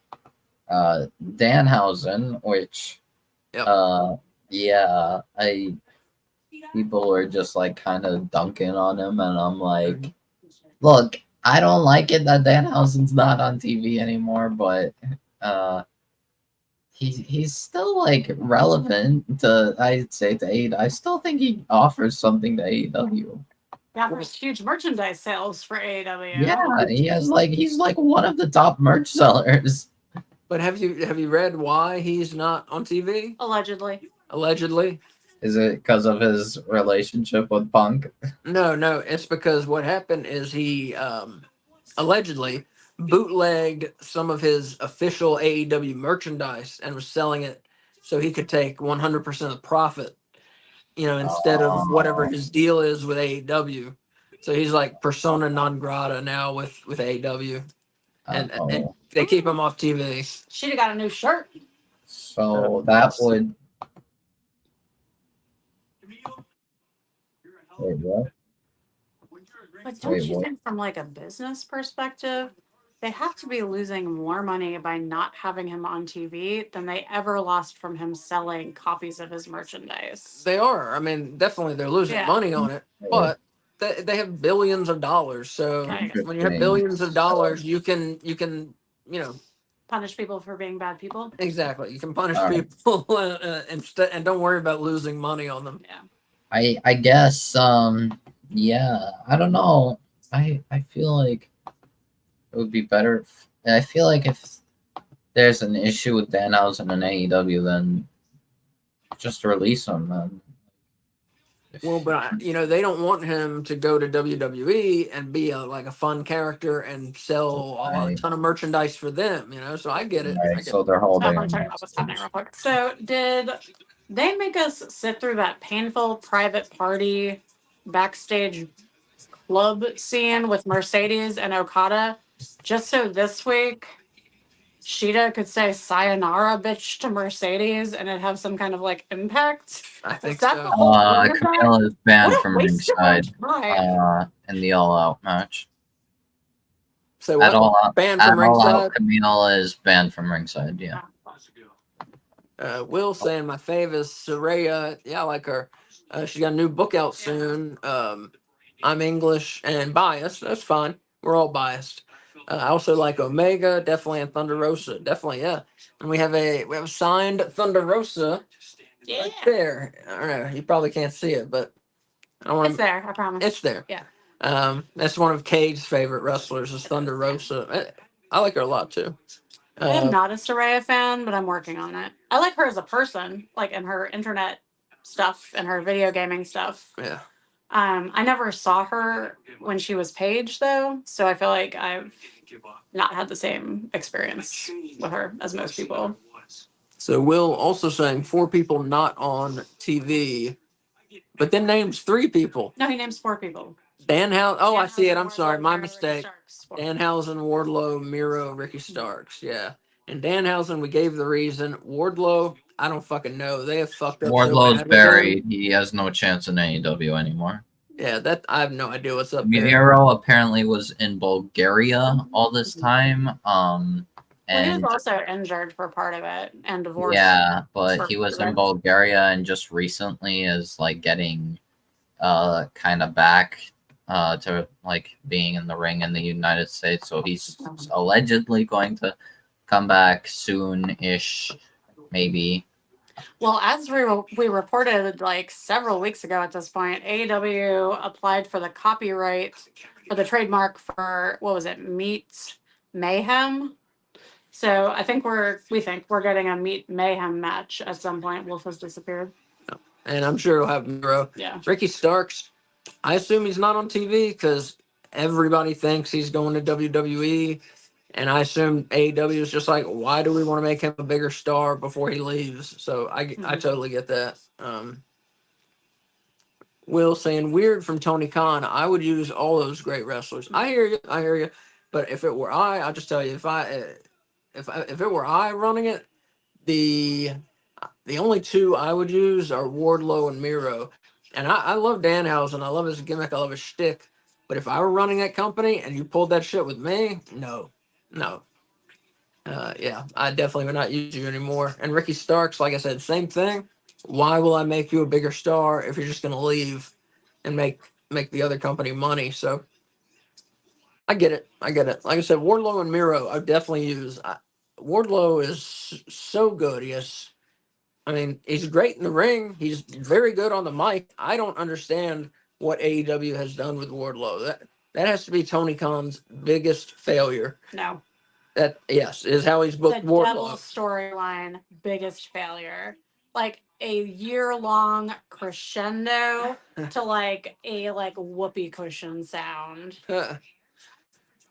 Danhausen, which people were just like kind of dunking on him, and I'm like, look, I don't like it that Danhausen's not on TV anymore, but he's still like relevant to, I'd say, to AEW. I still think he offers something to AEW. Yeah, there's huge merchandise sales for AEW. Yeah, he's like one of the top merch sellers. But have you read why he's not on TV? Allegedly. Allegedly. Is it because of his relationship with Punk? No, it's because what happened is he allegedly bootlegged some of his official AEW merchandise and was selling it so he could take 100% of the profit, instead of whatever Oh, his deal is with AEW. So he's like persona non grata now with AEW, and oh. they keep him off TV. She'd have got a new shirt. So that would. Camille, you're a hell Wait, of a what? when you're a But great don't Wait, you what? think, from like a business perspective, they have to be losing more money by not having him on TV than they ever lost from him selling copies of his merchandise? They are. I mean, definitely they're losing Yeah. money on it, but they have billions of dollars. So I guess. when you have Interesting. billions of dollars, you can Punish people for being bad people. exactly you can punish All right. people instead, and don't worry about losing money on them. Yeah. I guess yeah, I don't know. I feel like it would be better. I feel like if there's an issue with Danhausen and AEW, then just release him. Then. Well, but they don't want him to go to WWE and be like a fun character and sell a Right. ton of merchandise for them. So I get it. I Right, get so they're So holding I'm him talking about what's happening real hostage. quick. So did they make us sit through that painful private party backstage club scene with Mercedes and Okada just so this week Sheeta could say sayonara bitch to Mercedes and it have some kind of like impact? I Is think that so. the whole point of that? Camille is banned What a from waste of our ringside time. in the All Out match. So At what? All Out, Banned at from All Out, ringside. Camille is banned from ringside. Yeah. Will saying my fave is Soraya. Yeah, I like her. She got a new book out soon. I'm English and biased. That's fine. We're all biased. I also like Omega, definitely, and Thunder Rosa, definitely. Yeah, and we have a signed Thunder Rosa Yeah. right there. I don't know. You probably can't see it, but I don't want It's to. there, I promise. It's there. Yeah. That's one of Cade's favorite wrestlers is Thunder Rosa. I like her a lot too. I am not a Soraya fan, but I'm working on it. I like her as a person, like in her internet stuff and her video gaming stuff. Yeah. I never saw her when she was Paige though, so I feel like I've not had the same experience with her as most people. So Will also saying 4 people not on TV, but then names 3 people. No, he names 4 people. Danhausen. Oh, I see it. I'm Wardlow, sorry, my Miro, Ricky mistake. Starks, 4. Danhausen, Wardlow, Miro, Ricky Starks. Yeah, and Danhausen, we gave the reason. Wardlow, I don't fucking know. They have fucked up so Wardlow's bad with him. buried. He has no chance in AEW anymore. Yeah, that I have no idea what's up there. Miro apparently was in Bulgaria all this time. Well, he was And also injured for part of it and divorced. yeah, but for he was part in of it. Bulgaria and just recently is like getting kind of back to like being in the ring in the United States. So he's allegedly going to come back soon-ish, maybe. Well, as we reported like several weeks ago at this point, AEW applied for the copyright for the trademark for what was it, Meat Mayhem. So I think we think we're getting a Meat Mayhem match at some point. Wolf has disappeared. And I'm sure it'll have Miro. Yeah. Ricky Starks, I assume he's not on TV because everybody thinks he's going to WWE. And I assume AEW is just like, why do we want to make him a bigger star before he leaves? So I totally get that. Will saying weird from Tony Khan. I would use all those great wrestlers. I hear you. I hear you. But if it were I'll just tell you, if it were I running it, the only 2 I would use are Wardlow and Miro. And I love Danhausen. I love his gimmick. I love his shtick. But if I were running that company and you pulled that shit with me, no. Yeah, I definitely would not use you anymore. And Ricky Starks, like I said, same thing. Why will I make you a bigger star if you're just going to leave and make the other company money? So I get it. Like I said, Wardlow and Miro, I definitely use. Wardlow is so good. I mean, he's great in the ring. He's very good on the mic. I don't understand what AEW has done with Wardlow. That has to be Tony Khan's biggest failure. No. That, yes, is how he's booked The Wardlow. Devil storyline, biggest failure. like a year-long crescendo to like a like whoopee cushion sound.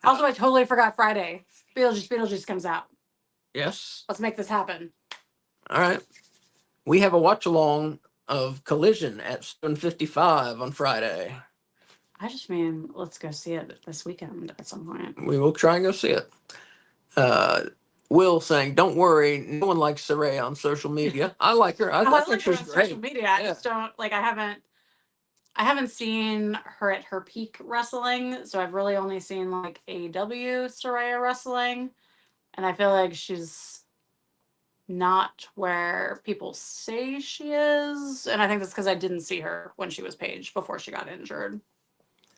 Also, I totally forgot Friday. Beetlejuice comes out. Yes. Let's make this happen. All right. We have a watch along of Collision at 7:55 on Friday. I just mean, let's go see it this weekend at some point. We will try and go see it. Will saying, "Don't worry, no one likes Saraya on social media. I like her. I I think like her she's on great. social media. I Yeah. just don't like. I haven't seen her at her peak wrestling, so I've really only seen like AEW Saraya wrestling, and I feel like she's not where people say she is, and I think that's because I didn't see her when she was Paige before she got injured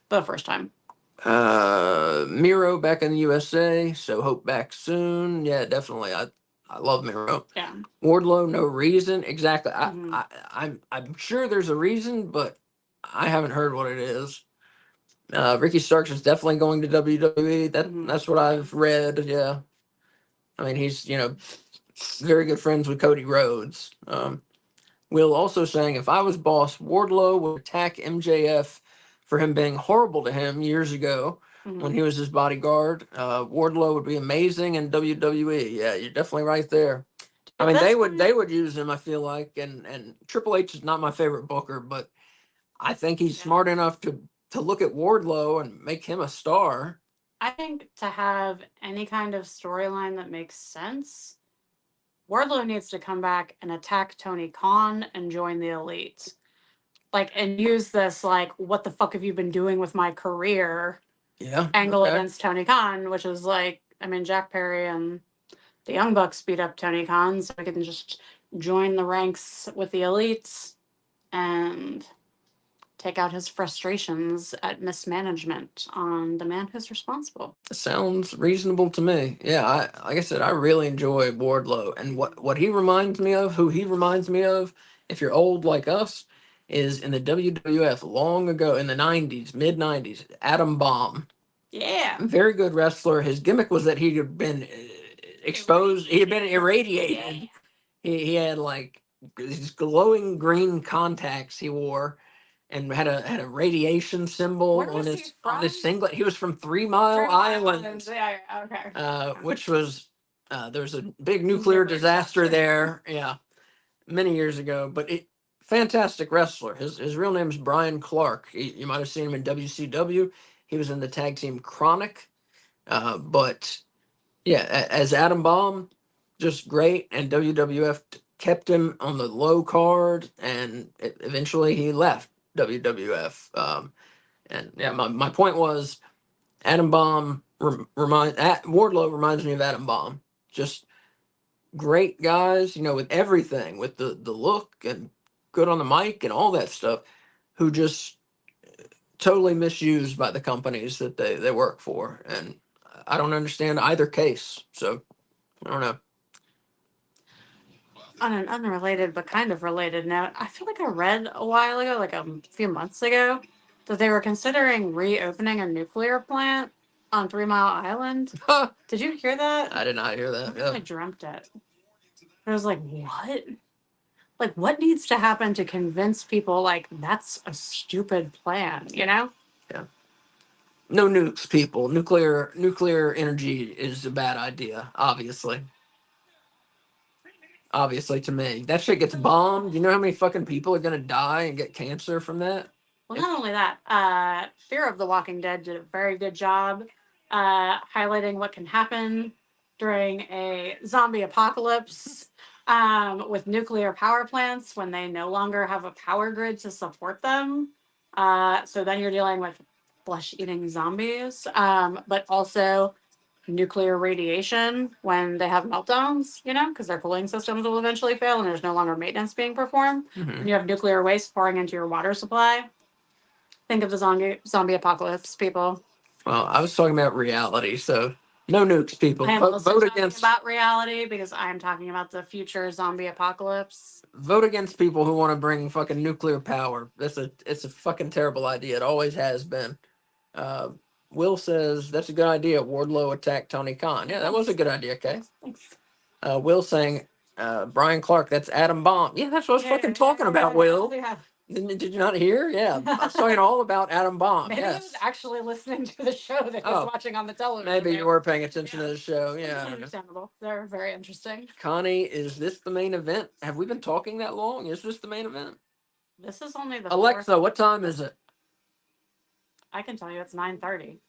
the first time. Miro back in the USA, so hope back soon. Yeah, definitely. I love Miro. Yeah. Wardlow, no reason. Exactly. Mhm. I'm sure there's a reason, but I haven't heard what it is. Ricky Starks is definitely going to WWE. That's what I've read. Yeah. I mean, he's very good friends with Cody Rhodes. Will also saying, if I was boss, Wardlow would attack MJF for him being horrible to him years ago when he was his bodyguard. Wardlow would be amazing in WWE. Yeah, you're definitely right there. I mean, they would use him, I feel like, and Triple H is not my favorite booker, but I think he's smart enough to look at Wardlow and make him a star. I think to have any kind of storyline that makes sense, Wardlow needs to come back and attack Tony Khan and join the Elite. Like, and use this, like, what the fuck have you been doing with my career angle against Tony Khan, which is like, I mean, Jack Perry and the Young Bucks beat up Tony Khan, so we can just join the ranks with the Elites and take out his frustrations at mismanagement on the man who's responsible. Sounds reasonable to me. Yeah, like I said, I really enjoy Wardlow, and what he reminds me of, who he reminds me of, if you're old like us, is in the WWF long ago in the '90s, mid '90s, Adam Bomb. Yeah. Very good wrestler. His gimmick was that he had been exposed. He had been irradiated. Yeah. He had like these glowing green contacts he wore, and had a radiation symbol Where on was he his from? singlet. He was from 3 Mile Three Island, Islands. Yeah, okay. which was there was a big nuclear disaster there. Yeah, many years ago. But fantastic wrestler. His real name is Brian Clark. You might have seen him in WCW. He was in the tag team Chronic. But yeah, as Adam Bomb, just great. And WWF kept him on the low card, and eventually he left WWF. And yeah, my point was Adam Bomb Wardlow reminds me of Adam Bomb. Just great guys, with everything, with the look and good on the mic and all that stuff, who just totally misused by the companies that they work for. And I don't understand either case. So I don't know. On an unrelated but kind of related note, I feel like I read a while ago, like a few months ago, that they were considering reopening a nuclear plant on 3 Mile Island. Did you hear that? I did not hear that. I really dreamt it. I was like, what? Like, what needs to happen to convince people, like, that's a stupid plan, Yeah. No nukes, people. Nuclear energy is a bad idea, obviously. Obviously, to me. That shit gets bombed. You know how many fucking people are gonna die and get cancer from that? Well, not only that, Fear of the Walking Dead did a very good job highlighting what can happen during a zombie apocalypse with nuclear power plants when they no longer have a power grid to support them. So then you're dealing with flesh-eating zombies, but also nuclear radiation when they have meltdowns, because their cooling systems will eventually fail and there's no longer maintenance being performed. Mhm. And you have nuclear waste pouring into your water supply. Think of the zombie apocalypse, people. Well, I was talking about reality, so no nukes, people. I am also Vote talking against about reality because I am talking about the future zombie apocalypse. vote against people who want to bring fucking nuclear power. It's a fucking terrible idea. It always has been. Will says that's a good idea. Wardlow attacked Tony Khan. Yeah, that was a good idea. Okay. Thanks. Will saying Brian Clark, that's Adam Bomb. Yeah, that's what I was fucking talking about, Will. Yeah. Did you not hear? Yeah, I was talking all about Adam Bomb. Maybe I Yes. was actually listening to the show that I was Oh, watching on the television. Maybe you there. were paying attention to Yeah. the show. It's Yeah. understandable. They're very interesting. Connie, is this the main event? Have we been talking that long? Is this the main event? This is only the Alexa, fourth. what time is it? I can tell you it's 9:30.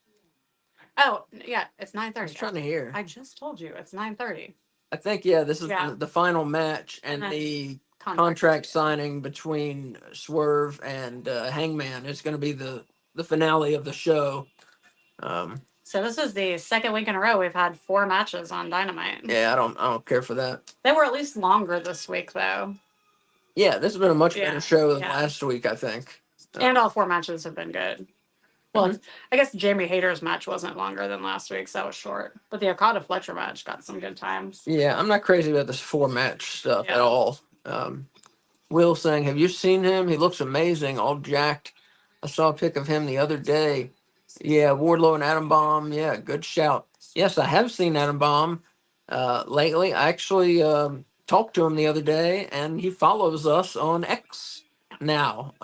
Oh, yeah, it's I was 9:30. trying to hear. I just told you it's 9:30. I think, yeah, this is Yeah. the final match and then the contract signing between Swerve and Hangman. It's going to be the finale of the show. So this is the second week in a row we've had 4 matches on Dynamite. Yeah, I don't care for that. They were at least longer this week, though. Yeah, this has been a much better show than Yeah. last week, I think. And all 4 matches have been good. Well, I guess Jamie Hayter's match wasn't longer than last week's. That was short. But the Okada Fletcher match got some good times. Yeah, I'm not crazy about this 4-match stuff at Yeah. all. Will saying, have you seen him? He looks amazing, all jacked. I saw a pic of him the other day. Yeah, Wardlow and Adam Bomb. Yeah, good shout. Yes, I have seen Adam Bomb lately. I actually talked to him the other day, and he follows us on X now.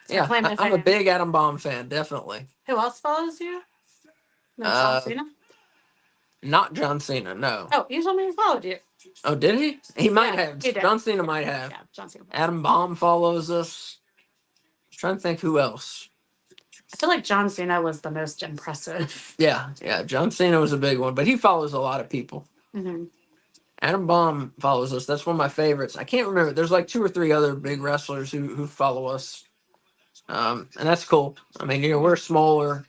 Yeah, Claim I'm a big Adam Bomb fan, definitely. Who else follows you? No, Uh, John Cena? Not John Cena, no. Oh, you told me he followed you. Oh, did he? He might Yeah, have. he did. John Cena might have. Yeah, John Cena. Adam Bomb follows us. I'm trying to think who else. I feel like John Cena was the most impressive. Yeah, John Cena was a big one, but he follows a lot of people. Mm-hmm. Adam Bomb follows us. That's one of my favorites. I can't remember. There's like 2 or 3 other big wrestlers who follow us. And that's cool. I mean, we're a smaller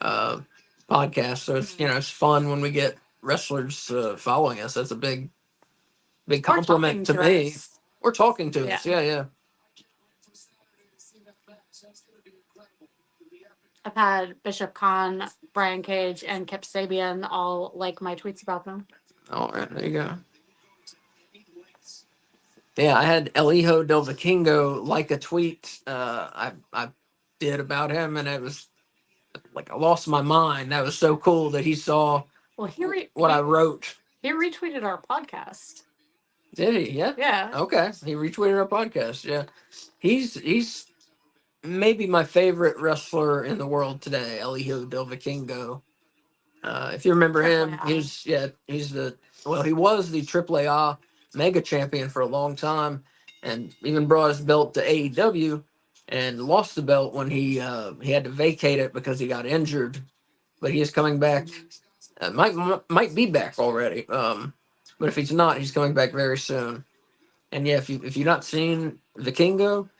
podcast, so it's it's fun when we get wrestlers following us. That's a big compliment to me. Or talking to us. Yeah. I've had Bishop Khan, Brian Cage, and Kip Sabian all like my tweets about them. All right, there you go. Yeah, I had El Hijo del Vikingo like a tweet I did about him, and it was like I lost my mind. That was so cool that he saw Well, what I wrote. He retweeted our podcast. Did he? Yeah. Yeah. Okay. He retweeted our podcast. Yeah. He's maybe my favorite wrestler in the world today, El Hijo del Vikingo. If you remember him, he was he was the AAA mega champion for a long time, and even brought his belt to AEW, and lost the belt when he had to vacate it because he got injured. But he is coming back. Might be back already. But if he's not, he's coming back very soon. And yeah, if you've not seen Vikingo,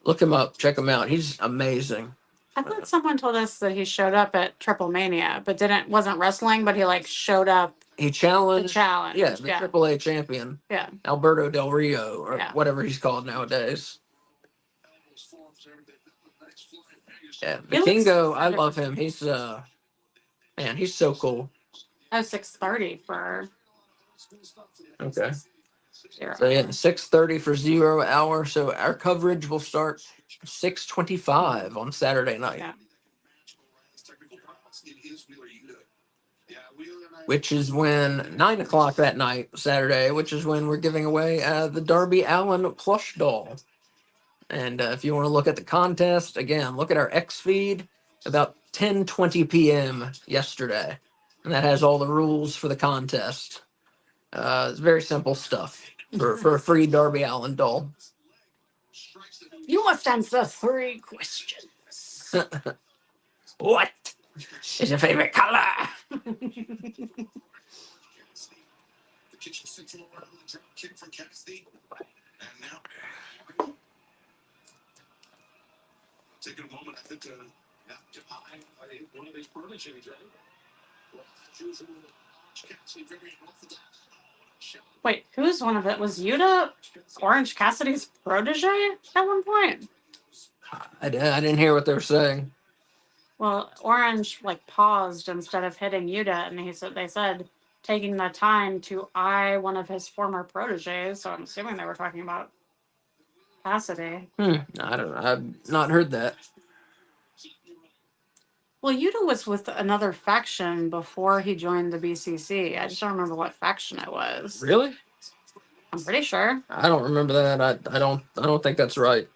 look him up, check him out. He's amazing. I thought someone told us that he showed up at Triple Mania, but wasn't wrestling, but he showed up. He challenged the challenge. Yeah, the AAA champion. Yeah. Alberto Del Rio, or whatever he's called nowadays. Yeah, Vikingo, I love him. He's man, he's so cool. Oh, 6:30 for. Okay. 0 So yeah, 6:30 for 0 hour. So our coverage will start 6:25 on Saturday night. Yeah. Which is when 9 o'clock that night, Saturday, which is when we're giving away the Darby Allin plush doll. And if you want to look at the contest, again, look at our X feed about 10:20 p.m. yesterday. And that has all the rules for the contest. It's very simple stuff for a free Darby Allin doll. You must answer 3 questions. What is your favorite color? Taking a moment, I think, one of these proteges, Wait, who's one of it? Was Yuta Orange Cassidy's protege at one point? I didn't hear what they were saying. Well, Orange paused instead of hitting Yuta, and they said taking the time to eye one of his former proteges. So I'm assuming they were talking about Cassidy. I don't know. I've not heard that. Well, Yuta was with another faction before he joined the BCC. I just don't remember what faction it was. Really? I'm pretty sure. I don't remember that. I don't think that's right.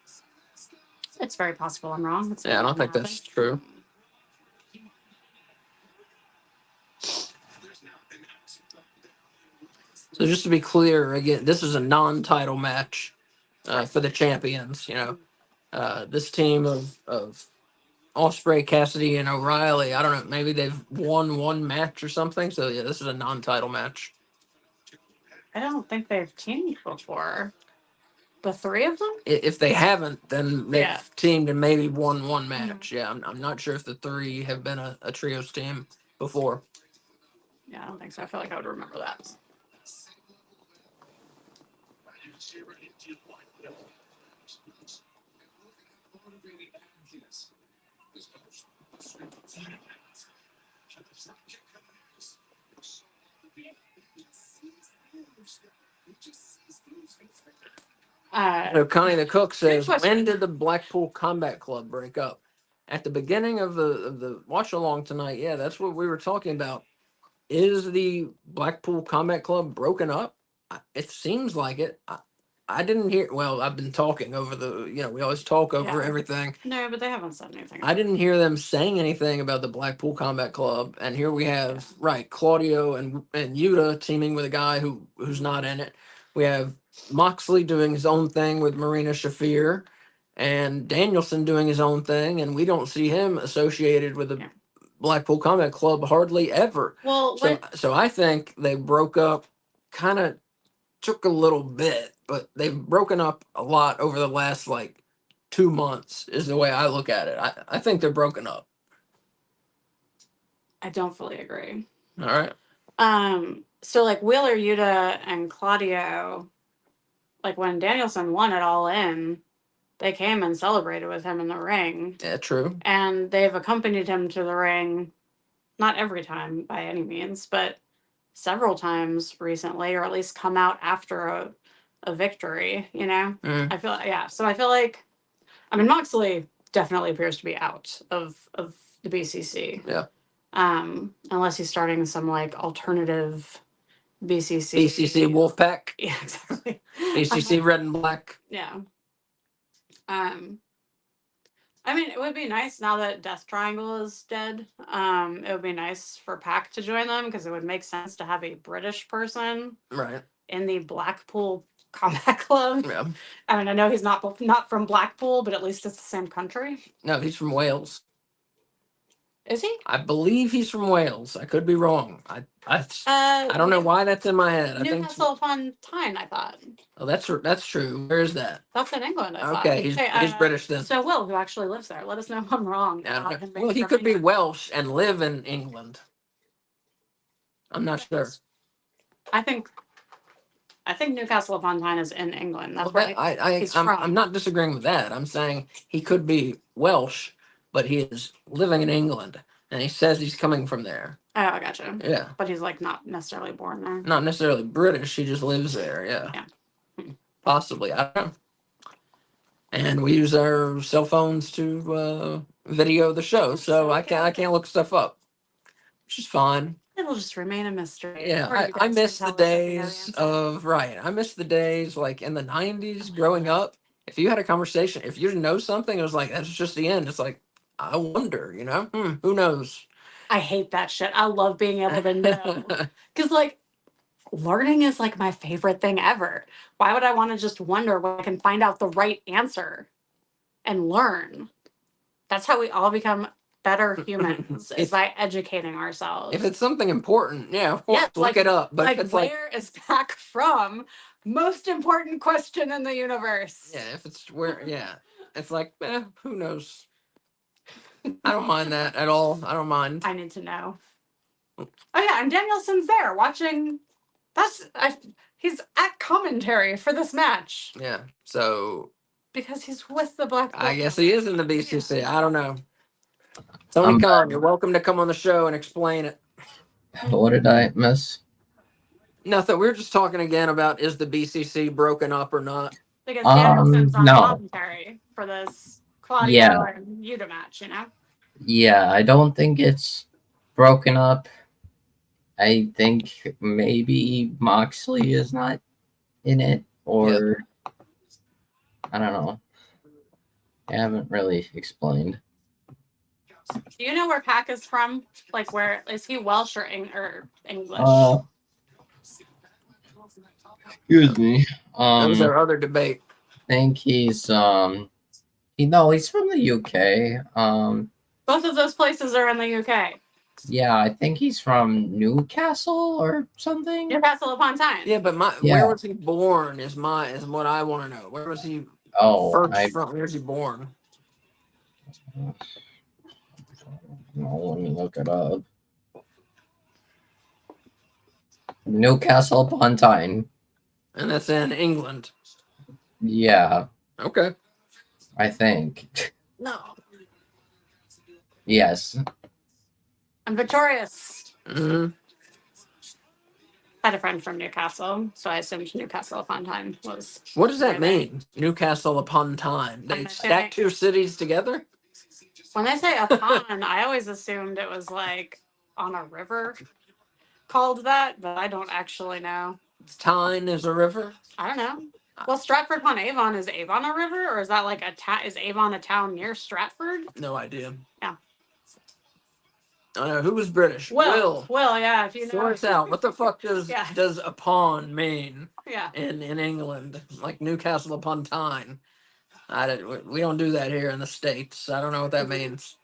It's very possible I'm wrong. It's Yeah, I don't think that's true. So just to be clear, again, this is a non-title match for the champions. This team of Ospreay, Cassidy, and O'Reilly. I don't know. Maybe they've won one match or something. So yeah, this is a non-title match. I don't think they've teamed before. The three of them? If they haven't, then they've Yeah. teamed and maybe won one match. Yeah, I'm not sure if the three have been a trios team before. Yeah, I don't think so. I feel like I would remember that. So Connie the Cook says, question. when did the Blackpool Combat Club break up? At the beginning of the watch along tonight. Yeah, that's what we were talking about. Is the Blackpool Combat Club broken up? It seems like it. I didn't hear. Well, I've been talking over we always talk over Yeah. everything. No, but they haven't said anything. I didn't hear them saying anything about the Blackpool Combat Club, and here we have Claudio and Yuta teaming with a guy who's not in it. We have Moxley doing his own thing with Marina Shafir, and Danielson doing his own thing, and we don't see him associated with the Yeah. Blackpool Combat Club hardly ever. Well, So I think they broke up. Kind of took a little bit, but they've broken up a lot over the last 2 months is the way I look at it. I think they're broken up. I don't fully agree. All right. So Wheeler, Yuta, and Claudio, when Danielson won it all in, they came and celebrated with him in the ring. Yeah, true. And they've accompanied him to the ring, not every time by any means, but several times recently, or at least come out after a victory, Mm. I feel, yeah. So I feel Moxley definitely appears to be out of the BCC. Yeah. Unless he's starting some BCC Wolfpack. Yeah, exactly. BCC Red and Black. Yeah. It would be nice now that Death Triangle is dead. It would be nice for Pac to join them because it would make sense to have a British person Right. in the Blackpool Combat Club. Yeah. I know he's not from Blackpool, but at least it's the same country. No, he's from Wales. Is he? I believe he's from Wales. I could be wrong. I don't know why that's in my head. Newcastle upon Tyne, I thought. Oh, that's true. Where is that? That's in England, I thought. Okay, he's British then. So Will, who actually lives there, let us know if I'm wrong. Yeah, well, he could be Welsh and live in England. I'm not sure. I think Newcastle upon Tyne is in England. That's where he's from. I'm not disagreeing with that. I'm saying he could be Welsh, but he is living in England, and he says he's coming from there. Oh, I gotcha. Yeah. But he's not necessarily born there. Not necessarily British. He just lives there. Yeah. Yeah. Possibly. I don't know. And we use our cell phones to video the show, so I can't look stuff up, which is fine. It'll just remain a mystery. Yeah, I miss the days I miss the days in the 90s growing up. If you had a conversation, if you didn't know something, it was that's just the end. It's I wonder, who knows? I hate that shit. I love being able to know. Because learning is my favorite thing ever. Why would I want to just wonder when I can find out the right answer and learn? That's how we all become better humans, is by educating ourselves. If it's something important, yeah, of course, look it up. But if it's where is Pac from? Most important question in the universe. Yeah, if it's where, yeah, it's who knows? I don't mind that at all. I don't mind. I need to know. Oh yeah, and Danielson's there watching. He's at commentary for this match. Yeah, so because he's with the Black. I guess he is in the BCC. I don't know. Tony Khan, you're welcome to come on the show and explain it. What did I miss? Nothing. We were just talking again about is the BCC broken up or not? Because Danielson's on no. commentary for this Claudio and Yuta match, Yeah, I don't think it's broken up. I think maybe Moxley is not in it, or I don't know. I haven't really explained. Do you know where Pac is from? Like, where is he Welsh or English? Excuse me. That was our other debate. I think he's he's from the UK. Both of those places are in the UK. Yeah, I think he's from Newcastle or something. Newcastle upon Tyne. Yeah, but where was he born is what I want to know. Where was he first from? Where's he born? Let me look it up. Newcastle upon Tyne. And that's in England. Yeah. Okay. I think. No. Yes. I'm victorious. Mm-hmm. I had a friend from Newcastle, so I assumed Newcastle upon Tyne was. What does that mean? Newcastle upon Tyne. They stack two cities together? When they say upon, I always assumed it was like on a river called that, but I don't actually know. Tyne is a river? I don't know. Well, Stratford upon Avon, is Avon a river, or is that like is Avon a town near Stratford? No idea. Yeah. I know. Who was British? Will, yeah, if you know. Sort us out. What the fuck does upon mean? Yeah. In England, like Newcastle upon Tyne. We don't do that here in the States. I don't know what that means.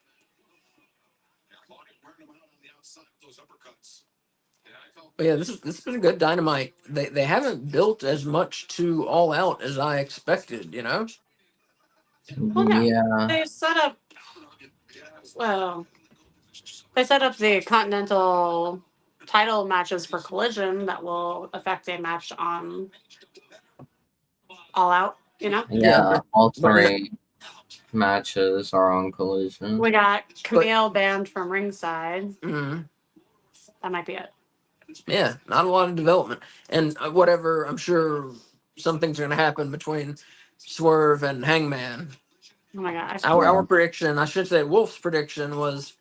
But yeah, this has been a good Dynamite. They haven't built as much to All Out as I expected. You know. Well, no. Yeah. They set up the Continental title matches for Collision that will affect a match on All Out, you know? Yeah, all three matches are on Collision. We got Camille banned from ringside. Mm-hmm. That might be it. Yeah, not a lot of development. And whatever, I'm sure something's going to happen between Swerve and Hangman. Oh my gosh. Our prediction, I should say Wolf's prediction, was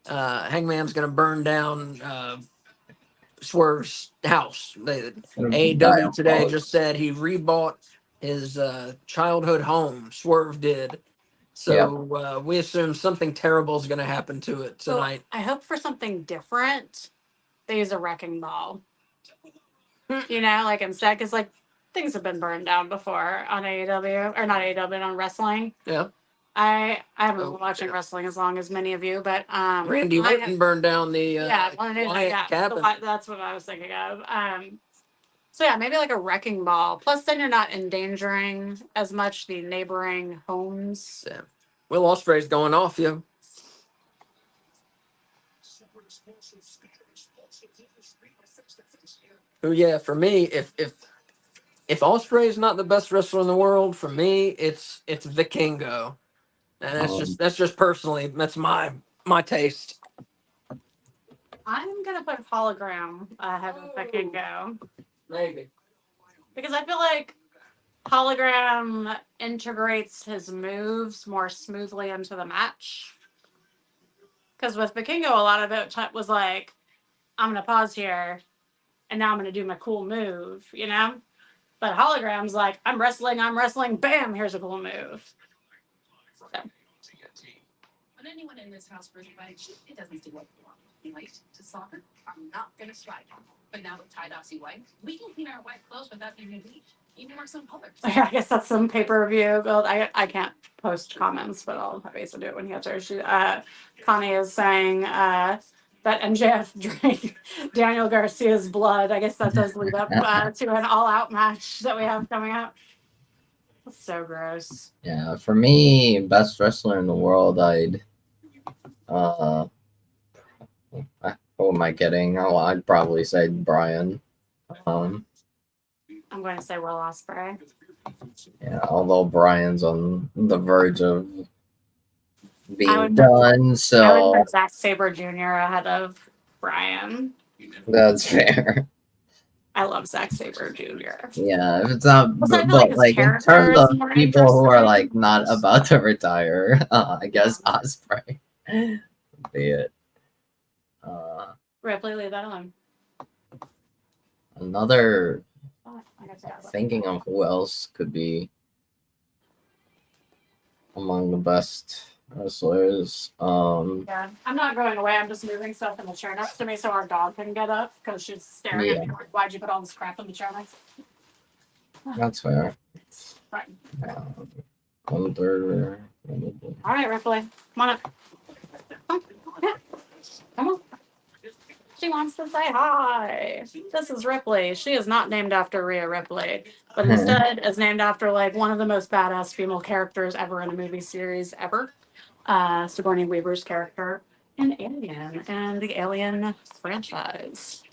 Hangman's going to burn down Swerve's house. AEW today just said he rebought his childhood home. Swerve did. So we assume something terrible is going to happen to it tonight. So I hope for something different. They use a wrecking ball. You know, like instead, because like things have been burned down before on AEW, or not AEW, but on wrestling. Yeah. I haven't been watching wrestling as long as many of you, but Randy Orton burned down the Wyatt cabin. That's what I was thinking of. So yeah, maybe like a wrecking ball. Plus, then you're not endangering as much the neighboring homes. Yeah. Will Ospreay's going off you. Oh yeah, for me, if Ospreay's not the best wrestler in the world, for me, it's Vikingo. And that's just personally, that's my taste. I'm gonna put hologram ahead of Vikingo. Maybe. Because I feel like hologram integrates his moves more smoothly into the match. Because with Vikingo, a lot of it was like, I'm gonna pause here, and now I'm gonna do my cool move, you know? But hologram's like, I'm wrestling, bam, here's a cool move. So. When anyone in this house first invited you, it doesn't seem like you want to be late to soccer. I'm not gonna strike. But now with tie-dye white, we can clean our white clothes without being bleach. Even work some colors. I guess that's some pay-per-view build. I can't post comments, but I'll basically do it when he gets there. Connie is saying that MJF drank Daniel Garcia's blood. I guess that does lead up to an all-out match that we have coming up. That's so gross. Yeah, for me, best wrestler in the world, who am I getting? Oh, I'd probably say Brian. I'm going to say Will Ospreay. Yeah, although Brian's on the verge of being done, so I would put Zack Sabre Jr. ahead of Brian. That's fair. I love Zack Sabre Jr. Yeah, if it's not, but like in terms of people who are like not about to retire, I guess Ospreay would be it. Ripley, leave that alone. Another I guess I got it. Thinking of who else could be among the best wrestlers. Yeah, I'm not going away. I'm just moving stuff in the chair next to me so our dog can get up because she's staring at Yeah. me like, "Why'd you put all this crap in the chair next?" That's fair. Right. One third. All right, Ripley, come on up. Yeah. Come on. She wants to say hi. This is Ripley. She is not named after Rhea Ripley, but instead is named after like one of the most badass female characters ever in a movie series ever. Sigourney Weaver's character in Alien and the Alien franchise.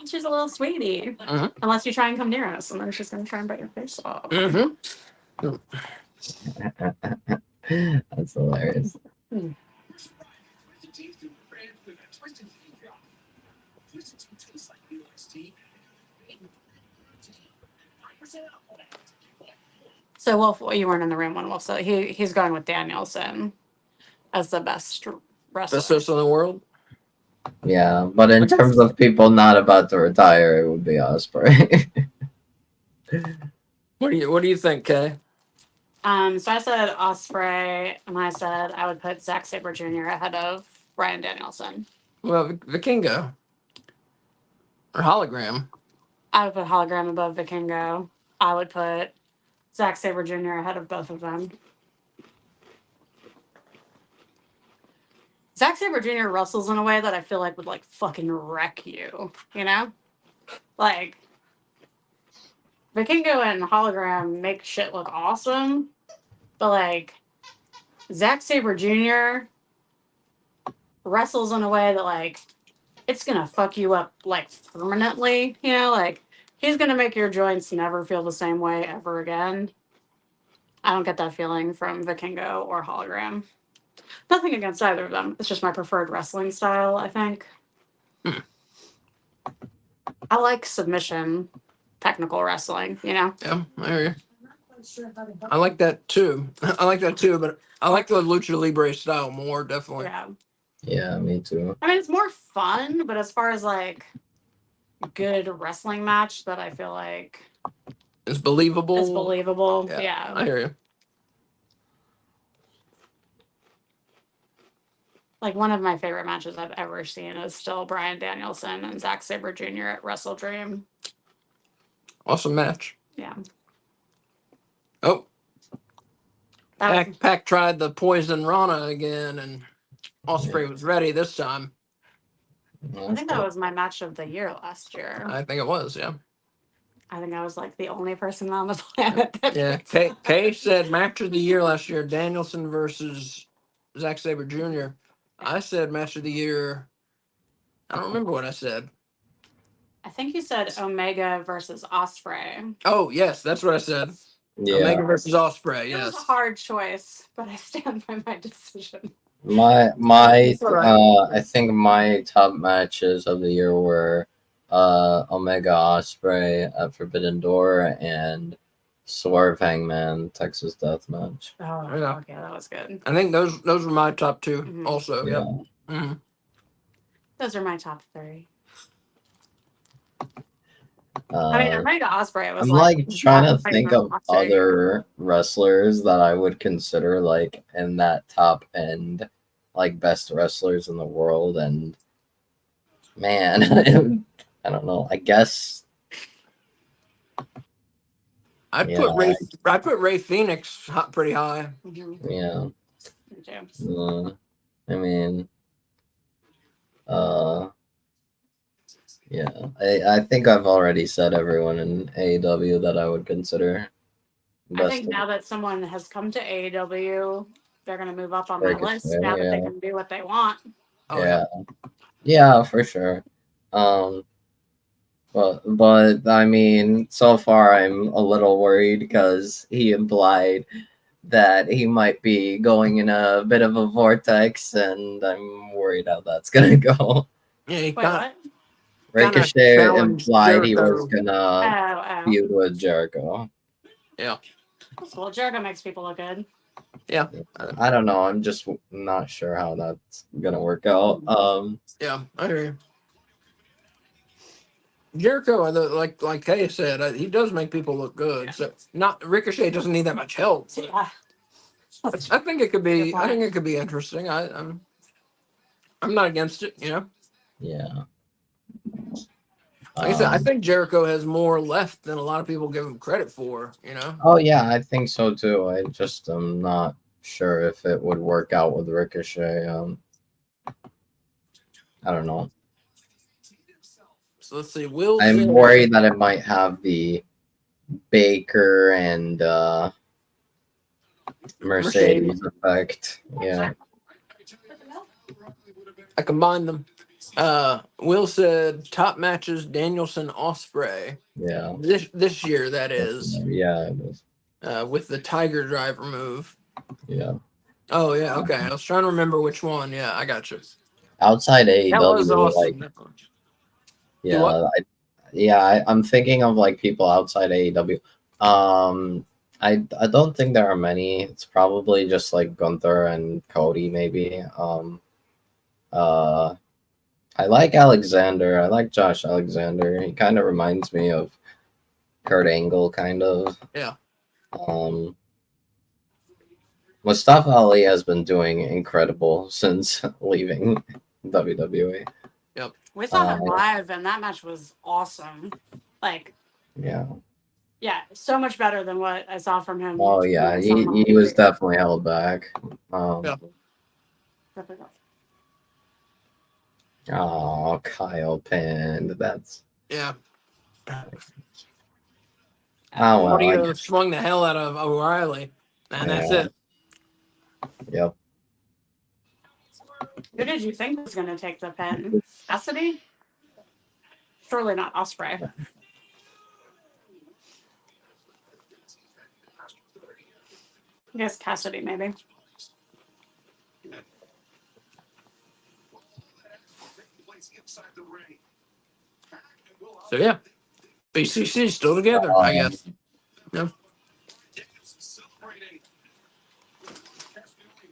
She's a little sweetie. Mhm. Unless you try and come near us, and then she's gonna try and bite your face off. That's hilarious. So Wolf, you weren't in the room when Wolf said he's going with Danielson as the best wrestler. Best wrestler in the world. Yeah, but in terms of people not about to retire, it would be Osprey. What do you think, Kay? So I said Osprey, and I said I would put Zack Sabre Jr. ahead of Bryan Danielson. Well, Vikingo or hologram. I would put Hologram above Vikingo. I would put Zack Sabre Jr. ahead of both of them. Zack Sabre Jr. wrestles in a way that I feel like would like fucking wreck you, you know? Like Vikingo and Hologram make shit look awesome, but like Zack Sabre Jr. wrestles in a way that like it's gonna fuck you up like permanently, you know, like he's gonna make your joints never feel the same way ever again. I don't get that feeling from Vikingo or Hologram. Nothing against either of them. It's just my preferred wrestling style, I think. I like submission technical wrestling, you know? Yeah, I hear you. I like that too. I like that too, but I like the lucha libre style more, definitely. Yeah. Yeah, me too. I mean, it's more fun, but as far as like good wrestling match that I feel like It's believable. is believable, Yeah, yeah. I hear you. Like one of my favorite matches I've ever seen is still Bryan Danielson and Zack Sabre Jr. at Wrestle Dream. Awesome match. Yeah. Oh, That was, Pac tried the poison Rana again, and Osprey was ready this time. I think that was my match of the year last year. I think it was, yeah. I think I was like the only person on the planet that Yeah, picked Kay said match of the year last year, Danielson versus Zack Sabre Jr. I said match of the year. I don't remember what I said. I think you said Omega versus Osprey. Oh, yes, that's what I said. Yeah. Omega versus Osprey, It was a yes. hard choice, but I stand by my decision. My That's all right. I think my top matches of the year were Omega Osprey at Forbidden Door and Swerve Hangman Texas Death Match. Oh, Yeah. okay, that was good. I think those were my top two Mhm. also. Yeah. Yep. hmm Those are my top three. Uh, I mean, Omega Osprey was I'm like trying to my think favorite of boxing. other wrestlers that I would consider like in that top end, like best wrestlers in the world, and man, I don't know. I guess I'd Yeah. put Ray Phoenix pretty high. Mhm, yeah. me too. I mean, yeah. I think I've already said everyone in AEW that I would consider I best. think now that someone has come to AEW, they're going to move up on my Ricochet, list now that they yeah. can do what they want. Oh, Yeah, for sure. But I mean, so far I'm a little worried because he implied that he might be going in a bit of a vortex, and I'm worried how that's gonna go. Yeah, he Wait, kind what? Ricochet challenged implied he was Jericho. gonna Oh. feud with Jericho. That's cool. Jericho makes people look good. Yeah. I don't know. I'm just not sure how that's gonna work out. Yeah, I hear you. Jericho, like Kay said, he does make people look good. So not Ricochet doesn't need that much help. Yeah. I think it could be. Good point. I think it could be interesting. I'm not against it. You know, Yeah. like I said, I Um, think Jericho has more left than a lot of people give him credit for. You know. oh yeah, I think so too. I just am not sure if it would work out with Ricochet. I don't know. So let's see. Will I'm said, worried that it might have the Baker and Mercedes effect. Yeah. I combined them. Will said top matches Danielson Osprey Yeah. this year. That is Yeah. It is. with the Tiger Driver move. Yeah. Oh yeah, okay. I was trying to remember which one. Yeah, I got you. Outside That was AEW, like awesome. Do what? yeah, I'm thinking of like people outside AEW. I don't think there are many. It's probably just like Gunther and Cody, maybe. Uh, I like Alexander. I like Josh Alexander. He kind of reminds me of Kurt Angle, kind of. Yeah. Um, Mustafa Ali has been doing incredible since leaving WWE. We saw him Uh, live, and that match was awesome. Like, yeah. yeah, so much better than what I saw from him. Oh when yeah, I saw him on he was TV. definitely held back. Yeah. Oh, Kyle pinned. That's Yeah. oh well. Audio swung the hell out of O'Reilly, and that's Yeah. it. Yep. Who did you think was going to take the pin? Cassidy? Surely not Osprey. I guess Cassidy, maybe. So yeah, BCC still together, I guess. Yeah.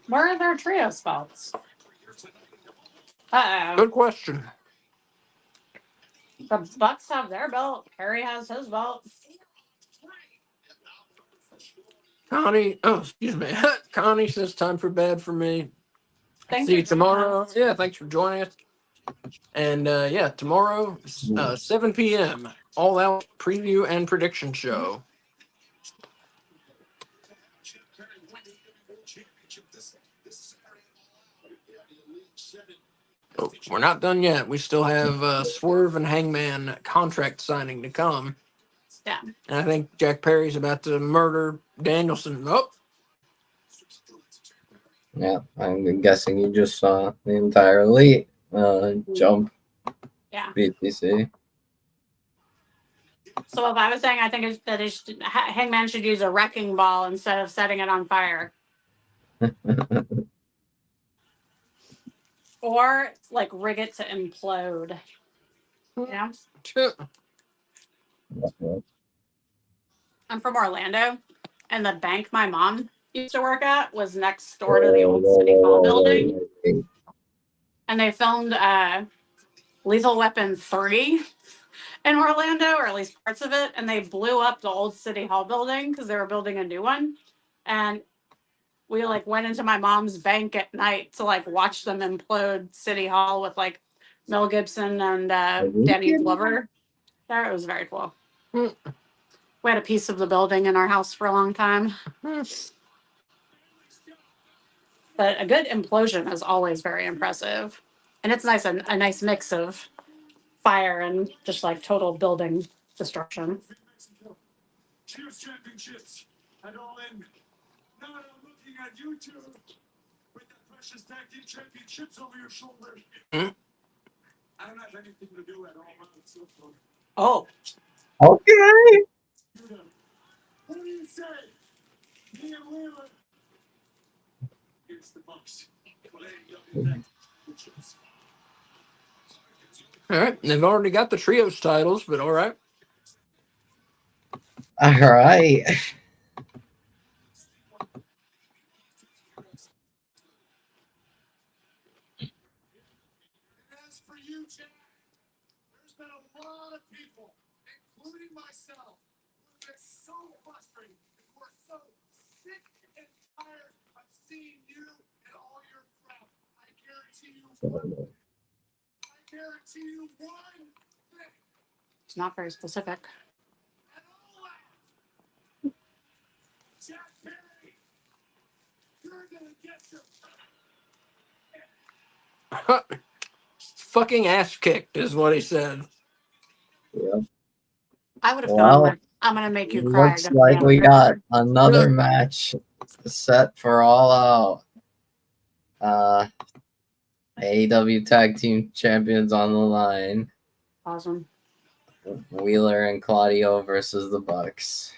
Where are their trio spots? Uh-oh. Good question. The Bucks have their belt. Harry has his belt. Connie, oh excuse me. Connie says time for bed for me. Thanks See you for joining tomorrow. us. Yeah, thanks for joining us. And yeah, tomorrow, 7 p.m. All Out preview and prediction show. Oh, we're not done yet. We still have Swerve and Hangman contract signing to come. Yeah. And I think Jack Perry's about to murder Danielson. Oh, Yeah. I'm guessing you just saw the entire elite jump Yeah. BTC. So if I was saying, I think Hangman should use a wrecking ball instead of setting it on fire. Or like rig it to implode. Yeah. I'm from Orlando, and the bank my mom used to work at was next door to the old City Hall building. And they filmed Lethal Weapon 3 in Orlando, or at least parts of it. And they blew up the old City Hall building because they were building a new one. And we like went into my mom's bank at night to like watch them implode City Hall with like Mel Gibson and Danny Glover. There, it was very cool. Hmm. We had a piece of the building in our house for a long time. But a good implosion is always very impressive. And it's nice, a nice mix of fire and just like total building destruction. Cheers championships and all in. Now I'm looking at you two with the precious tag team championships over your shoulder. Mm. I don't have anything to do at all. So far. Oh, Okay. What do you say? Me and Wheeler. Here's the Bucks. All right. They've already got the trios titles, but all right. All right. As for you, Jack, there's been a lot of people myself. It's so frustrating. We're so sick and tired of seeing you and all your crap. I guarantee you one thing. It's not very specific. And all that. Jack Perry, you're gonna get your Fucking ass kicked is what he said. Yep. I would have Well, known. I'm gonna make you cry. looks like we got another match set for All Out. AEW Tag Team Champions on the line. Awesome. Wheeler and Claudio versus the Bucks.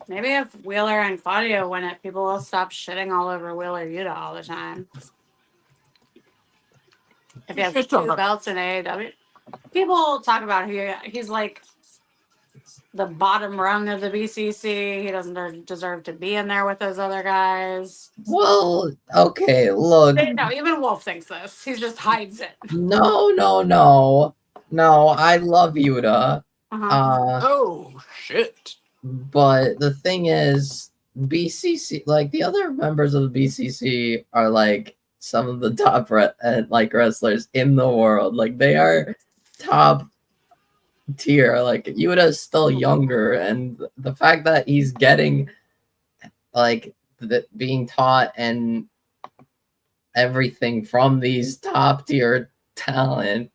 Maybe if Wheeler and Claudio win it, people will stop shitting all over Wheeler Yuta all the time. If he has Just 2 talk about- belts in AEW, people talk about he's like the bottom rung of the BCC. He doesn't deserve to be in there with those other guys. Well, okay, look. No, even Wolf thinks this. He just hides it. No, I love Yuta. Oh shit! But the thing is, BCC, like the other members of the BCC, are like some of the top like wrestlers in the world. Like they are top tier. Like Yuta is still younger, and the fact that he's getting like being taught and everything from these top tier talent,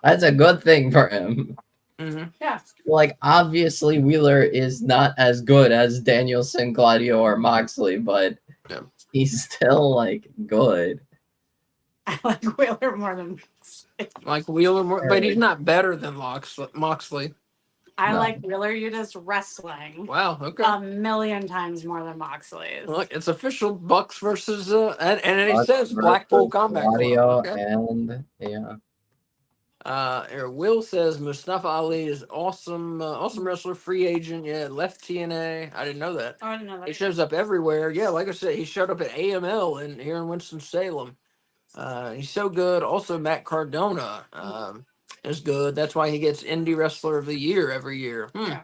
that's a good thing for him. Mm-hmm. Yeah. Like obviously Wheeler is not as good as Danielson, Claudio, or Moxley, but Yeah. he's still like good. I like Wheeler more than Like Wheeler, but he's not better than Moxley. I No. like Wheeler Yuta's wrestling Wow. Okay. a million times more than Moxley's. Look, it's official. Bucks versus and it Bucks says Blackpool versus Combat Club. Claudio Okay. and yeah. Will says Mustafa Ali is awesome, awesome wrestler, free agent. Yeah, left TNA. I didn't know that. Oh, I didn't know that. He shows up everywhere. Yeah, like I said, he showed up at AML here in Winston Salem. He's so good. Also, Matt Cardona is good. That's why he gets Indie Wrestler of the Year every year. Yeah.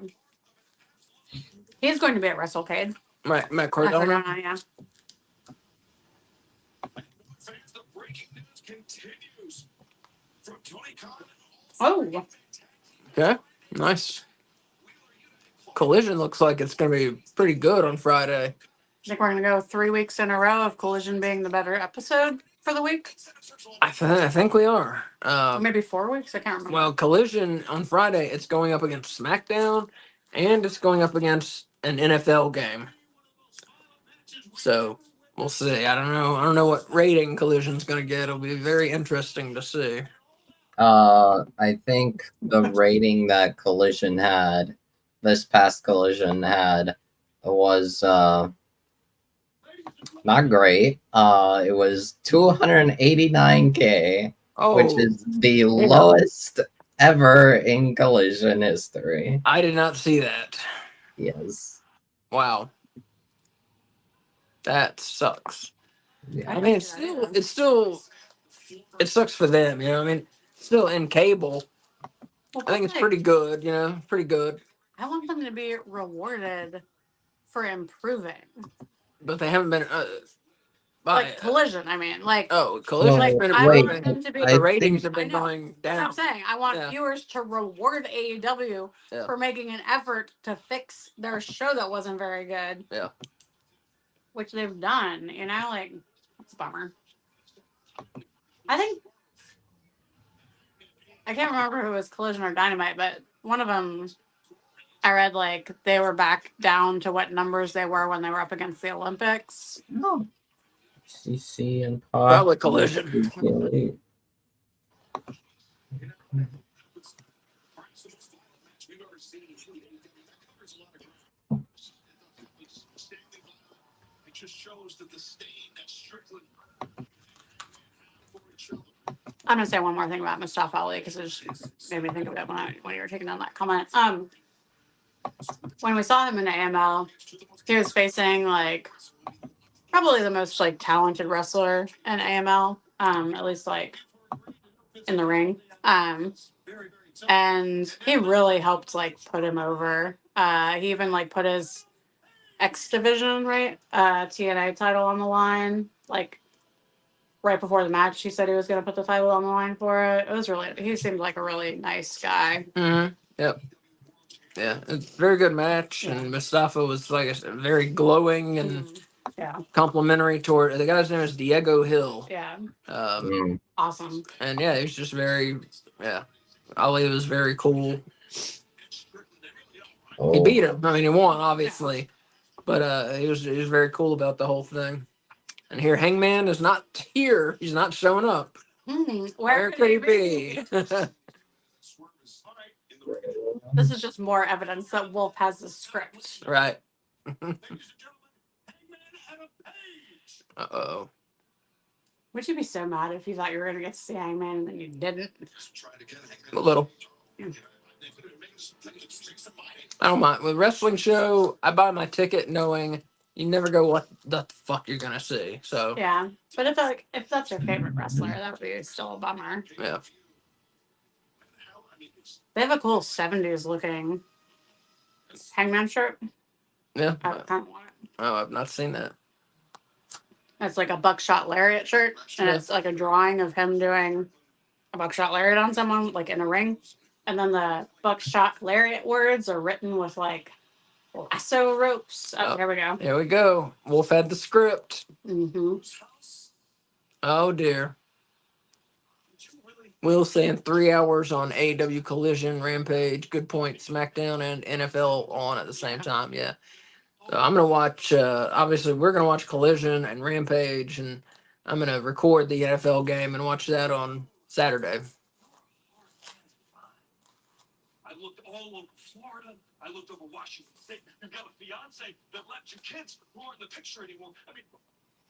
He's going to be at WrestleCade. Matt Cardona. Yeah. Fans, the breaking news continues from Tony Khan. Oh, Okay, nice. Collision looks like it's going to be pretty good on Friday. I think we're going to go 3 weeks in a row of Collision being the better episode for the week. I think we are. Or maybe 4 weeks. I can't remember. Well, Collision on Friday, it's going up against SmackDown, and it's going up against an NFL game. So we'll see. I don't know what rating Collision's going to get. It'll be very interesting to see. I think the rating that Collision had, this past Collision had, was not great. It was 289K, which is the lowest ever in Collision history. I did not see that. Yes. Wow. That sucks. Yeah. I mean, it sucks for them, you know. I mean, still in cable, Well, I think it's pretty good, you know, pretty good. I want them to be rewarded for improving. But they haven't been Like Collision, I mean. Like, Collision's Well, been I improving. want them to be. The ratings think- have been I know. going That's what down. I'm saying. I want Yeah. viewers to reward AEW Yeah. for making an effort to fix their show that wasn't very good. Yeah. Which they've done, you know, like it's a bummer. I think I can't remember who was Collision or Dynamite, but one of them I read like they were back down to what numbers they were when they were up against the Olympics. No. CC and Pac. Probably Collision. It just shows that the stain that Strickland for each other. I'm gonna say one more thing about Mustafa Ali because it just made me think of it when you were taking down that comment. When we saw him in the AML, he was facing like probably the most like talented wrestler in AML, at least like in the ring. and he really helped like put him over. He even like put his X Division TNA title on the line. Like right before the match, he said he was going to put the title on the line for it. It was really. He seemed like a really nice guy. Mm-hmm. Yep. Yeah, it's a very good match, and Mustafa was like I said, very glowing and Yeah. complimentary toward the guy's name is Diego Hill. Yeah. Mm. Awesome. And he was just very Ali was very cool. He Oh, beat him. I mean, he won obviously, but he was very cool about the whole thing. And here, Hangman is not here. He's not showing up. Where could he be? This is just more evidence that Wolf has the script. Right. Uh-oh. Would you be so mad if you thought you were going to get to see Hangman and then you didn't? A little. I don't mind. With a wrestling show, I buy my ticket knowing you never go what the fuck you're gonna see. So Yeah, but if that's your favorite wrestler, that would be still a bummer. yeah. They have a cool '70s looking Hangman shirt. Yeah. I kind of want it. Oh, I've not seen that. It's like a buckshot lariat shirt, and it's like a drawing of him doing a buckshot lariat on someone, like in a ring. And then the buckshot lariat words are written with like lasso ropes. Oh, here we go. Here we go. Wolf had the script. Mm-hmm. Oh dear. Will saying 3 hours on AEW Collision, Rampage, Good Point, SmackDown, and NFL on at the same time. Yeah. So I'm gonna watch. Obviously, we're gonna watch Collision and Rampage, and I'm gonna record the NFL game and watch that on Saturday. I looked all over Florida. I looked over Washington State. You've got a fiance that left your kids who aren't in the picture anymore. I mean,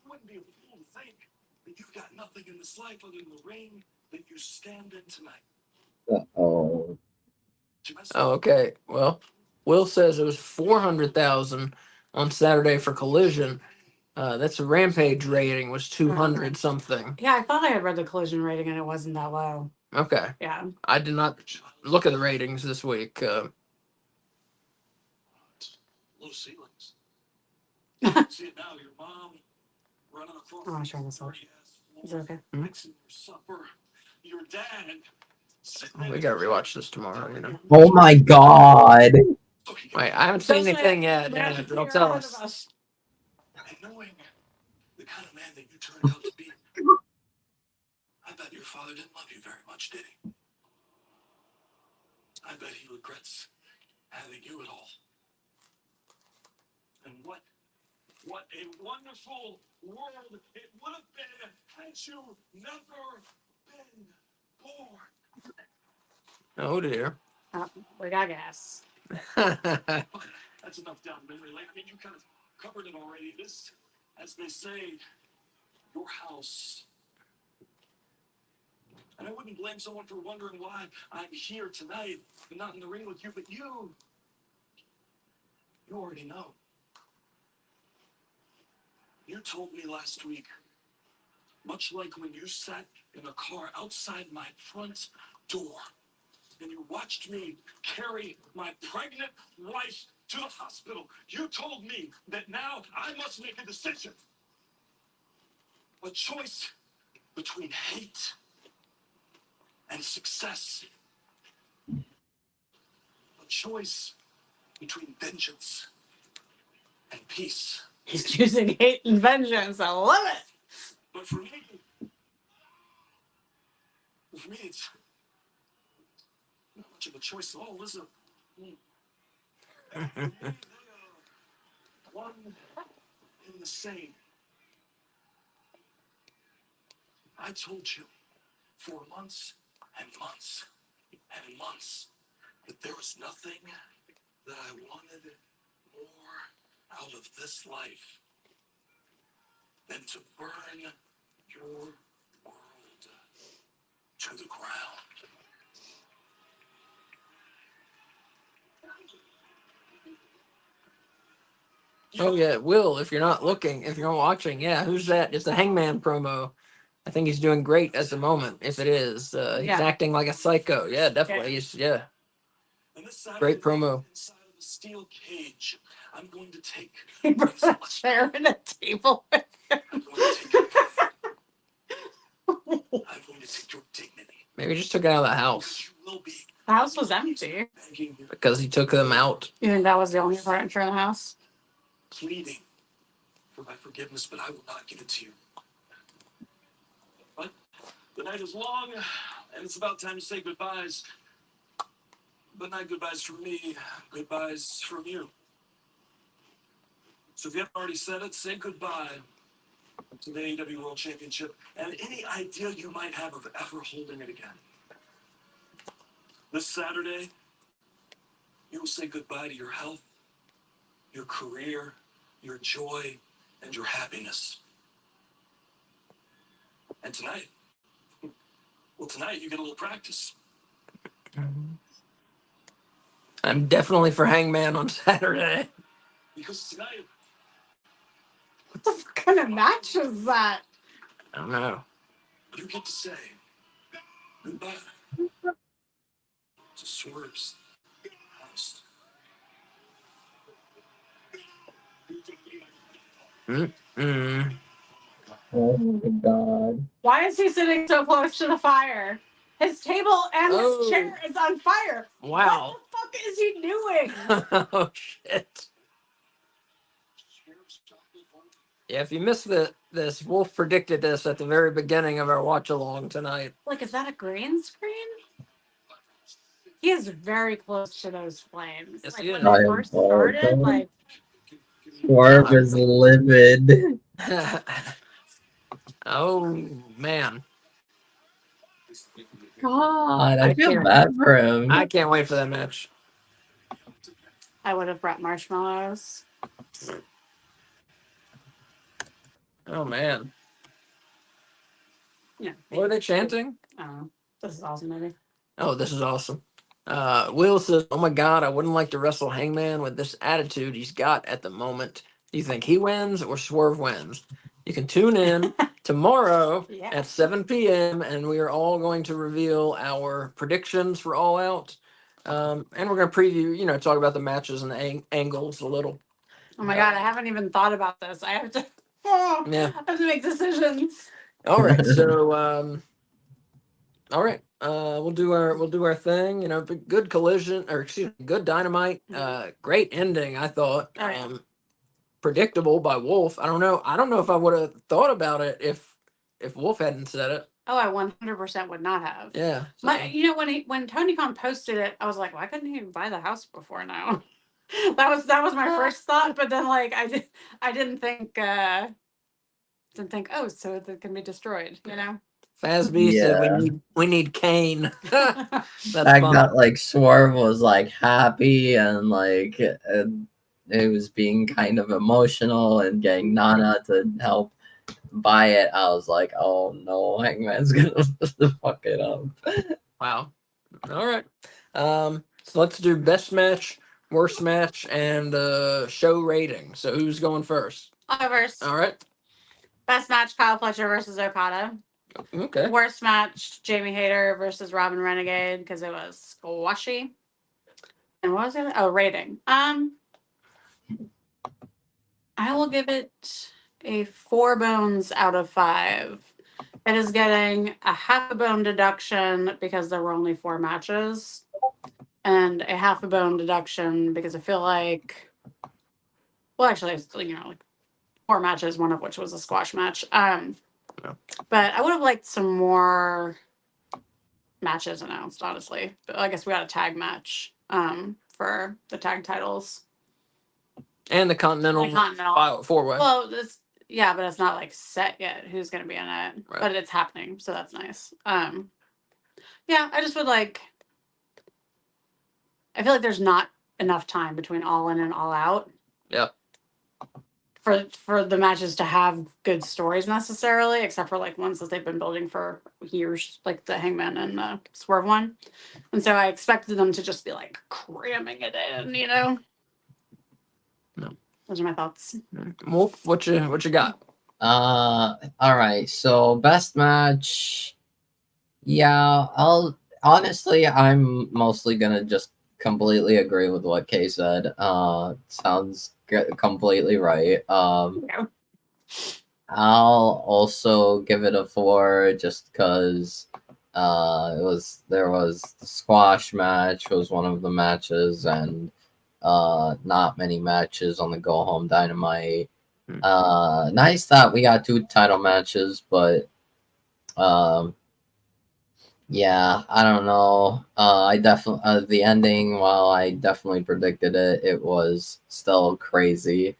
you wouldn't be a fool to think that you've got nothing in this life other than the ring that you stand in tonight. oh. Oh, okay. Well, Will says it was 400,000 on Saturday for Collision. That's a Rampage rating was 200 something. Yeah, I thought I had read the Collision rating and it wasn't that low. Okay. Yeah. I did not look at the ratings this week. Low ceilings. See it now, your mom running across. Oh, I'm sure this will. Is it okay? Mixing your supper. Your dad. We gotta rewatch this tomorrow, you know. Oh my god. Wait, I haven't seen anything yet. Yeah, don't tell us. And knowing the kind of man that you turned out to be, I bet your father didn't love you very much, did he? I bet he regrets having you at all. And what a wonderful world it would have been had you never been born. Oh dear. Oh, we got gas. Okay, that's enough down memory lane. I mean, you kind of covered it already. This, as they say, your house. And I wouldn't blame someone for wondering why I'm here tonight and not in the ring with you, but you already know. You told me last week, much like when you sat in a car outside my front door and you watched me carry my pregnant wife to the hospital, you told me that now I must make a decision. A choice between hate and success. A choice between vengeance and peace. He's choosing hate and vengeance. I love it. But for me, it's not much of a choice at all, is it? For me, they are one and the same. I told you for months and months and months that there was nothing that I wanted more out of this life than to burn your world to the ground. Oh yeah, Will. If you're not looking, if you're not watching, yeah, who's that? It's the Hangman promo. I think he's doing great at the moment. If it is, he's Yeah. acting like a psycho. Yeah, definitely. Yeah. And this Saturday Great promo. night, inside of the steel cage, I'm going to take. He brought a chair and a table. I'm going to take your pain. I'm going to take your dignity. Maybe he just took it out of the house Because you will be The house was empty. begging, because he took them out. You think that was the only furniture in the house? pleading for my forgiveness, but I will not give it to you. But the night is long, and it's about time to say goodbyes. But not goodbyes from me, goodbyes from you. So if you haven't already said it, say goodbye to the AEW World Championship and any idea you might have of ever holding it again. This Saturday, you will say goodbye to your health, your career, your joy, and your happiness. And tonight, well, tonight you get a little practice. I'm definitely for Hangman on Saturday. Because tonight, What kind of match is that? I don't know. you get to say goodbye to Swerve's house. Mm. Oh my god. Why is he sitting so close to the fire? His table and Oh. his chair is on fire. Wow. What the fuck is he doing? Oh shit. Yeah, if you missed this, Wolf predicted this at the very beginning of our watch along tonight. Like, is that a green screen? He is very close to those flames. Yes, Like he when is. they first started, like Swerve is livid. Oh man. God, I I feel can't- bad for him. I can't wait for that match. I would have brought marshmallows. Oh man. Yeah. What are they chanting? This is awesome, maybe. Oh, this is awesome. Will says, "Oh my God, I wouldn't like to wrestle Hangman with this attitude he's got at the moment. Do you think he wins or Swerve wins?" You can tune in tomorrow Yeah. at 7 p.m. and we are all going to reveal our predictions for All Out. And we're going to preview, talk about the matches and the angles a little. Oh my god, I haven't even thought about this. I have to. Yeah. I have to make decisions. All right, so all right, we'll do our thing. But good collision, or excuse me, good Dynamite. Great ending, I thought. Oh, yeah. Predictable by Wolf. I don't know if I would have thought about it if Wolf hadn't said it. Oh, I 100% would not have. Yeah. So. When Tony Khan posted it, I was like, why couldn't he buy the house before now? that was my first thought, but then like I didn't think oh, so it can be destroyed, Fazby said we need Kane. That's I fun. got like Swerve was like happy and like it was being kind of emotional and getting Nana to help buy it. I was like, oh no, Hangman's gonna fuck it up. Wow. All right. So let's do best match, worst match, and show rating. So who's going first? I'll go first. All right. Best match, Kyle Fletcher versus Okada. Okay. Worst match, Jamie Hayter versus Robin Renegade, because it was squashy. And what was it? Oh, rating. I will give it a 4 bones out of 5. It is getting a half a bone deduction because there were only 4 matches, and a half a bone deduction because I feel like, well, actually, it's, like 4 matches, one of which was a squash match. But I would have liked some more matches announced, honestly. But I guess we got a tag match for the tag titles. And the Continental, four-way. Well, but it's not like set yet who's going to be in it. Right. But it's happening, so that's nice. Yeah, I just would like. I feel like there's not enough time between All In and All Out. Yep. For the matches to have good stories necessarily, except for like ones that they've been building for years, like the Hangman and the Swerve one. And so I expected them to just be like cramming it in, No. Those are my thoughts. Wolf, what you got? All right. So best match. Yeah, I'll honestly, I'm mostly gonna just completely agree with what Kay said. Sounds completely right. Yeah. I'll also give it a 4 just because there was the squash match was one of the matches, and not many matches on the go home Dynamite. Nice that we got 2 title matches, but um yeah, I don't know. I definitely the ending. While I definitely predicted it, it was still crazy.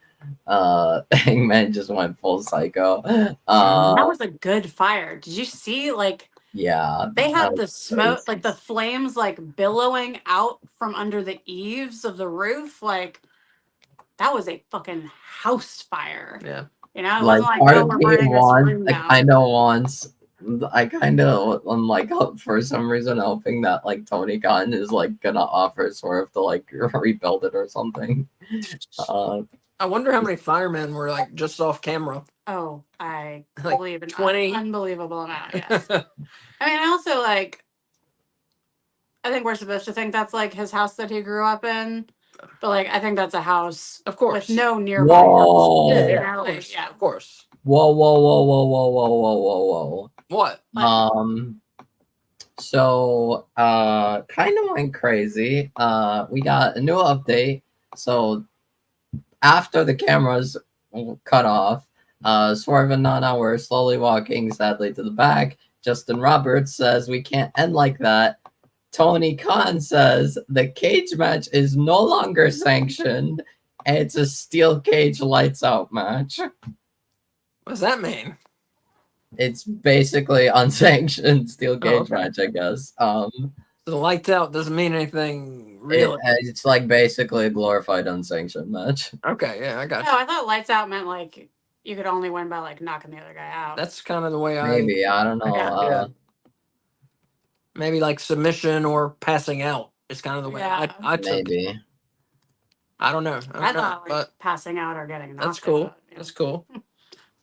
Hangman just went full psycho. That Uh, was a good fire. Did you see like yeah, they that had the was smoke, crazy. like the flames like billowing out from under the eaves of the roof? Like that was a fucking house fire. Yeah. You know, it Like wasn't like, part oh, of we're me burning this wants, room I down. kind of wants. I kind of, I'm like, for some reason, hoping that like Tony Khan is like gonna offer Swerve to like rebuild it or something. Uh, I wonder how many firemen were like just off camera. Oh, I Like believe in 20? an unbelievable amount. Yes. I mean, I also like. I think we're supposed to think that's like his house that he grew up in, but like I think that's a house Of course. with no nearby Whoa. houses. Yeah, You yeah, know, of like, course. yeah. Of course. Whoa, whoa, whoa, whoa, whoa, whoa, whoa, whoa, whoa. What? So kind of went crazy. We got a new update. So after the cameras cut off, Swerve and Nana were slowly walking sadly to the back. Justin Roberts says we can't end like that. Tony Khan says the cage match is no longer sanctioned. And it's a steel cage lights out match. What does that mean? It's basically unsanctioned steel cage okay. match, I guess. So the lights out doesn't mean anything really. It's like basically a glorified unsanctioned match. Okay, yeah, I got No, you. I thought lights out meant like you could only win by like knocking the other guy out. That's kind of the way Maybe I don't know. Yeah. Maybe like submission or passing out is kind of the way Yeah. I took it. Maybe. I don't know. I thought like but passing out or getting knocked that's cool. out. Yeah. That's cool.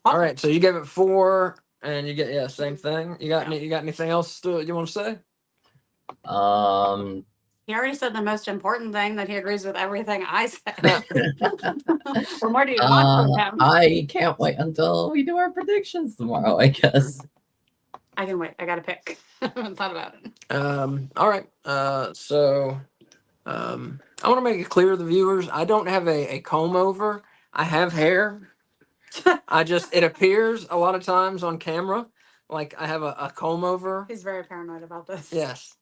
All right, so you gave it 4, and you get same thing. You got Yeah. you got anything else you want to say? He already said the most important thing, that he agrees with everything I said. What more do you want from him? I can't wait until we do our predictions tomorrow, I guess. I can wait. I got to pick. I haven't thought about it. All right. So I want to make it clear to the viewers, I don't have a comb over. I have hair. It appears a lot of times on camera like I have a comb over. He's very paranoid about this. Yes.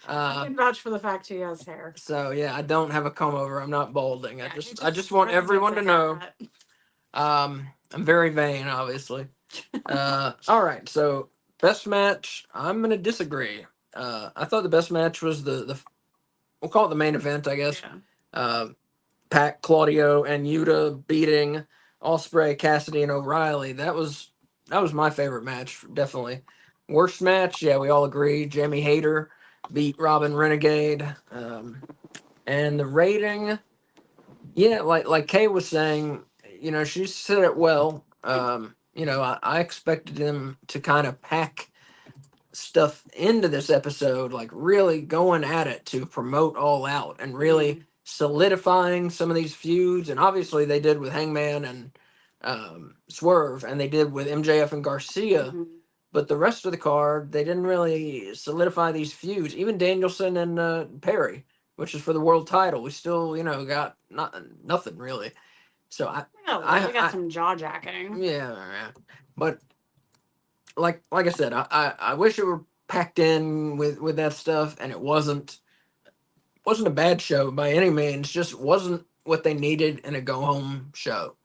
I can vouch for the fact he has hair. So yeah, I don't have a comb over. I'm not balding. Yeah, I just want everyone to know. haircut. I'm very vain, obviously. All right. So best match, I'm gonna disagree. I thought the best match was the we'll call it the main event, I guess. Yeah. Pac, Claudio, and Yuta beating Ospreay, Cassidy, and O'Reilly. That was my favorite match, definitely. Worst match, yeah, we all agree. Jamie Hayter beat Robin Renegade. And the rating, yeah, like Kay was saying, she said it well. I expected him to kind of pack stuff into this episode, like really going at it to promote All Out and really solidifying some of these feuds. And obviously they did with Hangman and Swerve, and they did with MJF and Garcia. Mhm. But the rest of the card, they didn't really solidify these feuds. Even Danielson and Perry, which is for the world title, we still, got nothing really. So We got some jaw jacking. yeah. But like I said, I wish it were packed in with that stuff, and it wasn't a bad show by any means. Just wasn't what they needed in a go home show.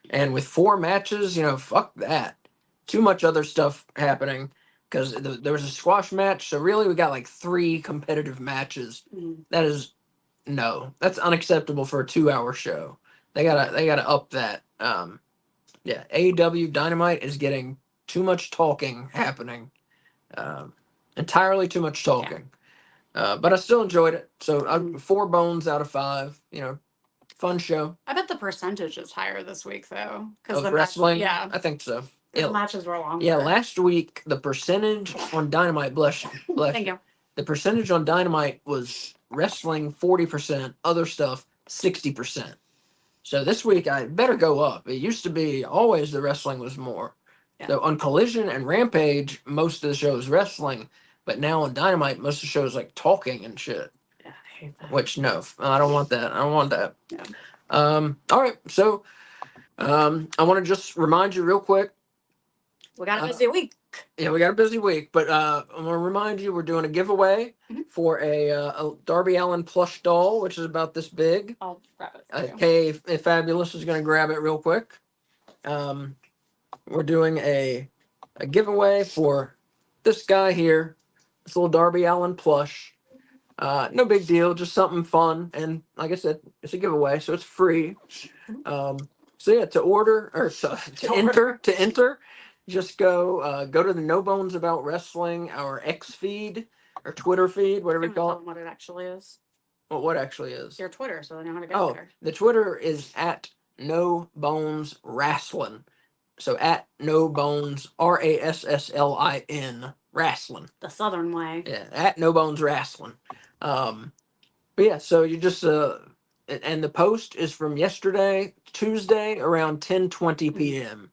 And with 4 matches, fuck that. Too much other stuff happening because there was a squash match. So really, we got like 3 competitive matches. Mhm. That is that's unacceptable for a 2-hour show. They gotta up that. Yeah, AEW Dynamite is getting too much talking happening. Entirely too much talking. But I still enjoyed it. So 4 bones out of 5. Fun show I bet the percentage is higher this week though, because of the wrestling. yeah, I think so. 'cause Yeah, the matches were longer. yeah. Last week the percentage on Dynamite, bless you, bless Thank you. you. The percentage on Dynamite was wrestling 40%, other stuff 60%. So this week I better go up. It used to be always the wrestling was more. Yeah. So on Collision and Rampage, most of the show is wrestling, but now on Dynamite, most of the show is like talking and shit. Yeah, I hate that. Which no, I don't want that. I don't want that. Yeah. All right. So I want to just remind you real quick. We got a busy week. Yeah, we got a busy week, but I'm gonna remind you we're doing a giveaway for a Darby Allin plush doll, which is about this big. I'll grab it for you. Okay, Fabulous is gonna grab it real quick. We're doing a giveaway for this guy here, this little Darby Allin plush. No big deal, just something fun, and like I said, it's a giveaway, so it's free. So yeah, to order or to enter, just go to the No Bones About Wrestling, our X feed or Twitter feed, whatever you Tell call it. them what it actually is. Well, what actually is? Your Twitter, so they know how to get Oh, there. the Twitter is at No Bones Wrestling. So at No Bones RASSLIN Wrestling. The Southern way. Yeah, at No Bones Wrestling. But yeah, so you just and the post is from yesterday, Tuesday, around 10:20 p.m.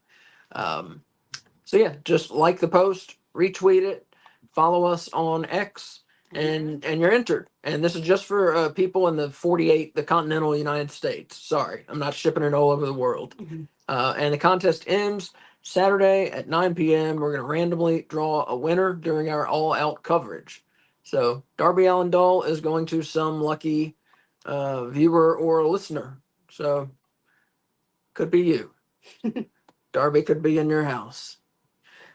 So yeah, just like the post, retweet it, follow us on X, and you're entered. And this is just for people in the continental United States. Sorry, I'm not shipping it all over the world. Mhm. And the contest ends Saturday at 9 p.m. We're going to randomly draw a winner during our all-out coverage. So Darby Allin doll is going to some lucky viewer or listener. So could be you. Darby could be in your house.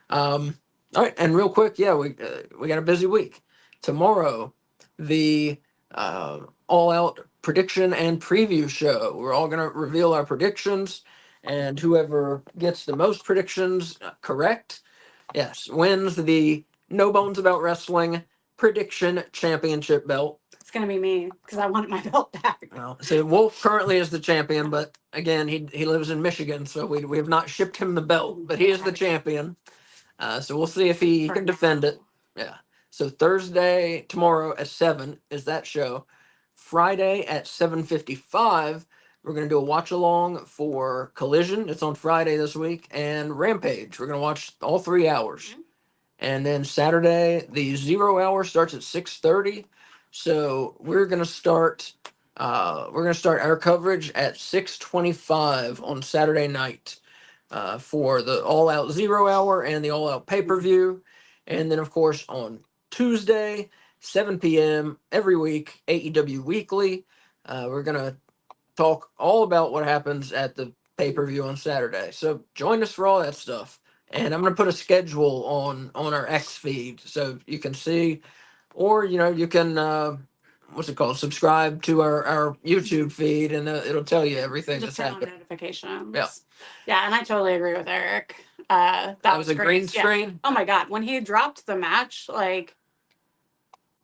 All right, and real quick, yeah, we got a busy week. Tomorrow, the all out prediction and preview show. We're all gonna reveal our predictions, and whoever gets the most predictions correct, yes, wins the No Bones About Wrestling prediction championship belt. It's gonna be me because I want my belt back. Well, so Wolf currently is the champion, but again, he lives in Michigan, so we have not shipped him the belt, but he is the champion. So we'll see if he can defend it. Yeah. So Thursday, tomorrow at 7 is that show. Friday at 7:55, we're gonna do a watch along for Collision. It's on Friday this week, and Rampage. We're gonna watch all 3 hours. And then Saturday, the 0 hour starts at 6:30. So we're gonna start our coverage at 6:25 on Saturday night for the All Out 0 hour and the All Out pay-per-view. And then of course on Tuesday, 7 p.m. every week, AEW Weekly. We're gonna talk all about what happens at the pay-per-view on Saturday. So join us for all that stuff. And I'm gonna put a schedule on our X feed so you can see, or you can what's it called? Subscribe to our YouTube feed, and it'll tell you everything Just that's turn on happening. notifications. Yeah. Yeah, and I totally agree with Eric. That was a great. green Yeah. screen. Oh my god, when he dropped the match, like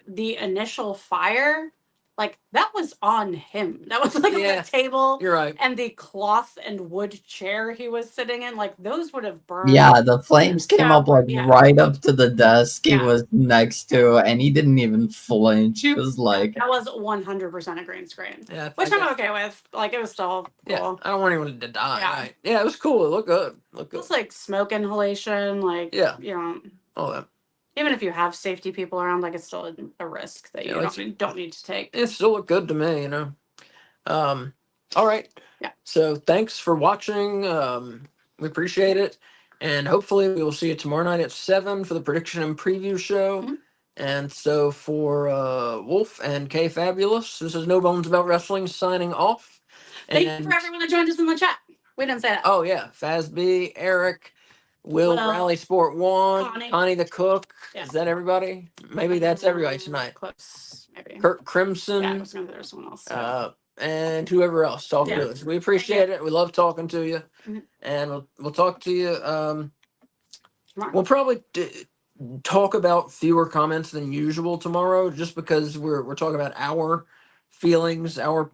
the initial fire, like that was on him. That was like Yeah. the table You're right. and the cloth and wood chair he was sitting in. Like those would have burned. Yeah, the flames came Yeah, up like yeah. right up to the desk he Yeah. was next to, and he didn't even flinch. He was like, That was 100% a green screen, Yeah, which I I'm guess- okay with. Like it was still Yeah, cool. I don't want anyone to die. Yeah. Right? Yeah, it was cool. It looked good. Looked good. It's like smoke inhalation, like Yeah. you know. All that. Even if you have safety people around, like it's still a risk that you Yeah, like- don't need to take. It still looked good to me. All right. Yeah. So thanks for watching. We appreciate it, and hopefully we will see you tomorrow night at 7 for the prediction and preview show. Mhm. And so for Wolf and K Fabulous, this is No Bones About Wrestling signing off. Thank you for everyone that joined us in the chat. We didn't say that. Oh yeah, Fazby, Eric, Will Will, Rally Sport One, Connie the Cook. Yeah. Is that everybody? Maybe that's everybody tonight. Close, maybe. Kurt Yeah, I Crimson, was gonna there's someone else. and whoever else talk Yeah. to us. We appreciate it. We love talking to you, Mhm. and we'll talk to you. Tomorrow. We'll probably talk about fewer comments than usual tomorrow, just because we're talking about our feelings, our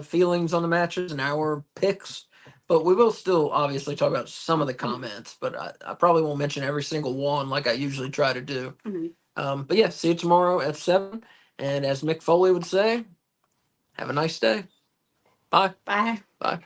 feelings on the matches and our picks. But we will still obviously talk about some of the comments. But I probably won't mention every single one like I usually try to do. But yeah, see you tomorrow at 7. And as Mick Foley would say, have a nice day. Bye. Bye. Bye.